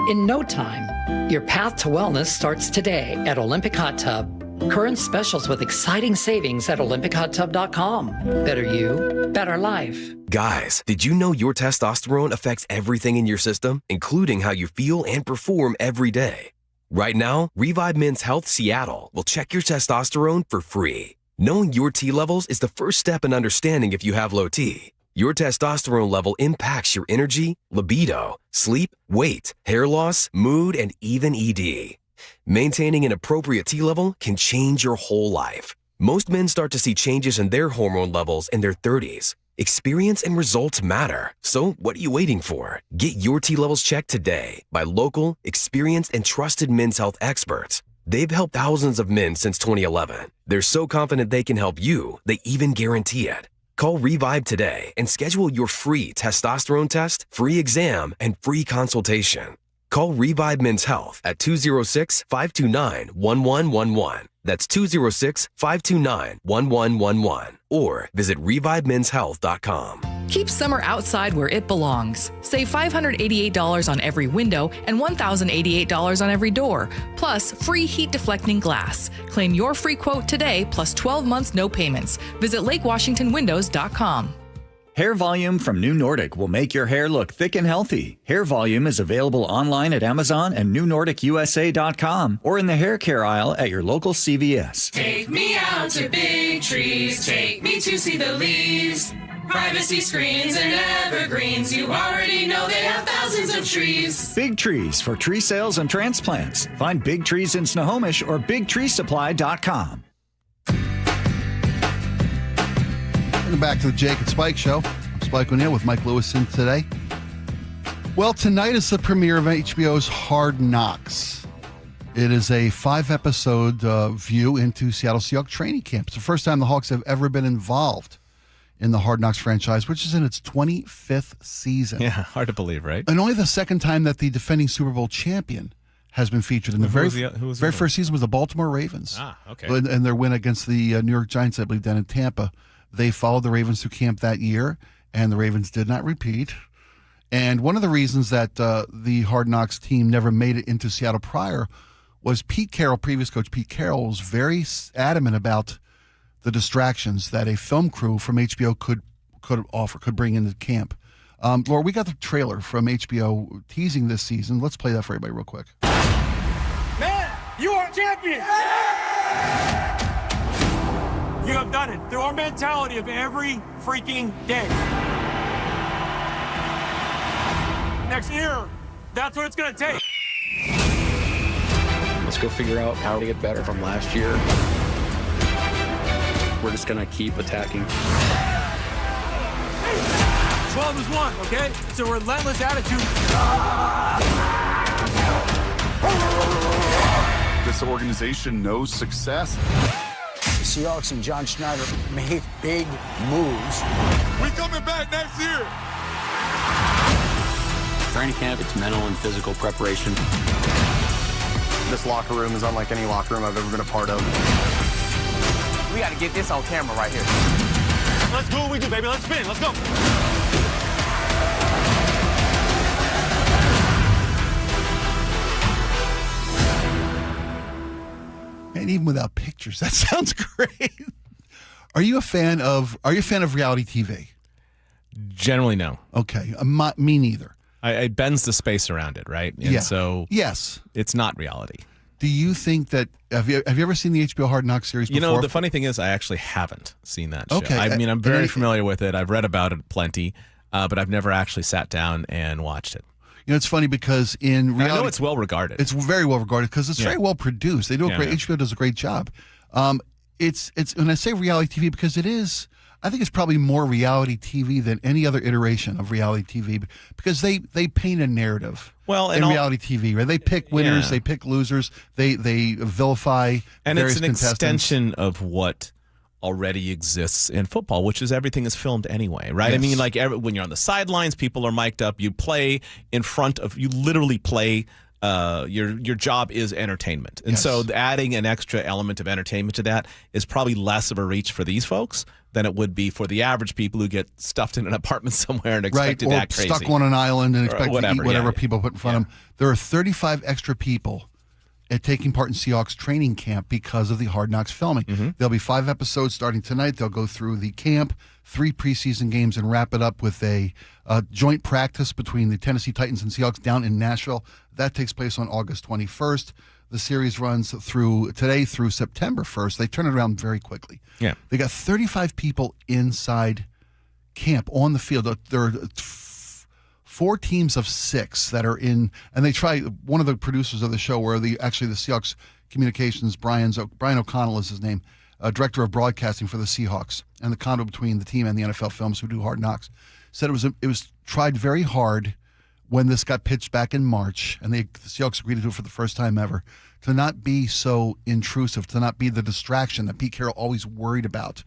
in no time. Your path to wellness starts today at Olympic Hot Tub. Current specials with exciting savings at olympichottub.com. Better you, better life. Guys, did you know your testosterone affects everything in your system, including how you feel and perform every day? Right now, Revive Men's Health Seattle will check your testosterone for free. Knowing your T levels is the first step in understanding if you have low T. Your testosterone level impacts your energy, libido, sleep, weight, hair loss, mood, and even ED. Maintaining an appropriate T level can change your whole life. Most men start to see changes in their hormone levels in their 30s. Experience and results matter. So what are you waiting for? Get your T levels checked today by local, experienced, and trusted men's health experts. They've helped thousands of men since 2011. They're so confident they can help you, they even guarantee it. Call Revive today and schedule your free testosterone test, free exam, and free consultation. Call Revive Men's Health at 206-529-1111. That's 206-529-1111. Or visit revivemenshealth.com. Keep summer outside where it belongs. Save $588 on every window and $1,088 on every door, plus free heat deflecting glass. Claim your free quote today, plus 12 months no payments. Visit LakeWashingtonWindows.com. Hair Volume from New Nordic will make your hair look thick and healthy. Hair Volume is available online at Amazon and newnordicusa.com or in the hair care aisle at your local CVS. Take me out to big trees, take me to see the leaves. Privacy screens and evergreens, you already know they have thousands of trees. Big Trees for tree sales and transplants. Find Big Trees in Snohomish or bigtreesupply.com. Welcome back to the Jake and Spike Show. I'm Spike O'Neill with Mike Lewis in today. Well, tonight is the premiere of HBO's Hard Knocks. It is a 5-episode view into Seattle Seahawks training camp. It's the first time the Hawks have ever been involved in the Hard Knocks franchise, which is in its 25th season. Yeah, hard to believe, right? And only the second time that the defending Super Bowl champion has been featured. In the very first season was the Baltimore Ravens. Ah, okay. And their win against the New York Giants, I believe, down in Tampa. They followed the Ravens through camp that year, and the Ravens did not repeat. And one of the reasons that the Hard Knocks team never made it into Seattle prior was Pete Carroll, previous coach Pete Carroll, was very adamant about the distractions that a film crew from HBO could bring into camp. Laura, we got the trailer from HBO teasing this season. Let's play that for everybody real quick. Man, you are champions! You have done it through our mentality of every freaking day. Next year, that's what it's going to take. Let's go figure out how to get better from last year. We're just going to keep attacking. 12 is 1, okay? It's a relentless attitude. This organization knows success. The Seahawks and John Schneider made big moves. We coming back next year. Training camp, it's mental and physical preparation. This locker room is unlike any locker room I've ever been a part of. We got to get this on camera right here. Let's do what we do, baby. Let's spin. Let's go. And even without pictures, that sounds great. Are you a fan of reality TV? Generally, no. Okay, me neither. It bends the space around it, right? And yeah. So yes, it's not reality. Do you think that have you ever seen the HBO Hard Knocks series before? You know, the funny thing is I actually haven't seen that show. Okay. I mean, I'm very familiar with it. I've read about it plenty, but I've never actually sat down and watched it. You know, it's funny because in reality, I know it's well regarded. It's very well regarded because it's very well produced. They do a great. HBO does a great job. It's when I say reality TV because it is. I think it's probably more reality TV than any other iteration of reality TV because they paint a narrative. Well, in reality TV, right? They pick winners, they pick losers, they vilify and various it's an contestants. Extension of what already exists in football, which is everything is filmed anyway, right? Yes. I mean, like when you're on the sidelines, people are mic'd up. You play in front of. You literally play. Your job is entertainment, and so adding an extra element of entertainment to that is probably less of a reach for these folks than it would be for the average people who get stuffed in an apartment somewhere and expected to act crazy. Stuck on an island and expect to eat whatever people put in front of them. There are 35 extra people taking part in Seahawks training camp because of the Hard Knocks filming. There'll be 5 episodes starting tonight. They'll go through the camp, 3 preseason games, and wrap it up with a joint practice between the Tennessee Titans and Seahawks down in Nashville. That takes place on August 21st. The series runs through today through September 1st. They turn it around very quickly. Yeah. They got 35 people inside camp on the field. There are 4 teams of 6 that are in, and they try. One of the producers of the show, where the Seahawks communications, Brian O'Connell is his name, director of broadcasting for the Seahawks, and the conduit between the team and the NFL Films who do Hard Knocks, said it was tried very hard when this got pitched back in March, and the Seahawks agreed to do it for the first time ever, to not be so intrusive, to not be the distraction that Pete Carroll always worried about.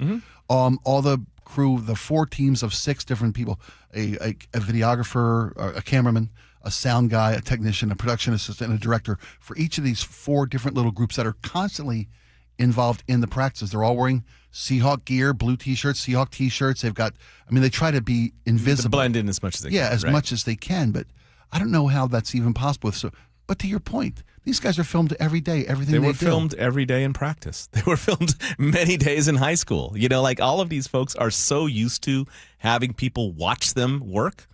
All the crew, the 4 teams of 6 different people, a videographer, a cameraman, a sound guy, a technician, a production assistant, and a director, for each of these 4 different little groups that are constantly involved in the practices. They're all wearing Seahawk gear, blue T-shirts, Seahawk T-shirts. They've got, they try to be invisible. To blend in as much as they can. Yeah, as much as they can, but I don't know how that's even possible with But to your point, these guys are filmed every day, everything they were do. filmed every day in practice. They were filmed many days in high school. Like all of these folks are so used to having people watch them work.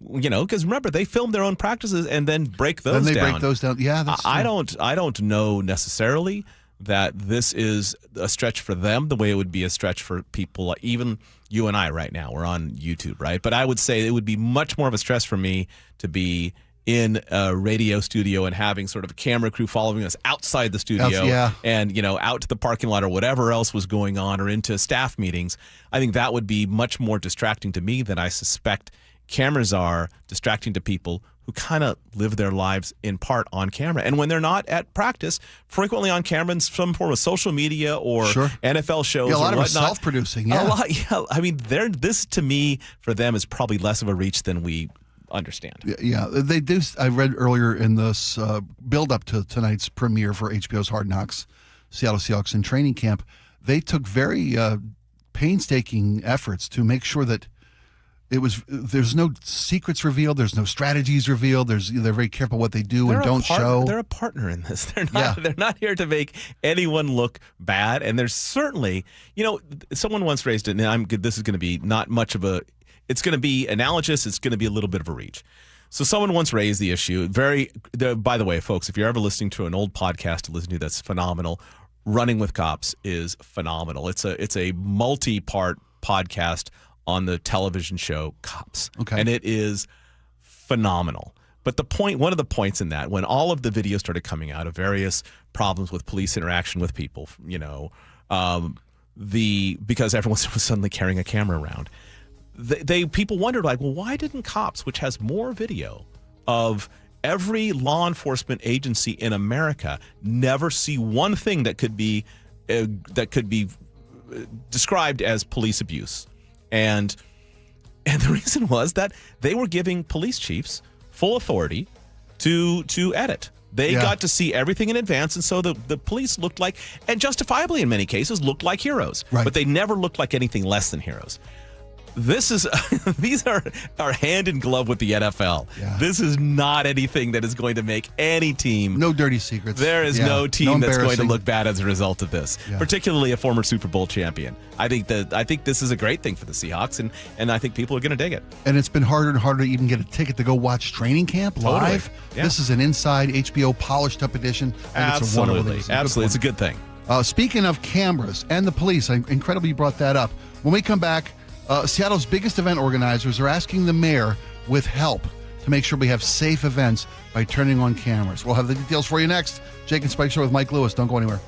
Because remember, they film their own practices and then break those down. Break those down. Yeah, that's true. I don't know necessarily that this is a stretch for them the way it would be a stretch for people, even you and I right now. We're on YouTube, right? But I would say it would be much more of a stress for me to be in a radio studio and having sort of a camera crew following us outside the studio and, out to the parking lot or whatever else was going on or into staff meetings. I think that would be much more distracting to me than I suspect cameras are distracting to people who kind of live their lives in part on camera. And when they're not at practice, frequently on camera in some form of social media or NFL shows a lot or of whatnot. Self-producing, A lot, I mean, this to me, for them, is probably less of a reach than we understand. Yeah, they do. I read earlier in this build-up to tonight's premiere for HBO's Hard Knocks, Seattle Seahawks in training camp, they took very painstaking efforts to make sure that there's no secrets revealed, there's no strategies revealed. They're very careful what they do and don't show. They're a partner in this. They're not here to make anyone look bad. And there's certainly, someone once raised it, and this is going to be not much of a. It's going to be analogous. It's going to be a little bit of a reach. So someone once raised the issue. By the way, folks, if you're ever listening to an old podcast to listen to, that's phenomenal. Running with Cops is phenomenal. It's a multi-part podcast on the television show Cops. Okay. And it is phenomenal. But one of the points in that, when all of the videos started coming out of various problems with police interaction with people, because everyone was suddenly carrying a camera around, people wondered, why didn't Cops, which has more video of every law enforcement agency in America, never see one thing that could be described as police abuse? And the reason was that they were giving police chiefs full authority to edit. They got to see everything in advance, and so the police looked like, and justifiably in many cases, looked like heroes. Right. But they never looked like anything less than heroes. These are hand in glove with the NFL. Yeah. This is not anything that is going to make any team. No dirty secrets. There is no team that's going to look bad as a result of this, particularly a former Super Bowl champion. I think this is a great thing for the Seahawks, and I think people are going to dig it. And it's been harder and harder to even get a ticket to go watch training camp live. Totally. Yeah. This is an inside HBO polished up edition. Absolutely. It's a good thing. Speaking of cameras and the police, I'm incredibly you brought that up. When we come back, Seattle's biggest event organizers are asking the mayor with help to make sure we have safe events by turning on cameras. We'll have the details for you next. Jake and Spike Show with Mike Lewis. Don't go anywhere.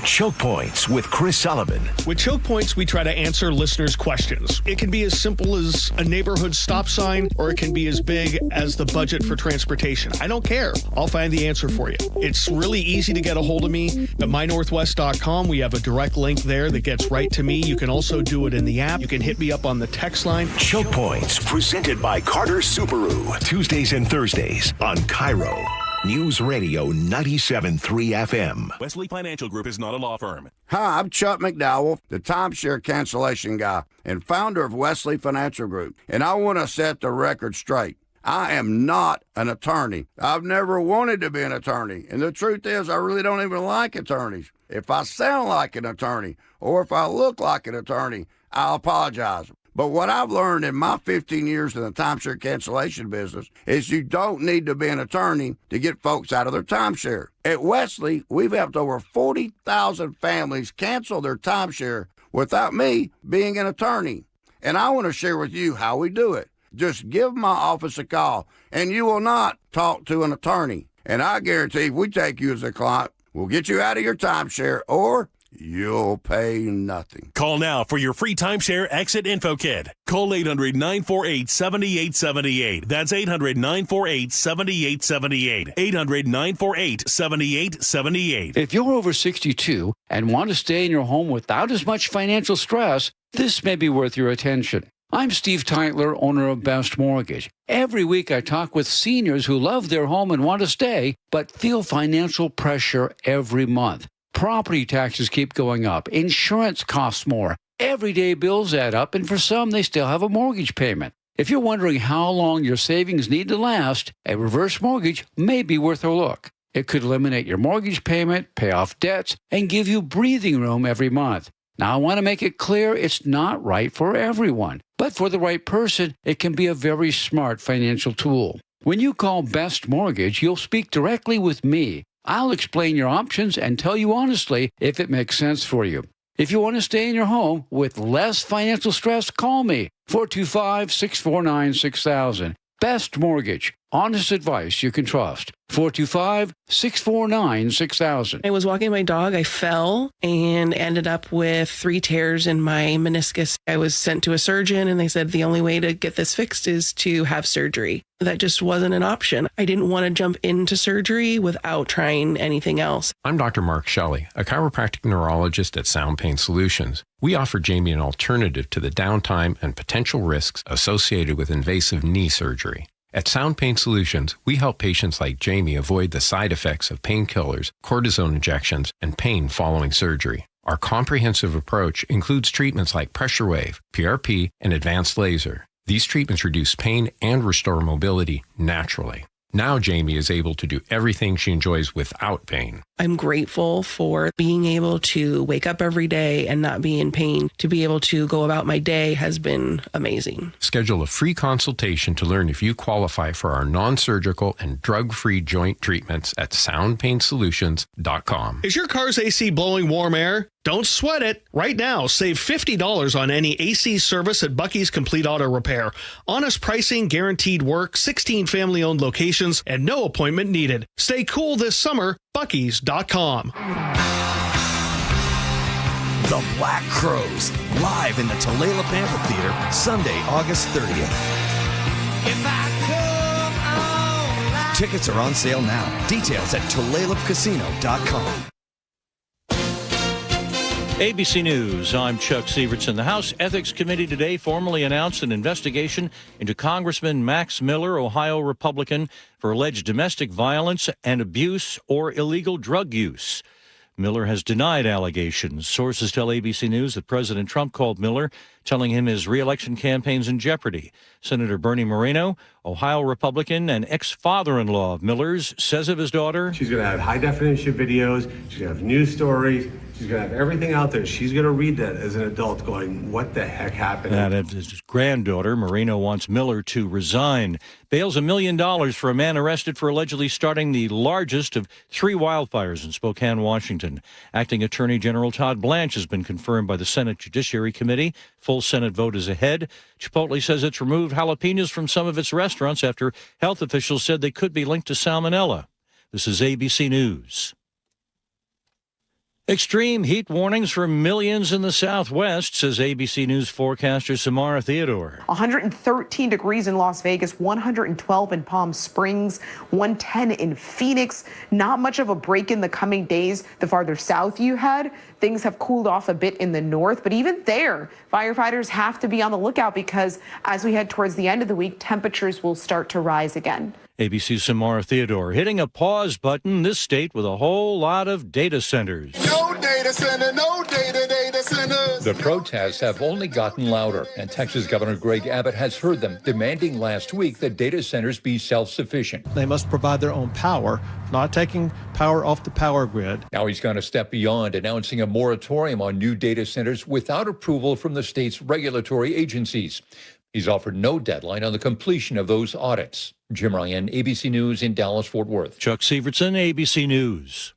Choke Points with Chris Sullivan. With Choke Points, we try to answer listeners' questions. It can be as simple as a neighborhood stop sign, or it can be as big as the budget for transportation. I don't care. I'll find the answer for you. It's really easy to get a hold of me at mynorthwest.com. We have a direct link there that gets right to me. You can also do it in the app. You can hit me up on the text line. Choke Points, presented by Carter Subaru. Tuesdays and Thursdays on KIRO Newsradio 97.3 FM. Wesley Financial Group is not a law firm. Hi, I'm Chuck McDowell, the timeshare cancellation guy and founder of Wesley Financial Group. And I want to set the record straight. I am not an attorney. I've never wanted to be an attorney. And the truth is, I really don't even like attorneys. If I sound like an attorney or if I look like an attorney, I'll apologize. But what I've learned in my 15 years in the timeshare cancellation business is you don't need to be an attorney to get folks out of their timeshare. At Wesley, we've helped over 40,000 families cancel their timeshare without me being an attorney. And I want to share with you how we do it. Just give my office a call, and you will not talk to an attorney. And I guarantee if we take you as a client, we'll get you out of your timeshare, or you'll pay nothing. Call now for your free timeshare exit info kit. Call 800-948-7878. That's 800-948-7878. 800-948-7878. If you're over 62 and want to stay in your home without as much financial stress, this may be worth your attention. I'm Steve Teitler, owner of Best Mortgage. Every week I talk with seniors who love their home and want to stay, but feel financial pressure every month. Property taxes keep going up. Insurance costs more. Everyday bills add up, and for some, they still have a mortgage payment. If you're wondering how long your savings need to last, a reverse mortgage may be worth a look. It could eliminate your mortgage payment, pay off debts, and give you breathing room every month. Now, I want to make it clear it's not right for everyone, but for the right person, it can be a very smart financial tool. When you call Best Mortgage, you'll speak directly with me. I'll explain your options and tell you honestly if it makes sense for you. If you want to stay in your home with less financial stress, call me, 425-649-6000. Best Mortgage. Honest advice you can trust. 425-649-6000. I was walking my dog. I fell and ended up with 3 tears in my meniscus. I was sent to a surgeon and they said the only way to get this fixed is to have surgery. That just wasn't an option. I didn't want to jump into surgery without trying anything else. I'm Dr. Mark Shelley, a chiropractic neurologist at Sound Pain Solutions. We offer Jamie an alternative to the downtime and potential risks associated with invasive knee surgery. At Sound Pain Solutions, we help patients like Jamie avoid the side effects of painkillers, cortisone injections, and pain following surgery. Our comprehensive approach includes treatments like pressure wave, PRP, and advanced laser. These treatments reduce pain and restore mobility naturally. Now Jamie is able to do everything she enjoys without pain. I'm grateful for being able to wake up every day and not be in pain. To be able to go about my day has been amazing. Schedule a free consultation to learn if you qualify for our non-surgical and drug-free joint treatments at soundpainsolutions.com. Is your car's AC blowing warm air? Don't sweat it. Right now, save $50 on any AC service at Bucky's Complete Auto Repair. Honest pricing, guaranteed work, 16 family-owned locations, and no appointment needed. Stay cool this summer. Bucky's.com. The Black Crowes, live in the Tulalip Amphitheater, Sunday, August 30th. Tickets are on sale now. Details at TulalipCasino.com. ABC News, I'm Chuck Sievertson. The House Ethics Committee today formally announced an investigation into Congressman Max Miller, Ohio Republican, for alleged domestic violence and abuse or illegal drug use. Miller has denied allegations. Sources tell ABC News that President Trump called Miller, telling him his reelection campaign's in jeopardy. Senator Bernie Moreno, Ohio Republican and ex-father-in-law of Miller's, says of his daughter, she's going to have high-definition videos. She's going to have news stories. She's going to have everything out there. She's going to read that as an adult going, what the heck happened? And his granddaughter, Moreno, wants Miller to resign. Bails $1 million for a man arrested for allegedly starting the largest of 3 wildfires in Spokane, Washington. Acting Attorney General Todd Blanche has been confirmed by the Senate Judiciary Committee. Full Senate vote is ahead. Chipotle says it's removed jalapenos from some of its restaurants after health officials said they could be linked to salmonella. This is ABC News. Extreme heat warnings for millions in the Southwest, says ABC News forecaster Samara Theodore. 113 degrees in Las Vegas, 112 in Palm Springs, 110 in Phoenix. Not much of a break in the coming days. The farther south you head, things have cooled off a bit in the north, but even there, firefighters have to be on the lookout because as we head towards the end of the week, temperatures will start to rise again. ABC's Samara Theodore hitting a pause button, this state with a whole lot of data centers. No data center, no data centers. The protests have only gotten louder, and Texas Governor Greg Abbott has heard them, demanding last week that data centers be self-sufficient. They must provide their own power, not taking power off the power grid. Now he's gone a step beyond, announcing a moratorium on new data centers without approval from the state's regulatory agencies. He's offered no deadline on the completion of those audits. Jim Ryan, ABC News in Dallas-Fort Worth. Chuck Sievertson, ABC News.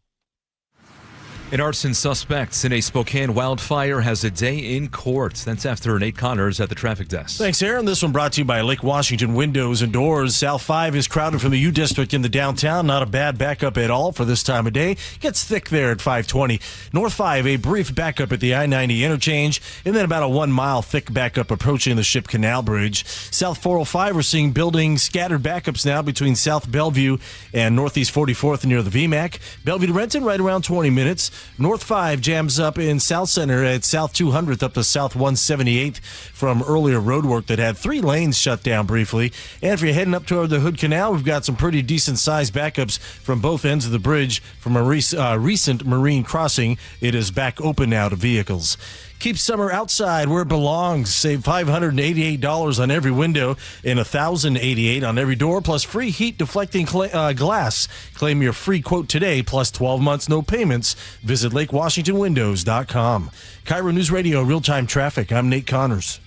An arson suspect in a Spokane wildfire has a day in court. That's after Nate Connors at the traffic desk. Thanks, Aaron. This one brought to you by Lake Washington Windows and Doors. South 5 is crowded from the U District in the downtown. Not a bad backup at all for this time of day. Gets thick there at 520. North 5, a brief backup at the I-90 interchange, and then about a 1 mile thick backup approaching the Ship Canal Bridge. South 405, we're seeing building scattered backups now between South Bellevue and Northeast 44th near the VMAC. Bellevue to Renton, right around 20 minutes. North 5 jams up in South Center at South 200th up to South 178th from earlier road work that had 3 lanes shut down briefly. And if you're heading up toward the Hood Canal, we've got some pretty decent-sized backups from both ends of the bridge from a recent marine crossing. It is back open now to vehicles. Keep summer outside where it belongs. Save $588 on every window and $1,088 on every door, plus free heat deflecting glass. Claim your free quote today, plus 12 months, no payments. Visit LakeWashingtonWindows.com. KIRO News Radio, real-time traffic. I'm Nate Connors.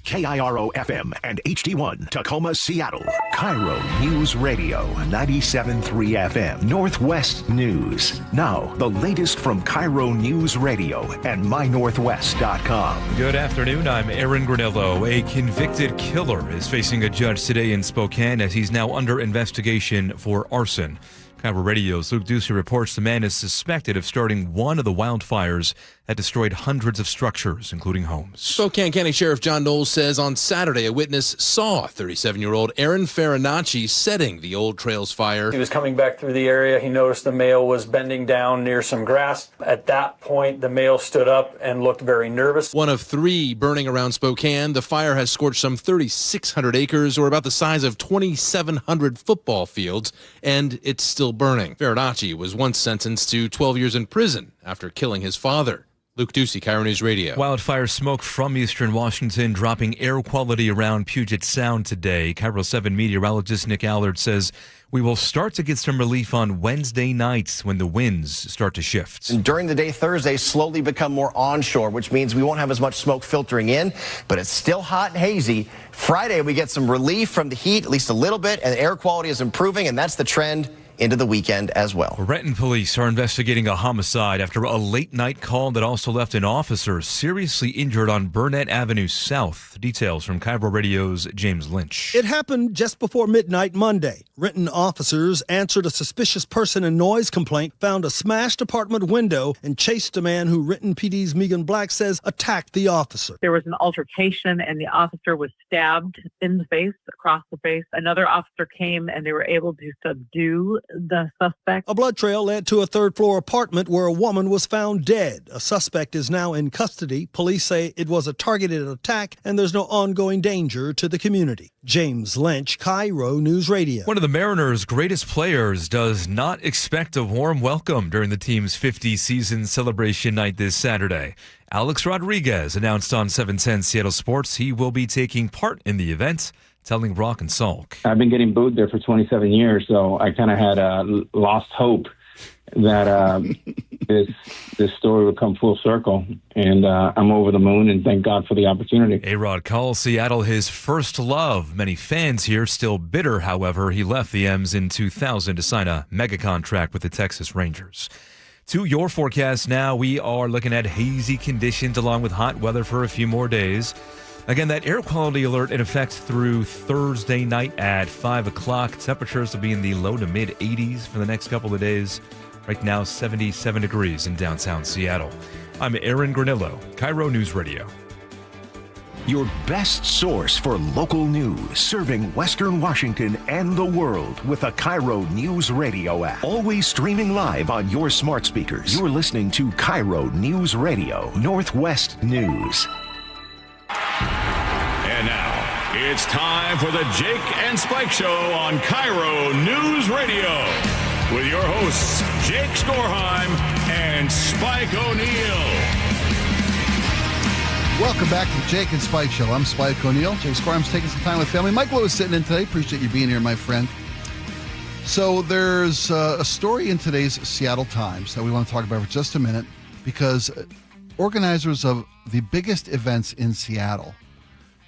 KIRO FM and HD1 Tacoma, Seattle. KIRO News Radio 97.3 FM. Northwest News. Now, the latest from KIRO News Radio and mynorthwest.com. Good afternoon. I'm Aaron Granillo. A convicted killer is facing a judge today in Spokane as he's now under investigation for arson. KIRO Radio's Luke Ducey reports the man is suspected of starting one of the wildfires that destroyed hundreds of structures, including homes. Spokane County Sheriff John Knowles says on Saturday a witness saw 37-year-old Aaron Farinacci setting the Old Trails fire. He was coming back through the area. He noticed the male was bending down near some grass. At that point, the male stood up and looked very nervous. One of 3 burning around Spokane. The fire has scorched some 3,600 acres, or about the size of 2,700 football fields, and it's still burning. Farinacci was once sentenced to 12 years in prison after killing his father. Luke Ducey, KIRO News Radio. Wildfire smoke from eastern Washington dropping air quality around Puget Sound today. KIRO 7 meteorologist Nick Allard says we will start to get some relief on Wednesday nights when the winds start to shift. And during the day Thursday, slowly become more onshore, which means we won't have as much smoke filtering in, but it's still hot and hazy. Friday, we get some relief from the heat, at least a little bit, and air quality is improving, and that's the trend into the weekend as well. Renton police are investigating a homicide after a late-night call that also left an officer seriously injured on Burnett Avenue South. Details from KIRO Radio's James Lynch. It happened just before midnight Monday. Renton officers answered a suspicious person and noise complaint, found a smashed apartment window, and chased a man who Renton PD's Megan Black says attacked the officer. There was an altercation and the officer was stabbed in the face, across the face. Another officer came and they were able to subdue the suspect. A blood trail led to a third-floor apartment where a woman was found dead. A suspect is now in custody. Police say it was a targeted attack and there's no ongoing danger to the community. James Lynch, KIRO News Radio. One of the Mariners' greatest players does not expect a warm welcome during the team's 50th season celebration night this Saturday. Alex Rodriguez announced on 710 Seattle Sports he will be taking part in the event, telling Rock and Salk. I've been getting booed there for 27 years, so I kind of had lost hope that this story would come full circle, and I'm over the moon, and thank God for the opportunity. A-Rod calls Seattle his first love. Many fans here still bitter, however. He left the M's in 2000 to sign a mega contract with the Texas Rangers. To your forecast now, we are looking at hazy conditions along with hot weather for a few more days. Again, that air quality alert in effect through Thursday night at 5 o'clock. Temperatures will be in the low to mid 80s for the next couple of days. Right now, 77 degrees in downtown Seattle. I'm Aaron Granillo, KIRO News Radio. Your best source for local news, serving Western Washington and the world with the KIRO News Radio app. Always streaming live on your smart speakers. You're listening to KIRO News Radio, Northwest News. And now, it's time for the Jake and Spike Show on KIRO News Radio with your hosts, Jake Skorheim and Spike O'Neill. Welcome back to the Jake and Spike Show. I'm Spike O'Neill. Jake Skorheim's taking some time with family. Mike Lowe is sitting in today. Appreciate you being here, my friend. So there's a story in today's Seattle Times that we want to talk about for just a minute because organizers of the biggest events in Seattle,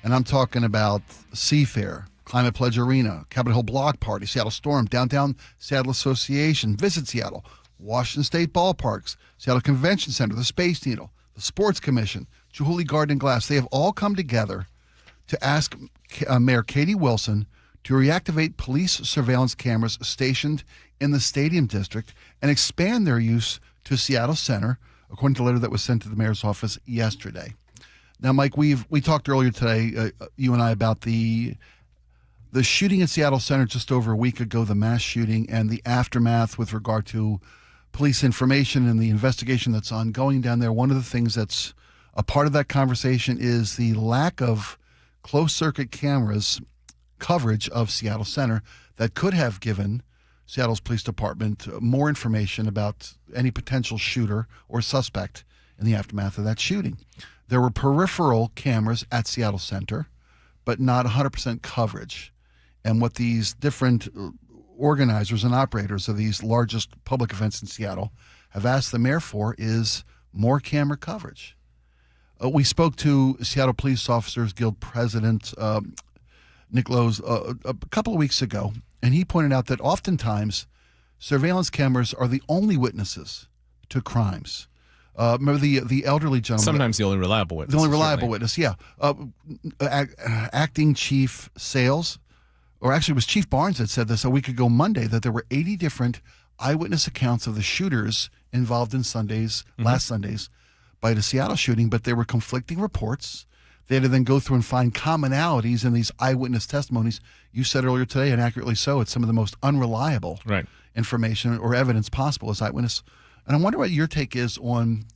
and I'm talking about Seafair, Climate Pledge Arena, Capitol Hill Block Party, Seattle Storm, Downtown Seattle Association, Visit Seattle, Washington State Ballparks, Seattle Convention Center, the Space Needle, the Sports Commission, Chihuly Garden and Glass. They have all come together to ask Mayor Katie Wilson to reactivate police surveillance cameras stationed in the Stadium District and expand their use to Seattle Center, according to a letter that was sent to the mayor's office yesterday. Now, Mike, we talked earlier today, you and I, about the shooting at Seattle Center just over a week ago, the mass shooting, and the aftermath with regard to police information and the investigation that's ongoing down there. One of the things that's a part of that conversation is the lack of closed-circuit cameras coverage of Seattle Center that could have given Seattle's police department more information about any potential shooter or suspect in the aftermath of that shooting. there were peripheral cameras at Seattle Center, but not 100% coverage. And what these different organizers and operators of these largest public events in Seattle have asked the mayor for is more camera coverage. We spoke to Seattle Police Officers Guild President Nick Lowe's a couple of weeks ago, and he pointed out that oftentimes surveillance cameras are the only witnesses to crimes. Remember the elderly gentleman? Sometimes the only reliable witness. The only reliable witness, yeah. Acting Chief Sales, or actually it was Chief Barnes that said this a week ago Monday, that there were 80 different eyewitness accounts of the shooters involved in last Sundays, by the Seattle shooting, but there were conflicting reports. They had to then go through and find commonalities in these eyewitness testimonies. You said earlier today, and accurately so, it's some of the most unreliable information or evidence possible as eyewitness. And I wonder what your take is on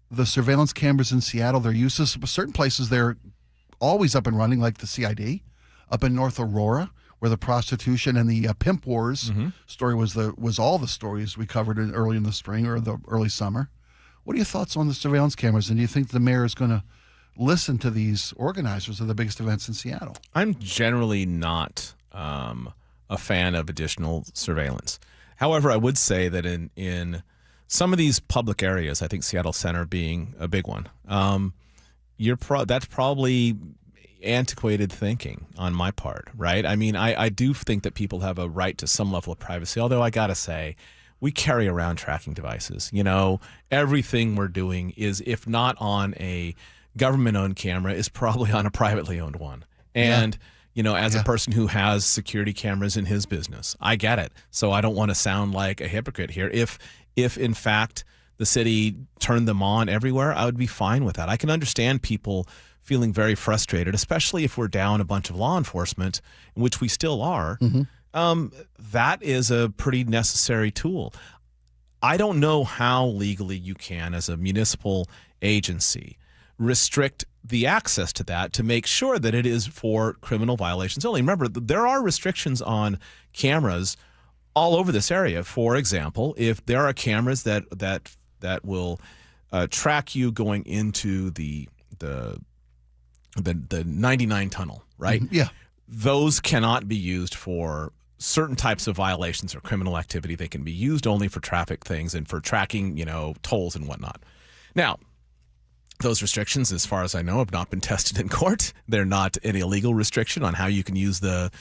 the surveillance cameras in Seattle, their uses. Certain places they're always up and running, like the CID up in North Aurora, where the prostitution and the pimp wars story was all the stories we covered early in the spring or the early summer. What are your thoughts on the surveillance cameras, and do you think the mayor is going to listen to these organizers of the biggest events in Seattle? I'm generally not a fan of additional surveillance. However, I would say that in some of these public areas, I think Seattle Center being a big one, that's probably antiquated thinking on my part, right? I mean, I do think that people have a right to some level of privacy, although I got to say, we carry around tracking devices. You know, everything we're doing is, if not on a government-owned camera, is probably on a privately owned one. And, you know, as a person who has security cameras in his business, I get it. So I don't want to sound like a hypocrite here. If in fact the city turned them on everywhere, I would be fine with that. I can understand people feeling very frustrated, especially if we're down a bunch of law enforcement, which we still are. That is a pretty necessary tool. I don't know how legally you can, as a municipal agency, restrict the access to that to make sure that it is for criminal violations only. Remember, there are restrictions on cameras all over this area. For example, if there are cameras that will track you going into the 99 tunnel, right? Yeah. Those cannot be used for certain types of violations or criminal activity. They can be used only for traffic things and for tracking, tolls and whatnot. Now, those restrictions, as far as I know, have not been tested in court. They're not an illegal restriction on how you can use the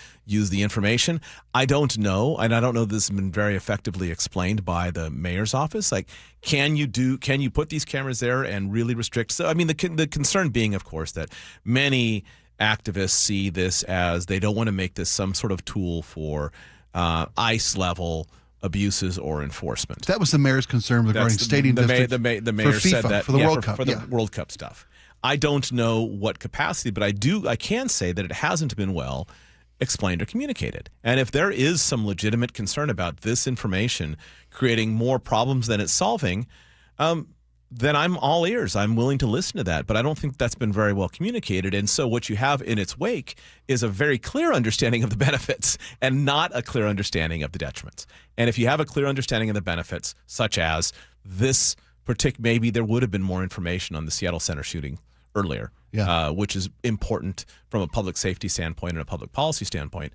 information. I don't know, and I don't know this has been very effectively explained by the mayor's office. Like, can you put these cameras there and really restrict? So, I mean, the concern being, of course, that many activists see this as they don't want to make this some sort of tool for ICE level abuses or enforcement. That was the mayor's concern regarding stadium districts. The mayor for FIFA, said that for the World Cup. For the World Cup stuff. I don't know what capacity, but I can say that it hasn't been well explained or communicated. And if there is some legitimate concern about this information creating more problems than it's solving, then I'm all ears. I'm willing to listen to that, but I don't think that's been very well communicated. And so what you have in its wake is a very clear understanding of the benefits and not a clear understanding of the detriments. And if you have a clear understanding of the benefits, such as this maybe there would have been more information on the Seattle Center shooting earlier, which is important from a public safety standpoint and a public policy standpoint,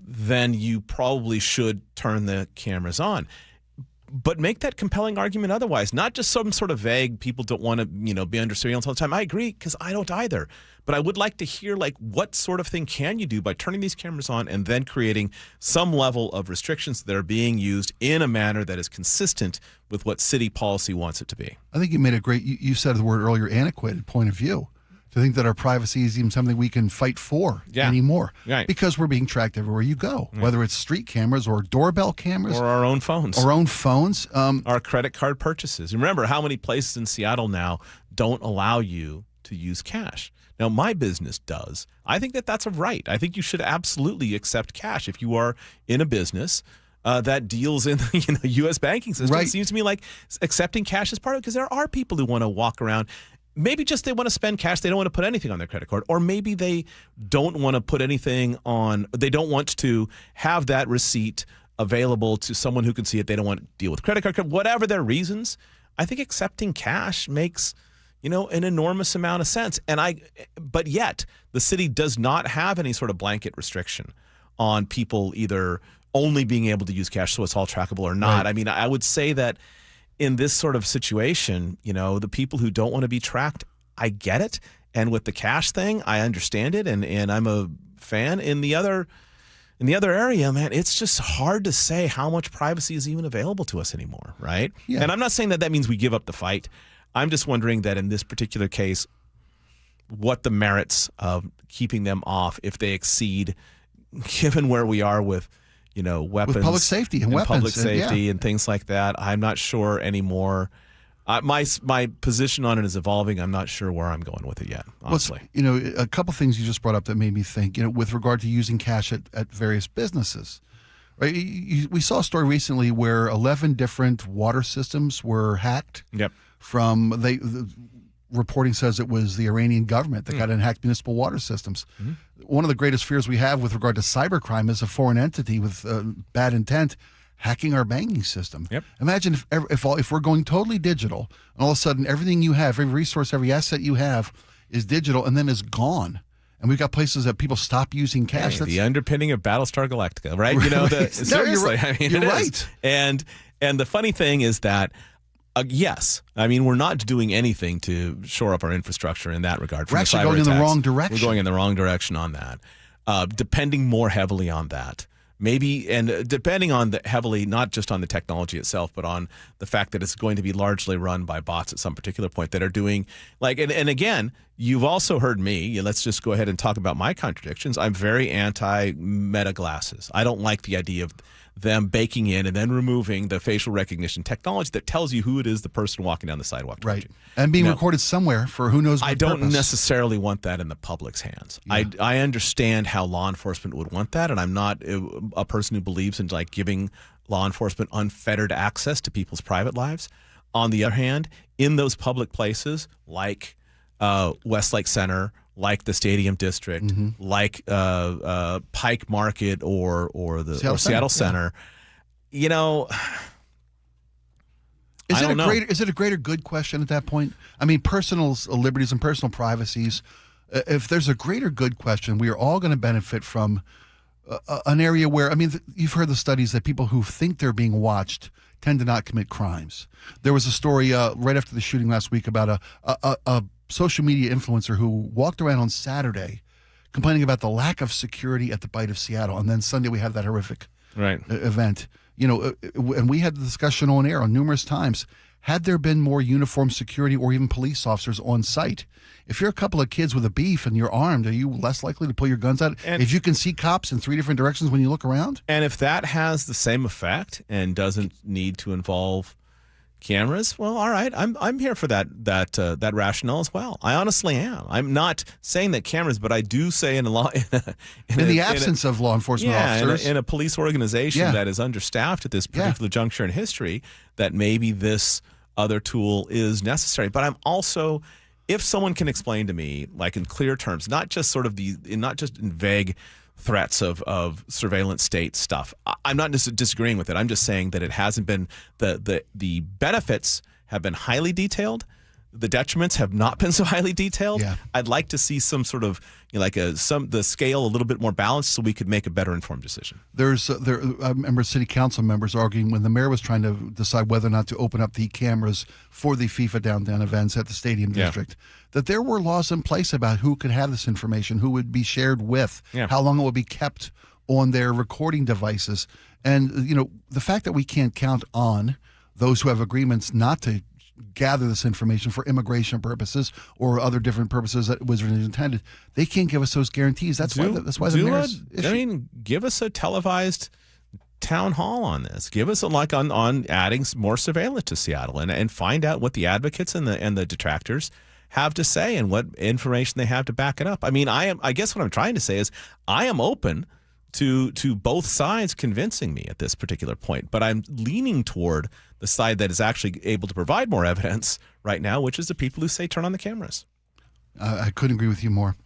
then you probably should turn the cameras on. But make that compelling argument otherwise, not just some sort of vague, people don't want to, be under surveillance all the time. I agree, because I don't either. But I would like to hear, what sort of thing can you do by turning these cameras on and then creating some level of restrictions that are being used in a manner that is consistent with what city policy wants it to be. I think you made a great, you said the word earlier, antiquated point of view. To think that our privacy is even something we can fight for anymore. Right. Because we're being tracked everywhere you go, whether it's street cameras or doorbell cameras. Or our own phones. Our credit card purchases. Remember how many places in Seattle now don't allow you to use cash. Now, my business does. I think that that's a right. I think you should absolutely accept cash if you are in a business that deals in the U.S. banking system. Right. It seems to me like accepting cash is part of it, because there are people who want to walk around. Maybe just they want to spend cash. They don't want to put anything on their credit card. Or maybe they don't want to put anything on. They don't want to have that receipt available to someone who can see it. They don't want to deal with credit card. Whatever their reasons, I think accepting cash makes an enormous amount of sense. But yet the city does not have any sort of blanket restriction on people either only being able to use cash so it's all trackable or not. Right. I mean, I would say that in this sort of situation, the people who don't want to be tracked, I get it. And with the cash thing, I understand it. And I'm a fan. In the other area, man, it's just hard to say how much privacy is even available to us anymore, right? Yeah. And I'm not saying that means we give up the fight. I'm just wondering that in this particular case, what the merits of keeping them off if they exceed, given where we are with, weapons, with public safety and weapons, public safety and things like that. I'm not sure anymore. My position on it is evolving. I'm not sure where I'm going with it yet, honestly. Well, a couple things you just brought up that made me think, with regard to using cash at various businesses. Right? We saw a story recently where 11 different water systems were hacked. Yep. The reporting says it was the Iranian government that got in and hacked municipal water systems. Mm-hmm. One of the greatest fears we have with regard to cybercrime is a foreign entity with bad intent hacking our banking system. Yep. Imagine if we're going totally digital, and all of a sudden everything you have, every resource, every asset you have is digital and then is gone. And we've got places that people stop using cash. Hey, the underpinning of Battlestar Galactica, right? Seriously, you're right. And the funny thing is that, yes, I mean, we're not doing anything to shore up our infrastructure in that regard. We're actually going in the wrong direction. We're going in the wrong direction on that. Depending more heavily on that. Maybe, and depending on heavily, not just on the technology itself, but on the fact that it's going to be largely run by bots at some particular point that are doing and again, you've also heard me, let's just go ahead and talk about my contradictions. I'm very anti-meta glasses. I don't like the idea of them baking in and then removing the facial recognition technology that tells you who it is, the person walking down the sidewalk. Right. And being recorded somewhere for who knows what I don't purpose. Necessarily want that in the public's hands. Yeah. I understand how law enforcement would want that, and I'm not a person who believes in giving law enforcement unfettered access to people's private lives. On the other hand, in those public places like Westlake Center, like the Stadium District, like Pike Market or the Seattle Center, Is it a greater good question at that point? I mean, personal liberties and personal privacies. If there's a greater good question, we are all going to benefit from an area where, I mean, you've heard the studies that people who think they're being watched tend to not commit crimes. There was a story right after the shooting last week about a social media influencer who walked around on Saturday complaining about the lack of security at the Bite of Seattle. And then Sunday we had that horrific event. And we had the discussion on air on numerous times. Had there been more uniformed security or even police officers on site, if you're a couple of kids with a beef and you're armed, are you less likely to pull your guns out? And if you can see cops in 3 different directions when you look around? And if that has the same effect and doesn't need to involve cameras, well, all right, I'm here for that rationale as well. I honestly am. I'm not saying that cameras, but I do say in the absence of law enforcement officers, in a police organization that is understaffed at this particular juncture in history, that maybe this other tool is necessary. But I'm also, if someone can explain to me, in clear terms, not just not just in vague threats of surveillance state stuff. I'm not disagreeing with it. I'm just saying that it hasn't been the benefits have been highly detailed. The detriments have not been so highly detailed. Yeah. I'd like to see some sort of the scale a little bit more balanced so we could make a better informed decision. I remember city council members arguing when the mayor was trying to decide whether or not to open up the cameras for the FIFA downtown events at the Stadium District, that there were laws in place about who could have this information, who would be shared with, how long it would be kept on their recording devices. And, the fact that we can't count on those who have agreements not to gather this information for immigration purposes or other different purposes that was intended, they can't give us those guarantees. That's why the mayor's issue. I mean, give us a televised town hall on this. Give us on adding more surveillance to Seattle and find out what the advocates and the detractors have to say and what information they have to back it up. I mean, I guess what I'm trying to say is I am open to both sides convincing me at this particular point, but I'm leaning toward the side that is actually able to provide more evidence right now, which is the people who say turn on the cameras. I couldn't agree with you more.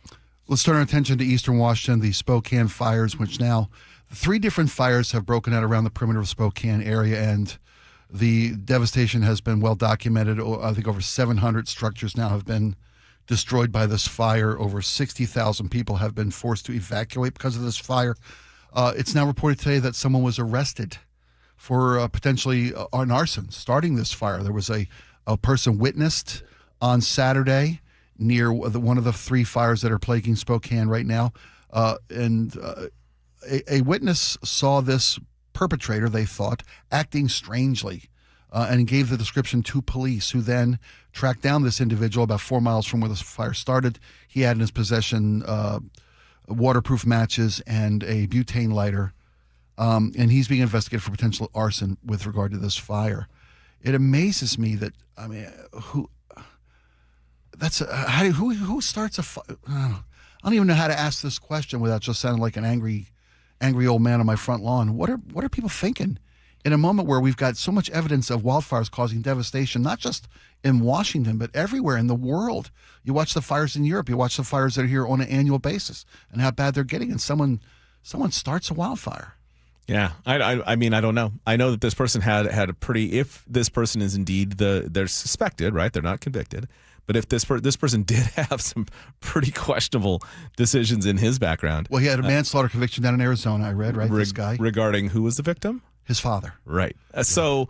Let's turn our attention to Eastern Washington, the Spokane fires, which now 3 different fires have broken out around the perimeter of Spokane area, and The devastation has been well documented. I think over 700 structures now have been destroyed by this fire. Over 60,000 people have been forced to evacuate because of this fire. It's now reported today that someone was arrested for potentially an arson starting this fire. There was a person witnessed on Saturday near one of the 3 fires that are plaguing Spokane right now. And a witness saw this perpetrator, they thought, acting strangely, and gave the description to police, who then tracked down this individual about 4 miles from where the fire started. He had in his possession waterproof matches and a butane lighter, and he's being investigated for potential arson with regard to this fire. It amazes me that, I mean, who starts a fire? I don't even know how to ask this question without just sounding like an angry old man on my front lawn. What are people thinking in a moment where we've got so much evidence of wildfires causing devastation, not just in Washington, but everywhere in the world? You watch the fires in Europe, you watch the fires that are here on an annual basis and how bad they're getting, and someone starts a wildfire. Yeah, I mean, I don't know. I know that this person had a pretty, if this person is indeed they're suspected, right? They're not convicted. But if this person did have some pretty questionable decisions in his background. Well, he had a manslaughter conviction down in Arizona, I read, right? This guy. Regarding who was the victim? His father. Right. So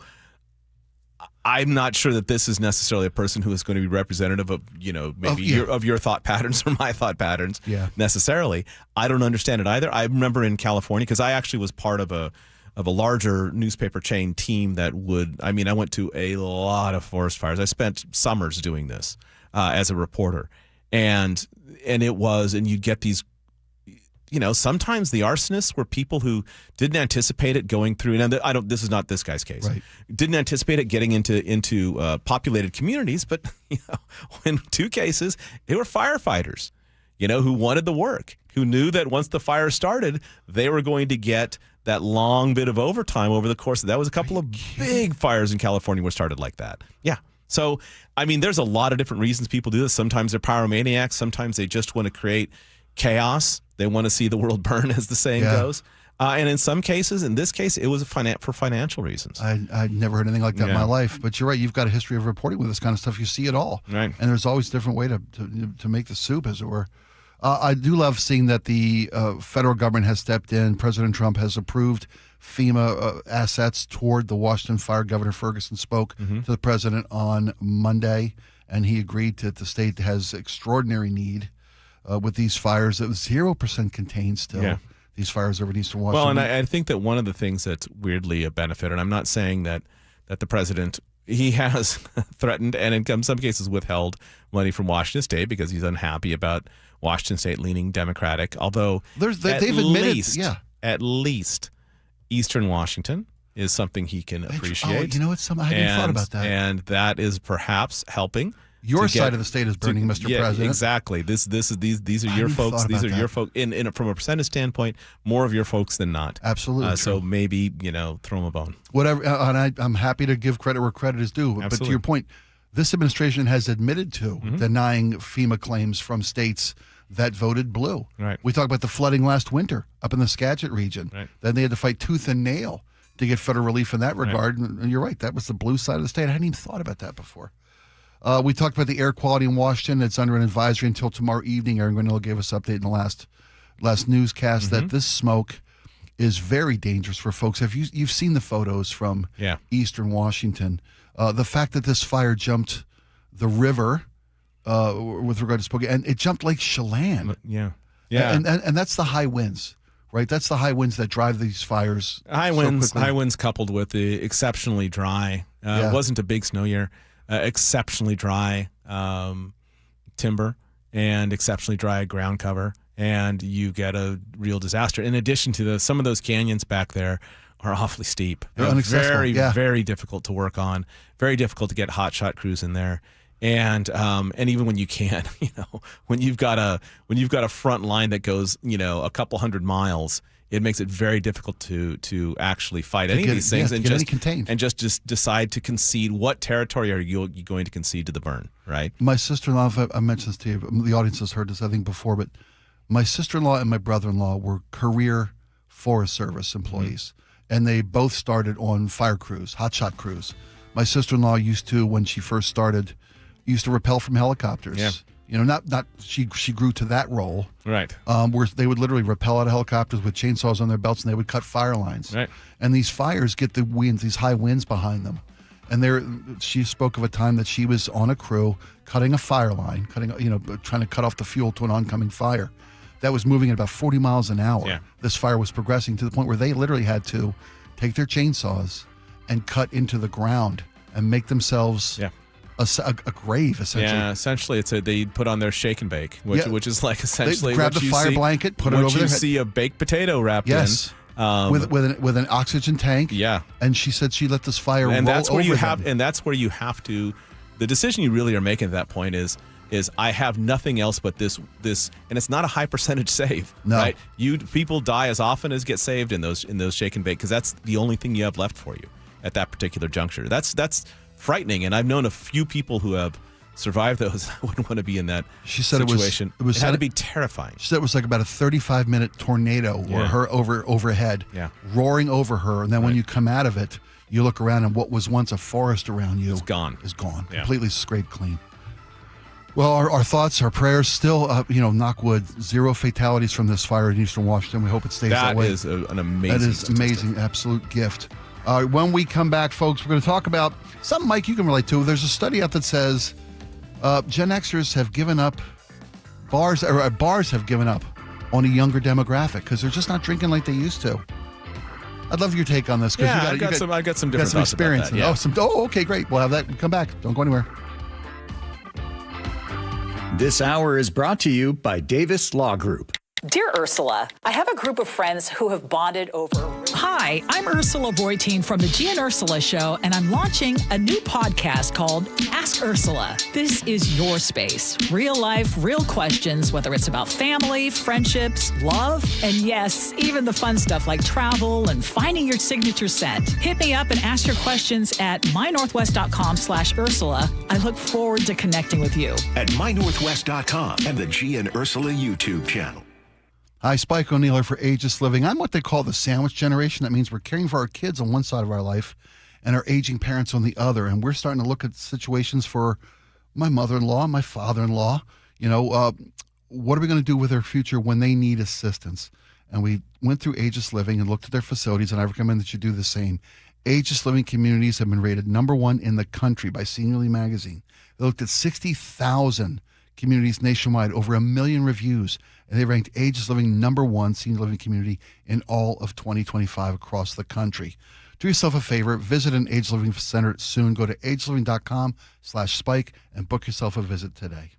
I'm not sure that this is necessarily a person who is going to be representative of, of your thought patterns or my thought patterns necessarily. I don't understand it either. I remember in California, because I actually was part of a larger newspaper chain team that I went to a lot of forest fires. I spent summers doing this as a reporter. And you'd get these, sometimes the arsonists were people who didn't anticipate it going through. And this is not this guy's case. Right. Didn't anticipate it getting into populated communities. But, in 2 cases, they were firefighters, who wanted the work, who knew that once the fire started, they were going to get that long bit of overtime over the course. That was a couple of big fires in California were started like that. Yeah. So, there's a lot of different reasons people do this. Sometimes they're pyromaniacs. Sometimes they just want to create chaos. They want to see the world burn, as the saying goes. And in some cases, in this case, it was for financial reasons. I'd never heard anything like that in my life. But you're right. You've got a history of reporting with this kind of stuff. You see it all. Right. And there's always a different way to make the soup, as it were. I do love seeing that the federal government has stepped in. President Trump has approved FEMA assets toward the Washington fire. Governor Ferguson spoke to the president on Monday, and he agreed that the state has extraordinary need with these fires. It was 0% contained still. Yeah. These fires over in eastern Washington. Well, and I think that one of the things that's weirdly a benefit, and I'm not saying that the president, he has threatened and in some cases withheld money from Washington State because he's unhappy about Washington State leaning Democratic. Although at least Eastern Washington is something he can appreciate. I hadn't thought about that. And that is perhaps helping. Your side of the state is burning, Mr. President. Exactly. These are your folks. These are your folks. From a percentage standpoint, more of your folks than not. Absolutely. So maybe throw them a bone. Whatever. And I'm happy to give credit where credit is due. Absolutely. But to your point, this administration has admitted to denying FEMA claims from states that voted blue. Right. We talked about the flooding last winter up in the Skagit region. Right. Then they had to fight tooth and nail to get federal relief in that regard. Right. And you're right. That was the blue side of the state. I hadn't even thought about that before. We talked about the air quality in Washington. It's under an advisory until tomorrow evening. Aaron Granillo gave us an update in the last newscast that this smoke is very dangerous for folks. You've seen the photos from eastern Washington. The fact that this fire jumped the river with regard to Spokane, and it jumped Lake Chelan. Yeah. And that's the high winds, right? That's the high winds that drive these fires. High winds coupled with the exceptionally dry. It wasn't a big snow year. Exceptionally dry timber and exceptionally dry ground cover, and you get a real disaster. In addition to some of those canyons back there are awfully steep. They're inaccessible. Very, very difficult to work on. Very difficult to get hotshot crews in there. And even when you can, when you've got a front line that goes, a couple hundred miles, it makes it very difficult to actually fight any of these things and just decide to concede. What territory are you going to concede to the burn, right? My sister-in-law, I mentioned this to you, the audience has heard this, I think, before, but my sister-in-law and my brother-in-law were career Forest Service employees. and they both started on fire crews, hotshot crews. My sister-in-law used to, when she first started, used to rappel from helicopters. Yeah. You know, not she grew to that role. Right. Where they would literally rappel out of helicopters with chainsaws on their belts, and they would cut fire lines. Right. And these fires get the winds, these high winds behind them. And she spoke of a time that she was on a crew cutting a fire line, trying to cut off the fuel to an oncoming fire that was moving at about 40 miles an hour. Yeah. This fire was progressing to the point where they literally had to take their chainsaws and cut into the ground and make themselves a grave, essentially. Yeah, essentially, they put on their shake and bake, which is like essentially they grab what the you fire see, blanket, put it over what their you head. see a baked potato wrapped in. With an oxygen tank. Yeah. And she said she let this fire and roll that's where over you them. have, and that's where you have to. The decision you really are making at that point is I have nothing else but this, and it's not a high percentage save. No. Right? People die as often as get saved in those shake and bake because that's the only thing you have left for you at that particular juncture. That's frightening, and I've known a few people who have survived those. I wouldn't want to be in that situation. It had to be terrifying. She said it was like about a 35-minute tornado or her overhead, roaring over her, and then when you come out of it, you look around and what was once a forest around you is gone, completely scraped clean. Well, our thoughts, our prayers, still, knock wood, 0 fatalities from this fire in Eastern Washington. We hope it stays that way. That is an amazing That is statistic. amazing, absolute gift. When we come back, folks, we're going to talk about something, Mike, you can relate to. There's a study out that says Gen Xers have given up, bars have given up on a younger demographic because they're just not drinking like they used to. I'd love your take on this. Yeah, I've got some different thoughts experience. about that, Okay, great. We'll have that. Come back. Don't go anywhere. This hour is brought to you by Davis Law Group. Dear Ursula, I have a group of friends who have bonded over... Hi, I'm Ursula Voitin from the G and Ursula Show, and I'm launching a new podcast called Ask Ursula. This is your space. Real life, real questions, whether it's about family, friendships, love, and yes, even the fun stuff like travel and finding your signature scent. Hit me up and ask your questions at mynorthwest.com/Ursula. I look forward to connecting with you. At mynorthwest.com and the G and Ursula YouTube channel. Hi, Spike O'Neill for Ageless Living. I'm what they call the sandwich generation. That means we're caring for our kids on one side of our life and our aging parents on the other. And we're starting to look at situations for my mother-in-law, my father-in-law. What are we going to do with their future when they need assistance? And we went through Ageless Living and looked at their facilities, and I recommend that you do the same. Ageless Living communities have been rated #1 in the country by Seniorly Magazine. They looked at 60,000 communities nationwide, over 1 million reviews, and they ranked Ageless Living #1 senior living community in all of 2025 across the country. Do yourself a favor, visit an Ageless Living center soon. Go to agelessliving.com/spike and book yourself a visit today.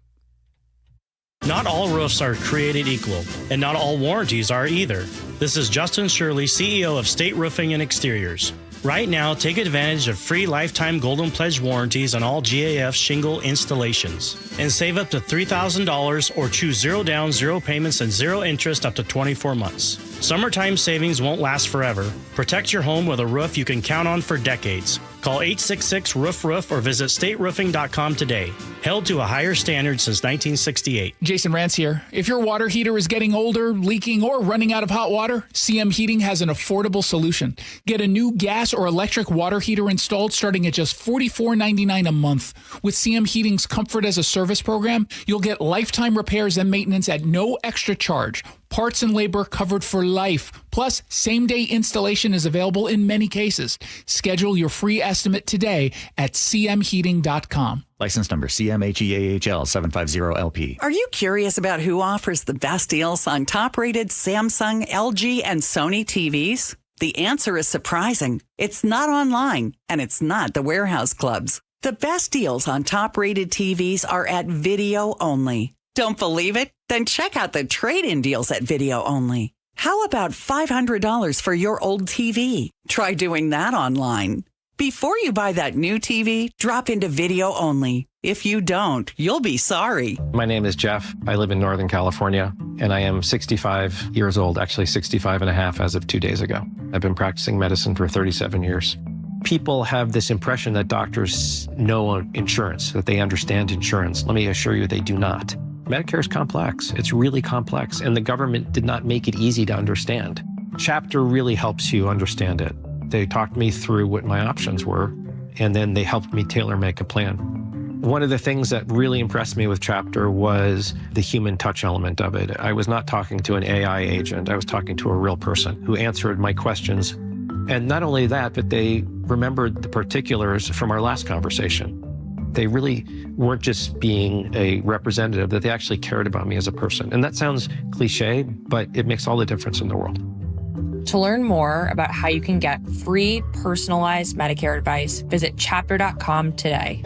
Not all roofs are created equal, and not all warranties are either. This is Justin Shirley, CEO of State Roofing and Exteriors. Right now, take advantage of free lifetime Golden Pledge warranties on all GAF shingle installations and save up to $3,000 or choose 0 down, 0 payments, and 0 interest up to 24 months. Summertime savings won't last forever. Protect your home with a roof you can count on for decades. Call 866-ROOF-ROOF or visit stateroofing.com today. Held to a higher standard since 1968. Jason Rance here. If your water heater is getting older, leaking, or running out of hot water, CM Heating has an affordable solution. Get a new gas or electric water heater installed starting at just $44.99 a month. With CM Heating's Comfort as a Service program, you'll get lifetime repairs and maintenance at no extra charge. Parts and labor covered for life. Plus, same-day installation is available in many cases. Schedule your free estimate today at cmheating.com. License number CMHEAHL 750LP. Are you curious about who offers the best deals on top-rated Samsung, LG, and Sony TVs? The answer is surprising. It's not online, and it's not the warehouse clubs. The best deals on top-rated TVs are at Video Only. Don't believe it? Then check out the trade-in deals at Video Only. How about $500 for your old TV? Try doing that online. Before you buy that new TV, drop into Video Only. If you don't, you'll be sorry. My name is Jeff. I live in Northern California, and I am 65 years old, actually 65 and a half as of 2 days ago. I've been practicing medicine for 37 years. People have this impression that doctors know insurance, that they understand insurance. Let me assure you they do not. Medicare is complex. It's really complex, and the government did not make it easy to understand. Chapter really helps you understand it. They talked me through what my options were, and then they helped me tailor make a plan. One of the things that really impressed me with Chapter was the human touch element of it. I was not talking to an AI agent. I was talking to a real person who answered my questions. And not only that, but they remembered the particulars from our last conversation. They really weren't just being a representative, that they actually cared about me as a person. And that sounds cliche, but it makes all the difference in the world. To learn more about how you can get free personalized Medicare advice, visit chapter.com today.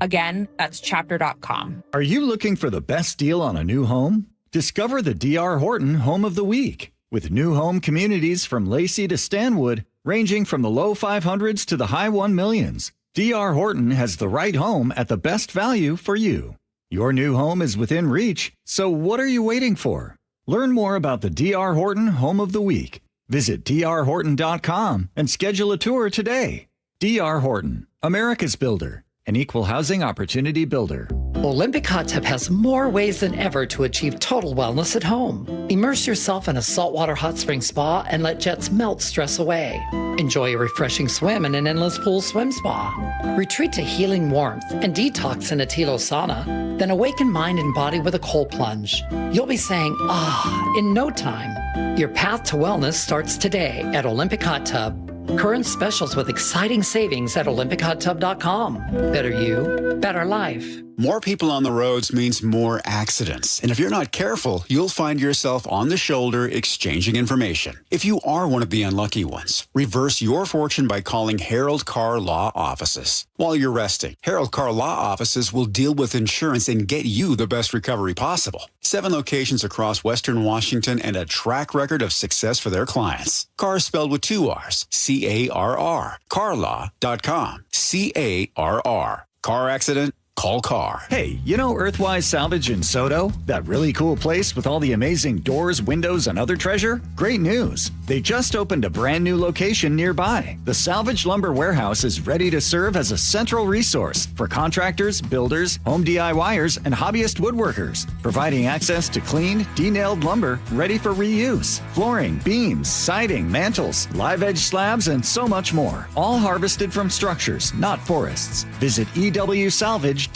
Again, that's chapter.com. Are you looking for the best deal on a new home? Discover the D.R. Horton Home of the Week. With new home communities from Lacey to Stanwood, ranging from the low 500s to the high 1 millions, D.R. Horton has the right home at the best value for you. Your new home is within reach, so what are you waiting for? Learn more about the D.R. Horton Home of the Week. Visit drhorton.com and schedule a tour today. D.R. Horton, America's builder, an equal housing opportunity builder. Olympic Hot Tub has more ways than ever to achieve total wellness at home. Immerse yourself in a saltwater hot spring spa and let jets melt stress away. Enjoy a refreshing swim in an endless pool swim spa. Retreat to healing warmth and detox in a Tilo sauna. Then awaken mind and body with a cold plunge. You'll be saying, ah, in no time. Your path to wellness starts today at Olympic Hot Tub. Current specials with exciting savings at olympichottub.com. Better you, better life. More people on the roads means more accidents. And if you're not careful, you'll find yourself on the shoulder exchanging information. If you are one of the unlucky ones, reverse your fortune by calling Harold Car Law Offices. While you're resting, Harold Car Law Offices will deal with insurance and get you the best recovery possible. 7 locations across Western Washington and a track record of success for their clients. Car spelled with 2 R's. C-A-R-R. Carlaw.com. C-A-R-R. Car accident? Call Car. Hey, you know Earthwise Salvage in Soto? That really cool place with all the amazing doors, windows, and other treasure? Great news. They just opened a brand new location nearby. The Salvage Lumber Warehouse is ready to serve as a central resource for contractors, builders, home DIYers, and hobbyist woodworkers, providing access to clean, de-nailed lumber ready for reuse, flooring, beams, siding, mantles, live edge slabs, and so much more. All harvested from structures, not forests. Visit EWSalvage.com.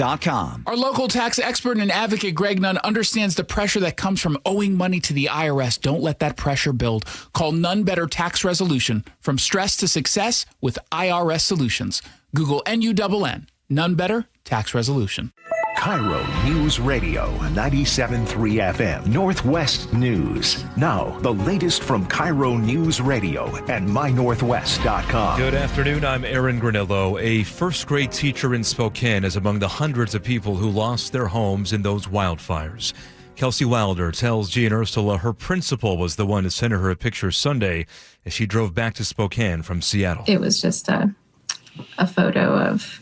Our local tax expert and advocate Greg Nunn understands the pressure that comes from owing money to the IRS. Don't let that pressure build. Call None Better Tax Resolution. From stress to success with IRS Solutions. Google NUNN. None Better Tax Resolution. KIRO News Radio 97.3 FM Northwest News. Now, the latest from KIRO News Radio and mynorthwest.com. Good afternoon. I'm Aaron Granillo. A first-grade teacher in Spokane is among the hundreds of people who lost their homes in those wildfires. Kelsey Wilder tells Jean Ursula her principal was the one to send her a picture Sunday as she drove back to Spokane from Seattle. It was just a photo of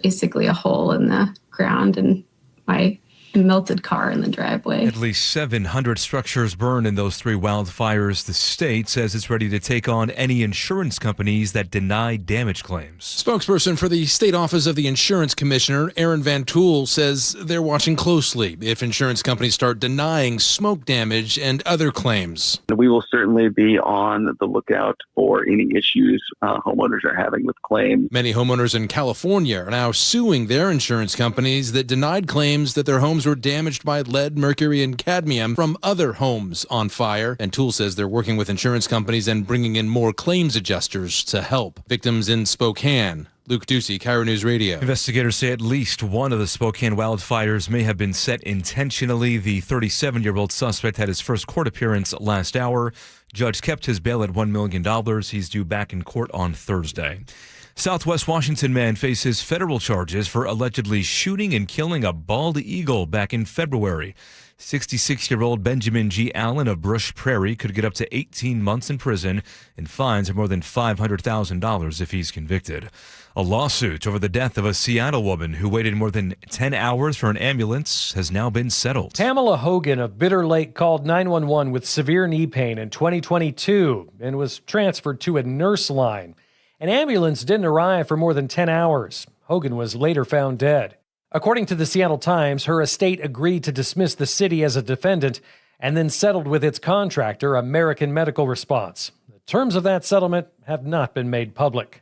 basically a hole in the ground and my melted car in the driveway. At least 700 structures burned in those 3 wildfires. The state says it's ready to take on any insurance companies that deny damage claims. Spokesperson for the State Office of the Insurance Commissioner, Aaron Van Tool, says they're watching closely if insurance companies start denying smoke damage and other claims. We will certainly be on the lookout for any issues homeowners are having with claims. Many homeowners in California are now suing their insurance companies that denied claims that their homes were damaged by lead, mercury, and cadmium from other homes on fire. And Tool says they're working with insurance companies and bringing in more claims adjusters to help victims in Spokane. Luke Ducey, KIRO News Radio. Investigators say at least one of the Spokane wildfires may have been set intentionally. The 37-year-old suspect had his first court appearance last hour. Judge kept his bail at $1 million. He's due back in court on Thursday. Southwest Washington man faces federal charges for allegedly shooting and killing a bald eagle back in February. 66-year-old Benjamin G. Allen of Brush Prairie could get up to 18 months in prison and fines of more than $500,000 if he's convicted. A lawsuit over the death of a Seattle woman who waited more than 10 hours for an ambulance has now been settled. Pamela Hogan of Bitter Lake called 911 with severe knee pain in 2022 and was transferred to a nurse line. An ambulance didn't arrive for more than 10 hours. Hogan was later found dead. According to the Seattle Times, her estate agreed to dismiss the city as a defendant and then settled with its contractor, American Medical Response. The terms of that settlement have not been made public.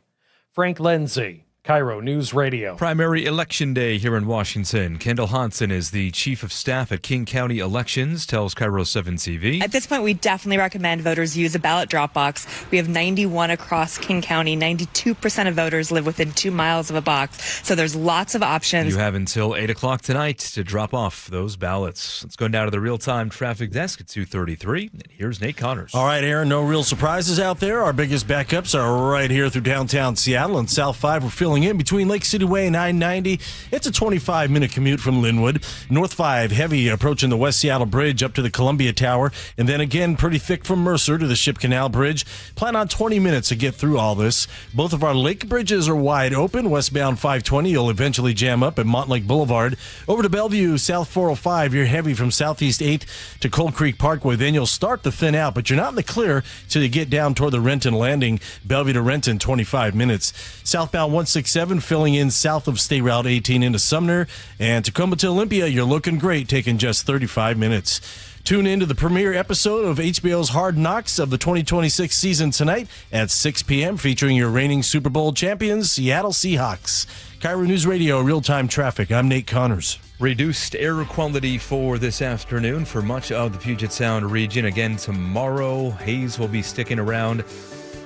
Frank Lindsay, KIRO News Radio. Primary election day here in Washington. Kendall Hansen is the chief of staff at King County Elections, tells KIRO 7 TV. At this point, we definitely recommend voters use a ballot drop box. We have 91 across King County. 92% of voters live within 2 miles of a box. So there's lots of options. You have until 8 o'clock tonight to drop off those ballots. Let's go down to the real-time traffic desk at 2:33. And here's Nate Connors. All right, Aaron, no real surprises out there. Our biggest backups are right here through downtown Seattle and South 5. We're feeling in between Lake City Way and I-90. It's a 25-minute commute from Linwood. North 5, heavy approaching the West Seattle Bridge up to the Columbia Tower. And then again, pretty thick from Mercer to the Ship Canal Bridge. Plan on 20 minutes to get through all this. Both of our lake bridges are wide open. Westbound 520, you'll eventually jam up at Montlake Boulevard. Over to Bellevue, South 405, you're heavy from Southeast 8 to Cold Creek Parkway. Then you'll start to thin out, but you're not in the clear till you get down toward the Renton Landing. Bellevue to Renton, 25 minutes. Southbound 167, filling in south of State Route 18 into Sumner. And Tacoma to Olympia, you're looking great, taking just 35 minutes. Tune in to the premiere episode of HBO's Hard Knocks of the 2026 season tonight at 6 p.m., featuring your reigning Super Bowl champions, Seattle Seahawks. KIRO News Radio, real-time traffic. I'm Nate Connors. Reduced air quality for this afternoon for much of the Puget Sound region. Again, tomorrow, haze will be sticking around.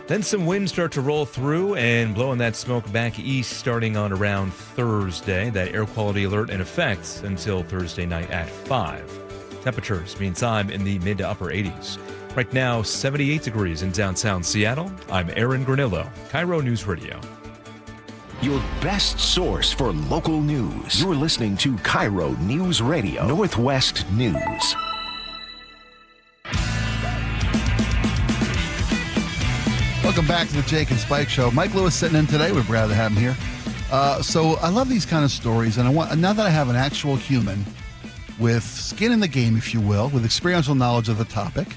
Then some winds start to roll through and blowing that smoke back east starting on around Thursday. That air quality alert in effect until Thursday night at 5. Temperatures, meantime, in the mid to upper 80s. Right now, 78 degrees in downtown Seattle. I'm Aaron Granillo, KIRO News Radio. Your best source for local news. You're listening to KIRO News Radio, Northwest News. Welcome back to the Jake and Spike Show. Mike Lewis sitting in today. We're glad to have him here. So I love these kind of stories, and now that I have an actual human with skin in the game, if you will, with experiential knowledge of the topic,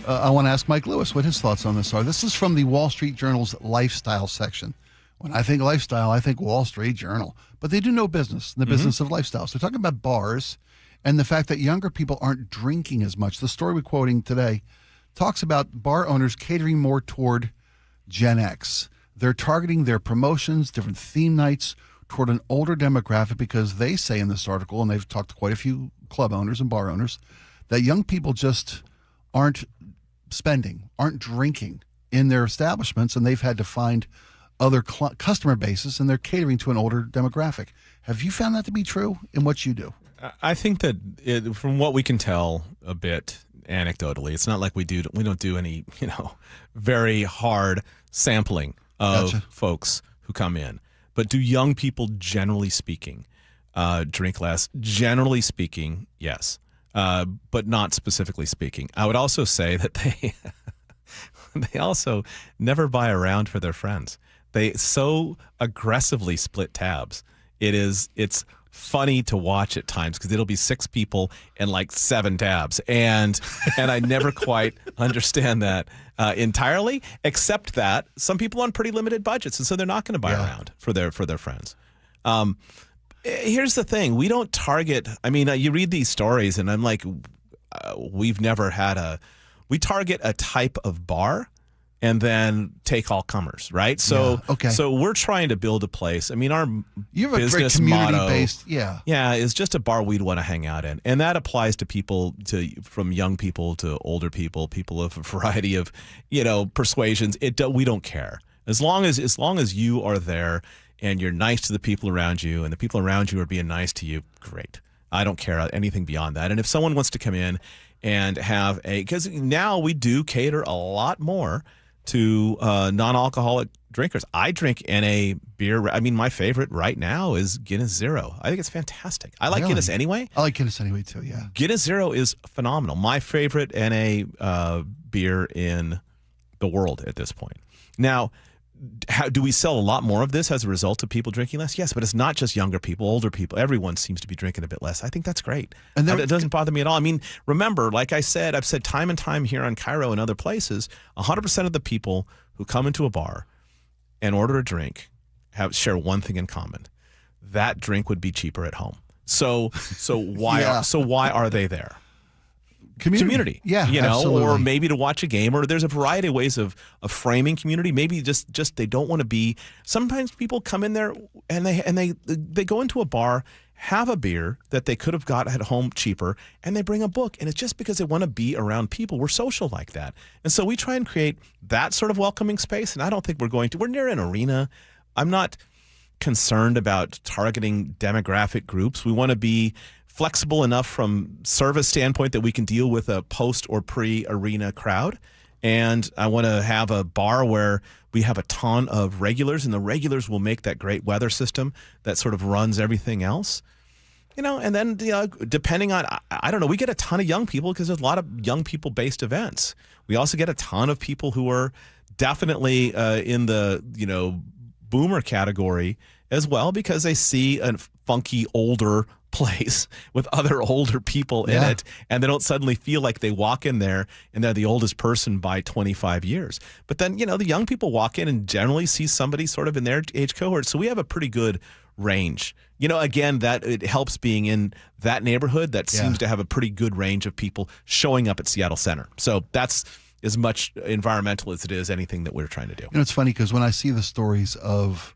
I want to ask Mike Lewis what his thoughts on this are. This is from the Wall Street Journal's lifestyle section. When I think lifestyle, I think Wall Street Journal. But they do no business in the business of lifestyle. So they're talking about bars and the fact that younger people aren't drinking as much. The story we're quoting today talks about bar owners catering more toward Gen X. They're targeting their promotions, different theme nights toward an older demographic because they say in this article, and they've talked to quite a few club owners and bar owners, that young people just aren't spending, aren't drinking in their establishments, and they've had to find other customer bases, and they're catering to an older demographic. Have you found that to be true in what you do? I think that from what we can tell a bit anecdotally, it's not like we don't do any, very hard sampling of folks who come in. But do young people, generally speaking, drink less? Generally speaking, yes, but not specifically speaking. I would also say that they also never buy a round for their friends. They so aggressively split tabs. It's funny to watch at times because it'll be 6 people and like 7 tabs, and I never quite understand that entirely. Except that some people on pretty limited budgets, and so they're not going to buy a round for their friends. Here's the thing: we don't target. I mean, you read these stories, and I'm like, we've never had we target a type of bar and then take all comers, right? So, so we're trying to build a place. I mean, our business motto, is just a bar we'd want to hang out in, and that applies to people, from young people to older people, people of a variety of, persuasions. We don't care as long as you are there and you're nice to the people around you, and the people around you are being nice to you. Great. I don't care anything beyond that. And if someone wants to come in and have because now we do cater a lot more to non-alcoholic drinkers. I drink NA beer. I mean, my favorite right now is Guinness Zero. I think it's fantastic. I like Guinness anyway. I like Guinness anyway too, yeah. Guinness Zero is phenomenal. My favorite NA beer in the world at this point. Now, do we sell a lot more of this as a result of people drinking less? Yes, but it's not just younger people, older people. Everyone seems to be drinking a bit less. I think that's great. And it doesn't bother me at all. I mean, remember, like I've said time and time here on KIRO and other places, 100% of the people who come into a bar and order a drink share one thing in common. That drink would be cheaper at home. So why are they there? community. Yeah, you know, absolutely. or maybe to watch a game, or there's a variety of ways of framing community. Maybe just they don't want to be. Sometimes people come in there and they go into a bar, have a beer that they could have got at home cheaper, and they bring a book, and it's just because they want to be around people. We're social like that, and so we try and create that sort of welcoming space. And I don't think we're near an arena. I'm not concerned about targeting demographic groups. We want to be flexible enough from service standpoint that we can deal with a post or pre-arena crowd. And I want to have a bar where we have a ton of regulars, and the regulars will make that great weather system that sort of runs everything else. You know, and then, you know, depending on, I don't know, we get a ton of young people because there's a lot of young people-based events. We also get a ton of people who are definitely in the, you know, boomer category as well, because they see a funky older place with other older people in it, and they don't suddenly feel like they walk in there and they're the oldest person by 25 years. But then, you know, the young people walk in and generally see somebody sort of in their age cohort. So we have a pretty good range. You know, again, that it helps being in that neighborhood that seems to have a pretty good range of people showing up at Seattle Center. So that's as much environmental as it is anything that we're trying to do. You know, it's funny because when I see the stories of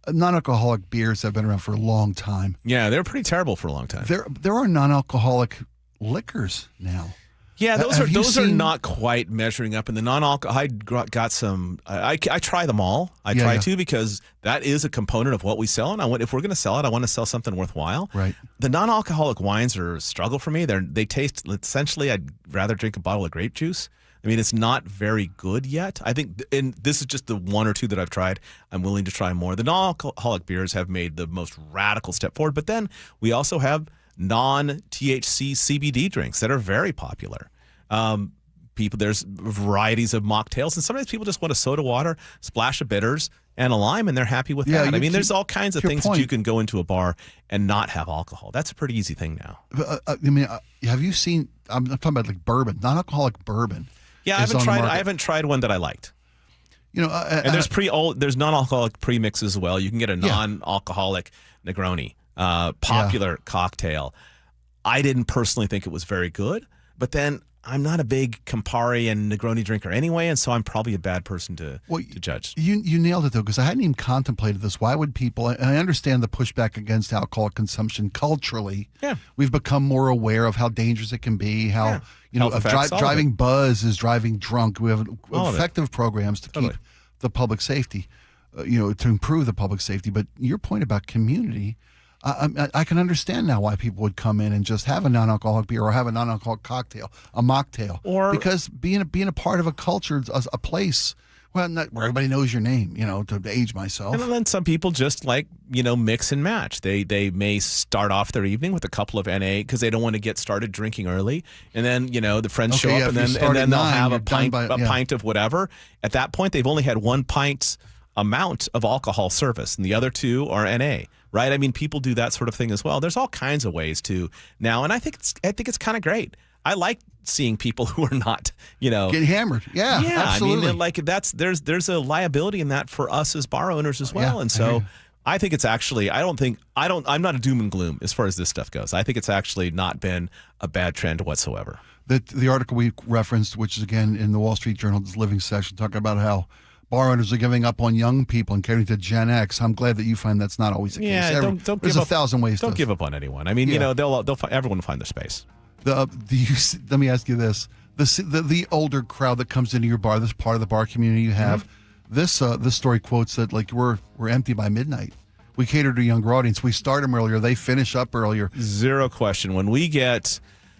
non-alcoholic beers that have been around for a long time. Yeah, they're pretty terrible for a long time. There are non-alcoholic liquors now. Yeah, those are not quite measuring up. In the non-alcohol, I got some. I try them all. I try to, because that is a component of what we sell. And if we're going to sell it, I want to sell something worthwhile. Right. The non-alcoholic wines are a struggle for me. They taste essentially. I'd rather drink a bottle of grape juice. I mean, it's not very good yet. I think, and this is just the one or two that I've tried. I'm willing to try more. The non-alcoholic beers have made the most radical step forward. But then we also have non-THC CBD drinks that are very popular. There's varieties of mocktails, and sometimes people just want a soda water, splash of bitters, and a lime, and they're happy with that. I mean, there's all kinds of things that you can go into a bar and not have alcohol. That's a pretty easy thing now. I mean, have you seen? I'm talking about like bourbon, non-alcoholic bourbon. Yeah, I haven't tried one that I liked. You know, and there's non-alcoholic premix as well. You can get a non-alcoholic Negroni, popular cocktail. I didn't personally think it was very good, but then I'm not a big Campari and Negroni drinker anyway, and so I'm probably a bad person to judge. You nailed it, though, because I hadn't even contemplated this. Why would people, and I understand the pushback against alcohol consumption culturally. Yeah. We've become more aware of how dangerous it can be, how, you know, driving buzz is driving drunk. We have effective programs to keep the public safety, to improve the public safety. But your point about community, I can understand now why people would come in and just have a non-alcoholic beer or have a non-alcoholic cocktail, a mocktail, because being a part of a culture, a place, where everybody knows your name, to age myself. And then some people just mix and match. They may start off their evening with a couple of NA because they don't want to get started drinking early, and then the friends show up, and then they'll have a pint of whatever. At that point, they've only had 1 pint amount of alcohol service, and the other 2 are NA. Right? I mean, people do that sort of thing as well. There's all kinds of ways to now, and I think it's kind of great. I like seeing people who are not, getting hammered. Yeah, absolutely. I mean, there's a liability in that for us as bar owners as well. And so I think it's actually, I'm not a doom and gloom as far as this stuff goes. I think it's actually not been a bad trend whatsoever. The article we referenced, which is again in the Wall Street Journal's Living section, talking about how bar owners are giving up on young people and catering to Gen X. I'm glad that you find that's not always the case. Yeah, don't there's give up, 1,000 ways. Don't give up on anyone. I mean, everyone will find their space. Let me ask you this: the older crowd that comes into your bar, this part of the bar community you have, this story quotes that like we're empty by midnight. We cater to a younger audience. We start them earlier. They finish up earlier. Zero question. When we get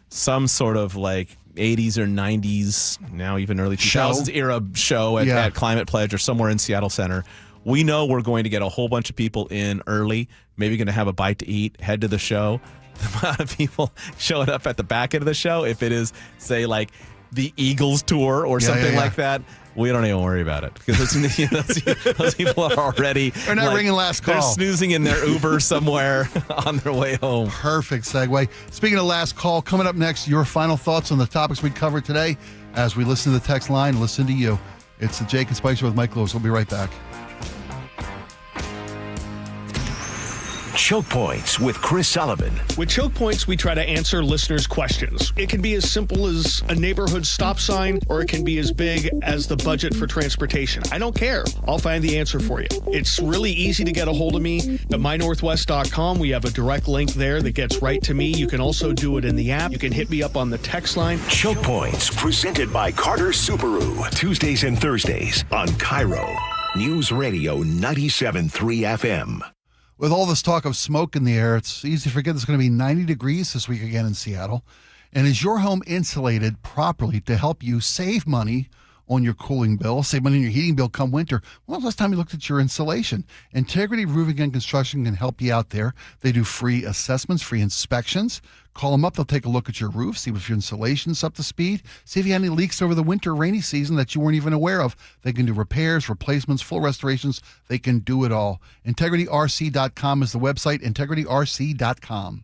some sort of like 80s or 90s, now even early 2000s era show at Climate Pledge or somewhere in Seattle Center, we know we're going to get a whole bunch of people in early, maybe going to have a bite to eat, head to the show. The amount of people showing up at the back end of the show, if it is, say, like the Eagles tour or something like that, we don't even worry about it because those people are already they're not ringing last call. They're snoozing in their Uber somewhere on their way home. Perfect segue. Speaking of last call, coming up next, your final thoughts on the topics we covered today as we listen to the text line, listen to you. It's the Jake and Spike Show with Mike Lewis. We'll be right back. Choke Points with Chris Sullivan. With Choke Points, we try to answer listeners' questions. It can be as simple as a neighborhood stop sign, or it can be as big as the budget for transportation. I don't care. I'll find the answer for you. It's really easy to get a hold of me at mynorthwest.com. We have a direct link there that gets right to me. You can also do it in the app. You can hit me up on the text line. Choke Points, presented by Carter Subaru. Tuesdays and Thursdays on KIRO News Radio 97.3 FM. With all this talk of smoke in the air, it's easy to forget it's going to be 90 degrees this week again in Seattle. And is your home insulated properly to help you save money on your cooling bill, save money on your heating bill come winter? When was the last time you looked at your insulation? Integrity Roofing and Construction can help you out there. They do free assessments, free inspections. Call them up. They'll take a look at your roof, see if your insulation's up to speed, see if you had any leaks over the winter rainy season that you weren't even aware of. They can do repairs, replacements, full restorations. They can do it all. IntegrityRC.com is the website, IntegrityRC.com.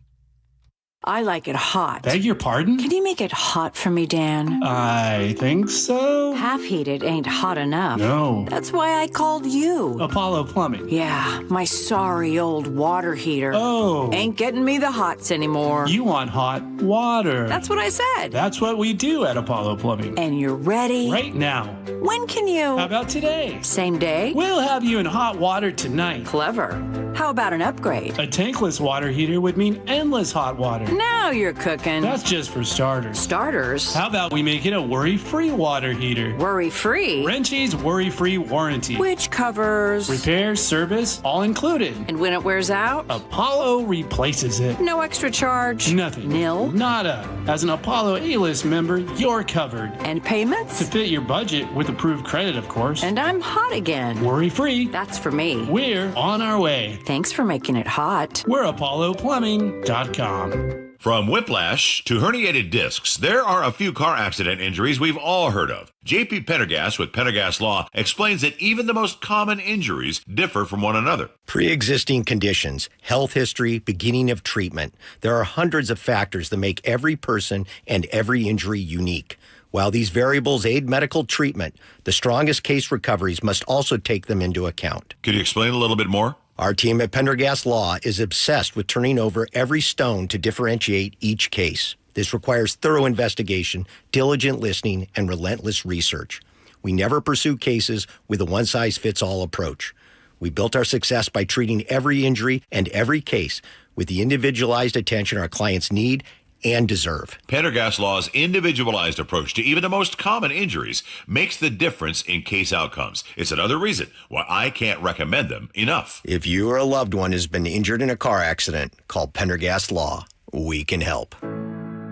I like it hot. Beg your pardon? Can you make it hot for me, Dan? I think so. Half heated ain't hot enough. No. That's why I called you. Apollo Plumbing. Yeah, my sorry old water heater. Oh. Ain't getting me the hots anymore. You want hot water. That's what I said. That's what we do at Apollo Plumbing. And you're ready? Right now. When can you? How about today? Same day? We'll have you in hot water tonight. Clever. How about an upgrade? A tankless water heater would mean endless hot water. Now you're cooking. That's just for starters. Starters? How about we make it a worry-free water heater? Worry-free? Wrenchie's worry-free warranty. Which covers? Repair, service, all included. And when it wears out? Apollo replaces it. No extra charge? Nothing. Nil? Nada. As an Apollo A-list member, you're covered. And payments? To fit your budget with approved credit, of course. And I'm hot again. Worry-free. That's for me. We're on our way. Thanks for making it hot. We're ApolloPlumbing.com. From whiplash to herniated discs, there are a few car accident injuries we've all heard of. JP Pendergast with Pendergast Law explains that even the most common injuries differ from one another. Pre-existing conditions, health history, beginning of treatment. There are hundreds of factors that make every person and every injury unique. While these variables aid medical treatment, the strongest case recoveries must also take them into account. Could you explain a little bit more? Our team at Pendergast Law is obsessed with turning over every stone to differentiate each case. This requires thorough investigation, diligent listening, and relentless research. We never pursue cases with a one-size-fits-all approach. We built our success by treating every injury and every case with the individualized attention our clients need and deserve. Pendergast Law's individualized approach to even the most common injuries makes the difference in case outcomes. It's another reason why I can't recommend them enough. If you or a loved one has been injured in a car accident, call Pendergast Law. We can help.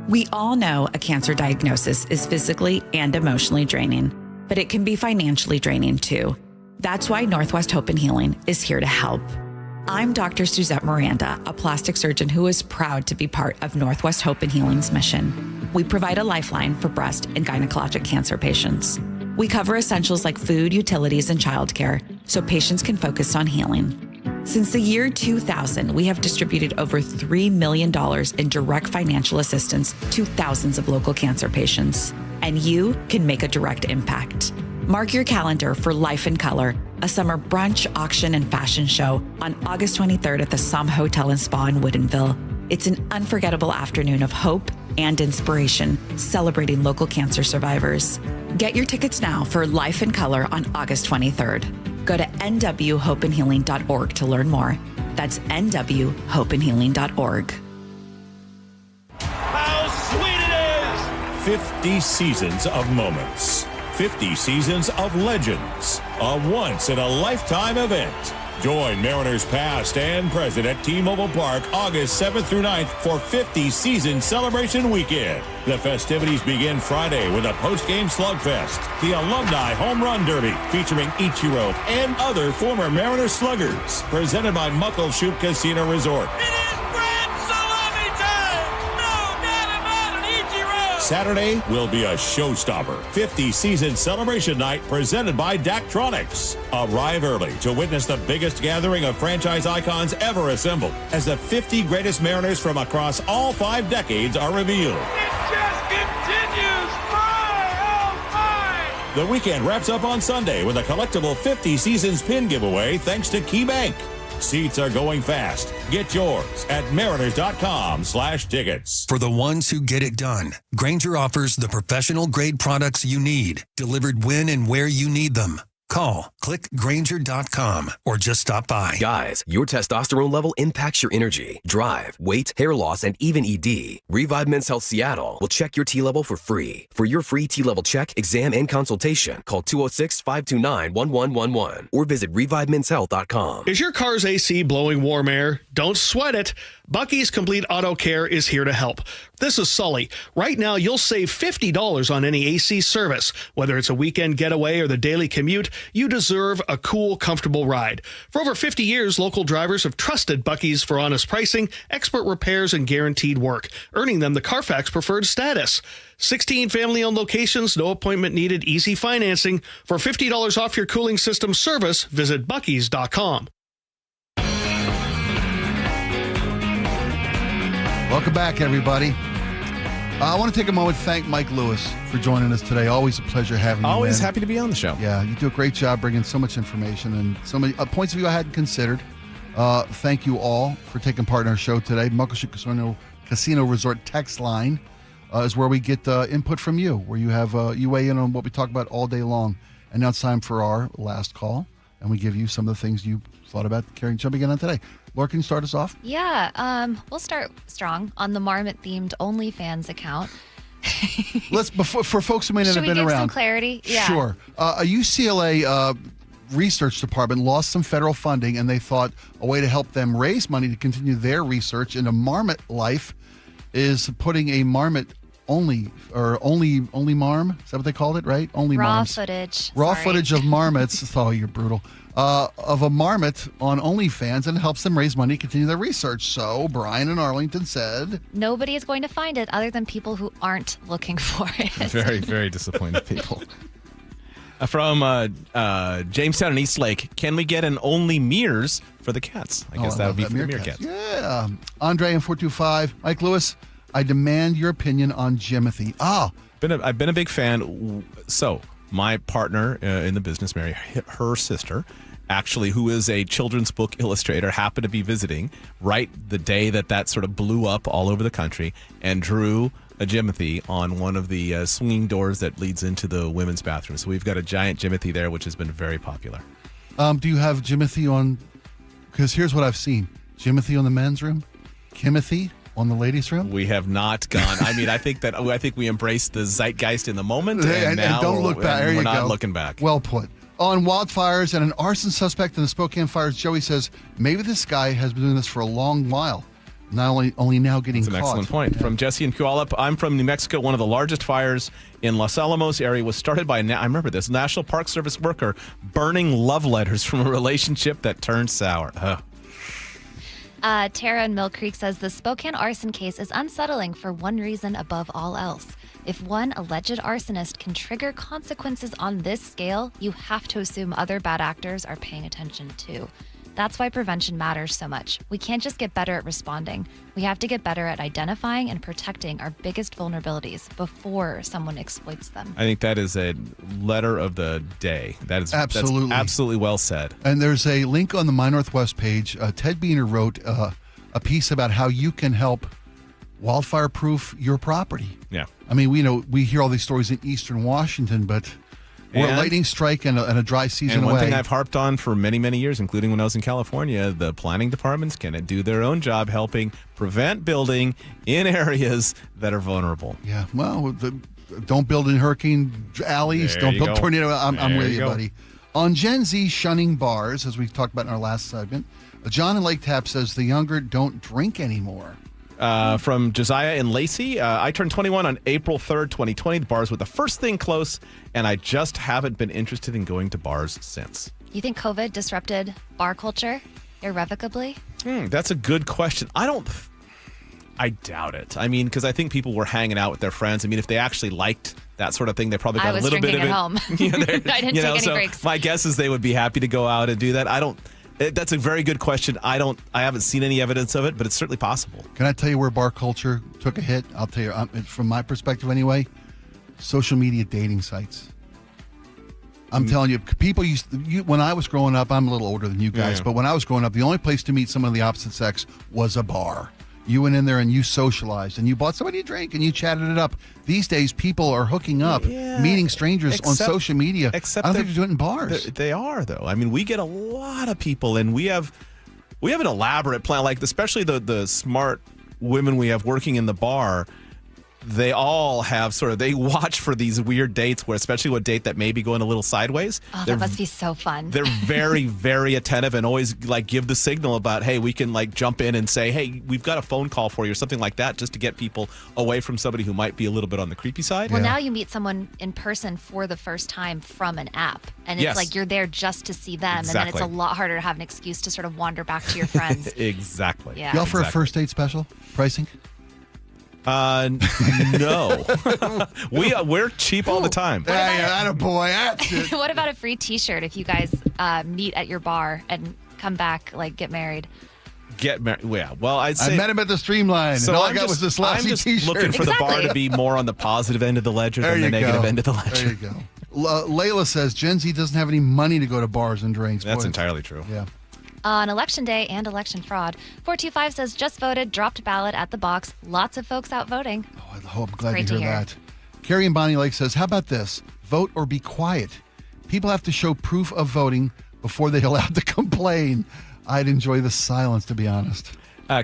We all know a cancer diagnosis is physically and emotionally draining, but it can be financially draining too. That's why Northwest Hope and Healing is here to help. I'm Dr. Suzette Miranda, a plastic surgeon who is proud to be part of Northwest Hope and Healing's mission. We provide a lifeline for breast and gynecologic cancer patients. We cover essentials like food, utilities, and childcare so patients can focus on healing. Since the year 2000, we have distributed over $3 million in direct financial assistance to thousands of local cancer patients. And you can make a direct impact. Mark your calendar for Life in Color, a summer brunch, auction, and fashion show on August 23rd at the Somme Hotel and Spa in Woodinville. It's an unforgettable afternoon of hope and inspiration, celebrating local cancer survivors. Get your tickets now for Life in Color on August 23rd. Go to nwhopeandhealing.org to learn more. That's nwhopeandhealing.org. How sweet it is! 50 seasons of moments. 50 seasons of legends. A once-in-a-lifetime event. Join Mariners past and present at T-Mobile Park August 7th through 9th for 50 Season Celebration Weekend. The festivities begin Friday with a post-game slugfest, the Alumni Home Run Derby featuring Ichiro and other former Mariners sluggers. Presented by Muckleshoot Casino Resort. Saturday will be a showstopper. 50 Season Celebration Night presented by Daktronics. Arrive early to witness the biggest gathering of franchise icons ever assembled as the 50 greatest Mariners from across all 5 decades are revealed. It just continues. My, oh my! The weekend wraps up on Sunday with a collectible 50 Seasons pin giveaway thanks to KeyBank. Seats are going fast. Get yours at mariners.com/tickets. For the ones who get it done, Grainger offers the professional-grade products you need, delivered when and where you need them. Call, click Grainger.com, or just stop by. Guys, your testosterone level impacts your energy, drive, weight, hair loss, and even ED. Revive Men's Health Seattle will check your T level for free. For your free T level check, exam, and consultation, call 206-529-1111 or visit ReviveMen'sHealth.com. Is your car's AC blowing warm air? Don't sweat it. Bucky's Complete Auto Care is here to help. This is Sully. Right now, you'll save $50 on any AC service. Whether it's a weekend getaway or the daily commute, you deserve a cool, comfortable ride. For over 50 years, local drivers have trusted Bucky's for honest pricing, expert repairs, and guaranteed work, earning them the Carfax Preferred status. 16 family-owned locations, no appointment needed, easy financing. For $50 off your cooling system service, visit Bucky's.com. Welcome back, everybody. I want to take a moment to thank Mike Lewis for joining us today. Always a pleasure having you. Always man. happy to be on the show. Yeah, you do a great job bringing so much information and so many points of view I hadn't considered. Thank you all for taking part in our show today. Muckleshoot Casino Resort text line is where we get input from you, where you have you weigh in on what we talk about all day long. And now it's time for our last call, and we give you some of the things you thought about jumping in on today. Laura, can you start us off? Yeah, we'll start strong on the Marmot-themed OnlyFans account. For folks who may not have been around. Should we give some clarity? Yeah. Sure. A UCLA research department lost some federal funding, and they thought a way to help them raise money to continue their research into marmot life is putting a marmot only marm. Is that what they called it, right? Only raw marms. footage. Raw Sorry. footage of marmots. Oh, you're brutal. Of a marmot on OnlyFans, and it helps them raise money to continue their research. So Brian in Arlington said, Nobody is going to find it other than people who aren't looking for it. Very, very disappointed people. From Jamestown and Eastlake, can we get an only mirrors for the cats? I guess that would be for the meerkats. Yeah. Andre in 425, Mike Lewis, I demand your opinion on Jimothy. I've been a big fan. So my partner in the business, Mary, her sister, actually, who is a children's book illustrator, happened to be visiting right the day that sort of blew up all over the country and drew a Jimothy on one of the swinging doors that leads into the women's bathroom. So we've got a giant Jimothy there, which has been very popular. Do you have Jimothy on? Because here's what I've seen. Jimothy on the men's room, Kimothy on the ladies' room. We have not gone. I mean, I think we embraced the zeitgeist in the moment, and now don't look back. There we're you not go. looking back. Well put. On wildfires and an arson suspect in the Spokane fires, Joey says maybe this guy has been doing this for a long while. Not only now getting That's an caught. excellent point. From Jesse and Puyallup, I'm from New Mexico. One of the largest fires in Los Alamos area was started by, I remember this, National Park Service worker burning love letters from a relationship that turned sour. Tara in Mill Creek says the Spokane arson case is unsettling for one reason above all else. If one alleged arsonist can trigger consequences on this scale, you have to assume other bad actors are paying attention too. That's why prevention matters so much. We can't just get better at responding. We have to get better at identifying and protecting our biggest vulnerabilities before someone exploits them. I think that is a letter of the day. That's absolutely well said. And there's a link on the My Northwest page. Ted Beener wrote a piece about how you can help wildfire-proof your property. Yeah. I mean, we hear all these stories in eastern Washington, but we're a lightning strike and a dry season and one away. thing I've harped on for many, many years, including when I was in California, the planning departments can do their own job helping prevent building in areas that are vulnerable. Yeah, well, don't build in hurricane alleys. There Don't you build go. tornado. I'm There with you you, go. buddy. On Gen Z shunning bars, as we talked about in our last segment, John in Lake Tap says the younger don't drink anymore. From Josiah in Lacey, I turned 21 on April 3rd, 2020. The bars were the first thing close, and I just haven't been interested in going to bars since. You think COVID disrupted bar culture irrevocably? That's a good question. I doubt it. I mean, because I think people were hanging out with their friends. I mean, if they actually liked that sort of thing, they probably got a little bit of it. I was drinking at home. I didn't take any breaks. My guess is they would be happy to go out and do that. That's a very good question. I haven't seen any evidence of it, but it's certainly possible. Can I tell you where bar culture took a hit? I'll tell you, from my perspective anyway, social media dating sites. I'm telling you, people when I was growing up, I'm a little older than you guys, but when I was growing up, the only place to meet someone of the opposite sex was a bar. You went in there and you socialized and you bought somebody a drink and you chatted it up. These days, people are hooking up, meeting strangers on social media. I don't think they're doing it in bars. They are, though. I mean, we get a lot of people, and we have an elaborate plan, like especially the smart women we have working in the bar. They all have they watch for these weird dates where, especially a date that may be going a little sideways. Oh, that must be so fun. They're very, very attentive and always give the signal about, hey, we can jump in and say, hey, we've got a phone call for you or something like that, just to get people away from somebody who might be a little bit on the creepy side. Well, now you meet someone in person for the first time from an app. And it's you're there just to see them. Exactly. And then it's a lot harder to have an excuse to sort of wander back to your friends. Exactly. Yeah. You offer a first date special pricing? No. We're cheap all the time. Attaboy. What about a free T-shirt if you guys meet at your bar and come back, get married? Get married. Yeah. Well, I'd say I met him at the Streamline, and all I got was this I'm lousy just T-shirt. looking for the bar to be more on the positive end of the ledger than the negative end of the ledger. There you go. Layla says Gen Z doesn't have any money to go to bars and drinks. That's entirely true. Yeah. On election day and election fraud, 425 says just voted, dropped ballot at the box. Lots of folks out voting. Oh, I'm glad to hear that. Carrie and Bonnie Lake says, how about this? Vote or be quiet. People have to show proof of voting before they're allowed to complain. I'd enjoy the silence, to be honest.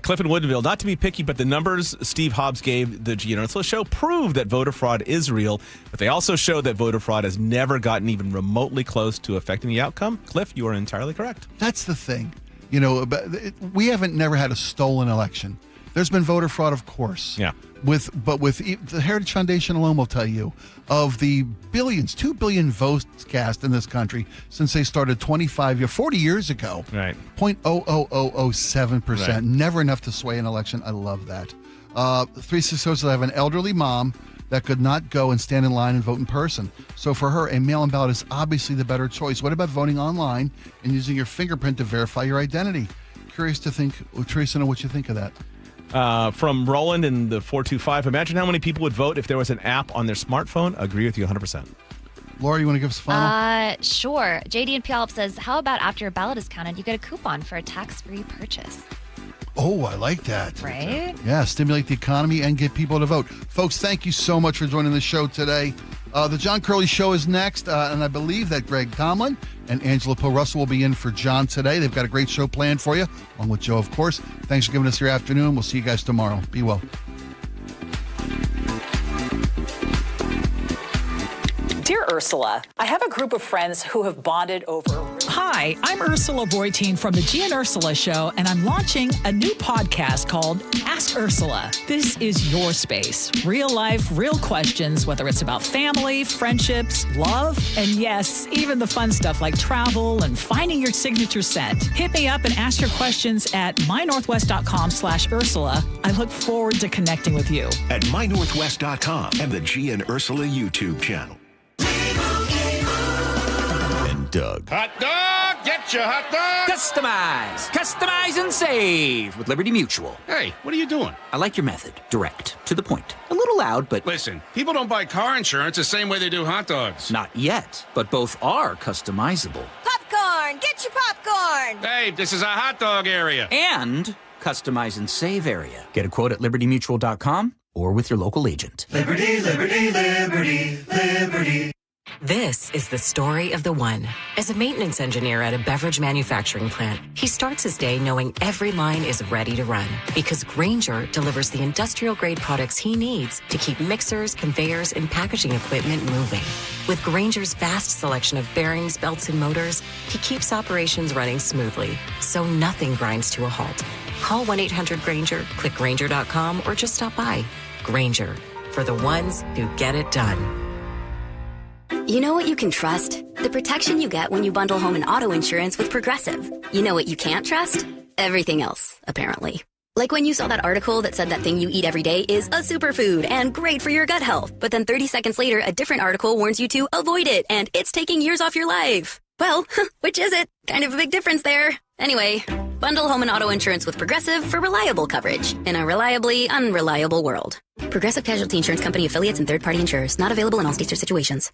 Cliff in Woodinville, not to be picky, but the numbers Steve Hobbs gave the Gian Ursula show prove that voter fraud is real, but they also show that voter fraud has never gotten even remotely close to affecting the outcome. Cliff, you are entirely correct. That's the thing. We haven't never had a stolen election. There's been voter fraud, of course. Yeah. With the Heritage Foundation alone will tell you of the billions, 2 billion votes cast in this country since they started 40 years ago. Right. 0.00007%. Right. Never enough to sway an election. I love that. 360 I have an elderly mom that could not go and stand in line and vote in person. So for her, a mail-in ballot is obviously the better choice. What about voting online and using your fingerprint to verify your identity? Curious to know what you think of that. From Roland in the 425, imagine how many people would vote if there was an app on their smartphone. Agree with you 100%. Laura, you want to give us a final? Sure. JD and Puyallup says, how about after your ballot is counted, you get a coupon for a tax-free purchase? Oh, I like that. Right? Yeah, stimulate the economy and get people to vote. Folks, thank you so much for joining the show today. The John Curley Show is next, and I believe that Greg Tomlin and Angela Poe Russell will be in for John today. They've got a great show planned for you, along with Joe, of course. Thanks for giving us your afternoon. We'll see you guys tomorrow. Be well. Dear Ursula, I have a group of friends who have bonded over... Hi, I'm Ursula Voitin from the Gia and Ursula Show, and I'm launching a new podcast called Ask Ursula. This is your space. Real life, real questions, whether it's about family, friendships, love, and yes, even the fun stuff like travel and finding your signature scent. Hit me up and ask your questions at mynorthwest.com/Ursula. I look forward to connecting with you. At mynorthwest.com and the Gia and Ursula YouTube channel. Doug. Hot dog, get your hot dog. Customize and save with Liberty Mutual. Hey, what are you doing? I like your method. Direct, to the point. A little loud, but... Listen, people don't buy car insurance the same way they do hot dogs. Not yet, but both are customizable. Popcorn, get your popcorn. Hey, this is a hot dog area. And customize and save area. Get a quote at libertymutual.com or with your local agent. Liberty, liberty, liberty, liberty. This is the story of the one. As a maintenance engineer at a beverage manufacturing plant, he starts his day knowing every line is ready to run because Grainger delivers the industrial-grade products he needs to keep mixers, conveyors, and packaging equipment moving. With Grainger's vast selection of bearings, belts, and motors, he keeps operations running smoothly, so nothing grinds to a halt. Call 1-800-GRAINGER, click Grainger.com, or just stop by. Grainger, for the ones who get it done. You know what you can trust? The protection you get when you bundle home and auto insurance with Progressive. You know what you can't trust? Everything else, apparently. Like when you saw that article that said that thing you eat every day is a superfood and great for your gut health. But then 30 seconds later, a different article warns you to avoid it and it's taking years off your life. Well, which is it? Kind of a big difference there. Anyway, bundle home and auto insurance with Progressive for reliable coverage in a reliably unreliable world. Progressive Casualty Insurance Company affiliates and third-party insurers. Not available in all states or situations.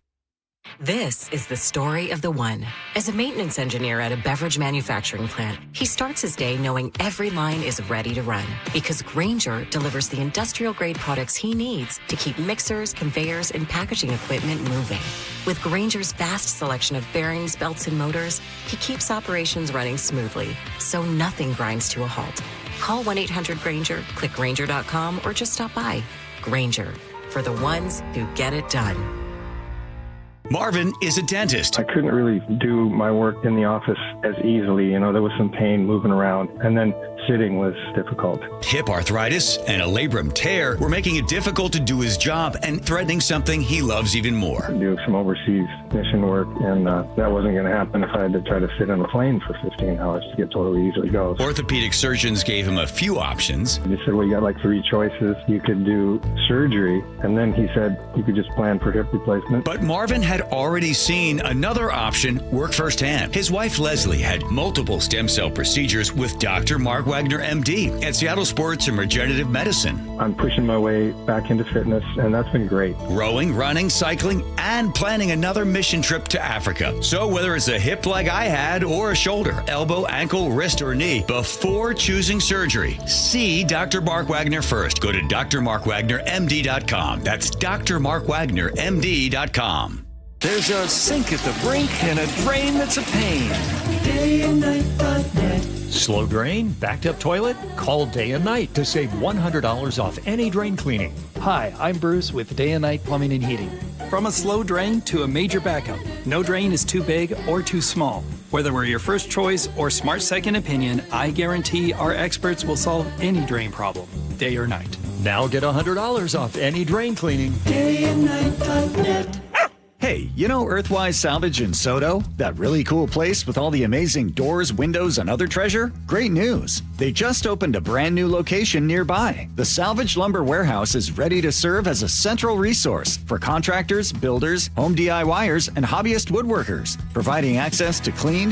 This is the story of the one. As a maintenance engineer at a beverage manufacturing plant, he starts his day knowing every line is ready to run because Grainger delivers the industrial-grade products he needs to keep mixers, conveyors, and packaging equipment moving. With Grainger's vast selection of bearings, belts, and motors, he keeps operations running smoothly, so nothing grinds to a halt. Call 1-800-GRAINGER, click Grainger.com, or just stop by. Grainger, for the ones who get it done. Marvin is a dentist. I couldn't really do my work in the office as easily. There was some pain moving around, and then sitting was difficult. Hip arthritis and a labrum tear were making it difficult to do his job and threatening something he loves even more. Do some overseas mission work, and that wasn't going to happen if I had to try to sit on a plane for 15 hours to get to where he usually goes. Orthopedic surgeons gave him a few options. They said, well, you got like 3 choices. You could do surgery, and then he said you could just plan for hip replacement. But Marvin had already seen another option work firsthand. His wife, Leslie, had multiple stem cell procedures with Dr. Mark Wagner, MD, at Seattle Sports and Regenerative Medicine. I'm pushing my way back into fitness, and that's been great. Rowing, running, cycling, and planning another mission trip to Africa. So whether it's a hip like I had or a shoulder, elbow, ankle, wrist, or knee, before choosing surgery, see Dr. Mark Wagner first. Go to drmarkwagnermd.com. That's drmarkwagnermd.com. There's a sink at the brink and a drain that's a pain. DayandNight.net. Slow drain? Backed up toilet? Call Day and Night to save $100 off any drain cleaning. Hi, I'm Bruce with Day and Night Plumbing and Heating. From a slow drain to a major backup, no drain is too big or too small. Whether we're your first choice or smart second opinion, I guarantee our experts will solve any drain problem, day or night. Now get $100 off any drain cleaning. DayandNight.net. Hey, you know Earthwise Salvage in Soto? That really cool place with all the amazing doors, windows, and other treasure? Great news! They just opened a brand new location nearby. The Salvage Lumber Warehouse is ready to serve as a central resource for contractors, builders, home DIYers, and hobbyist woodworkers, providing access to clean,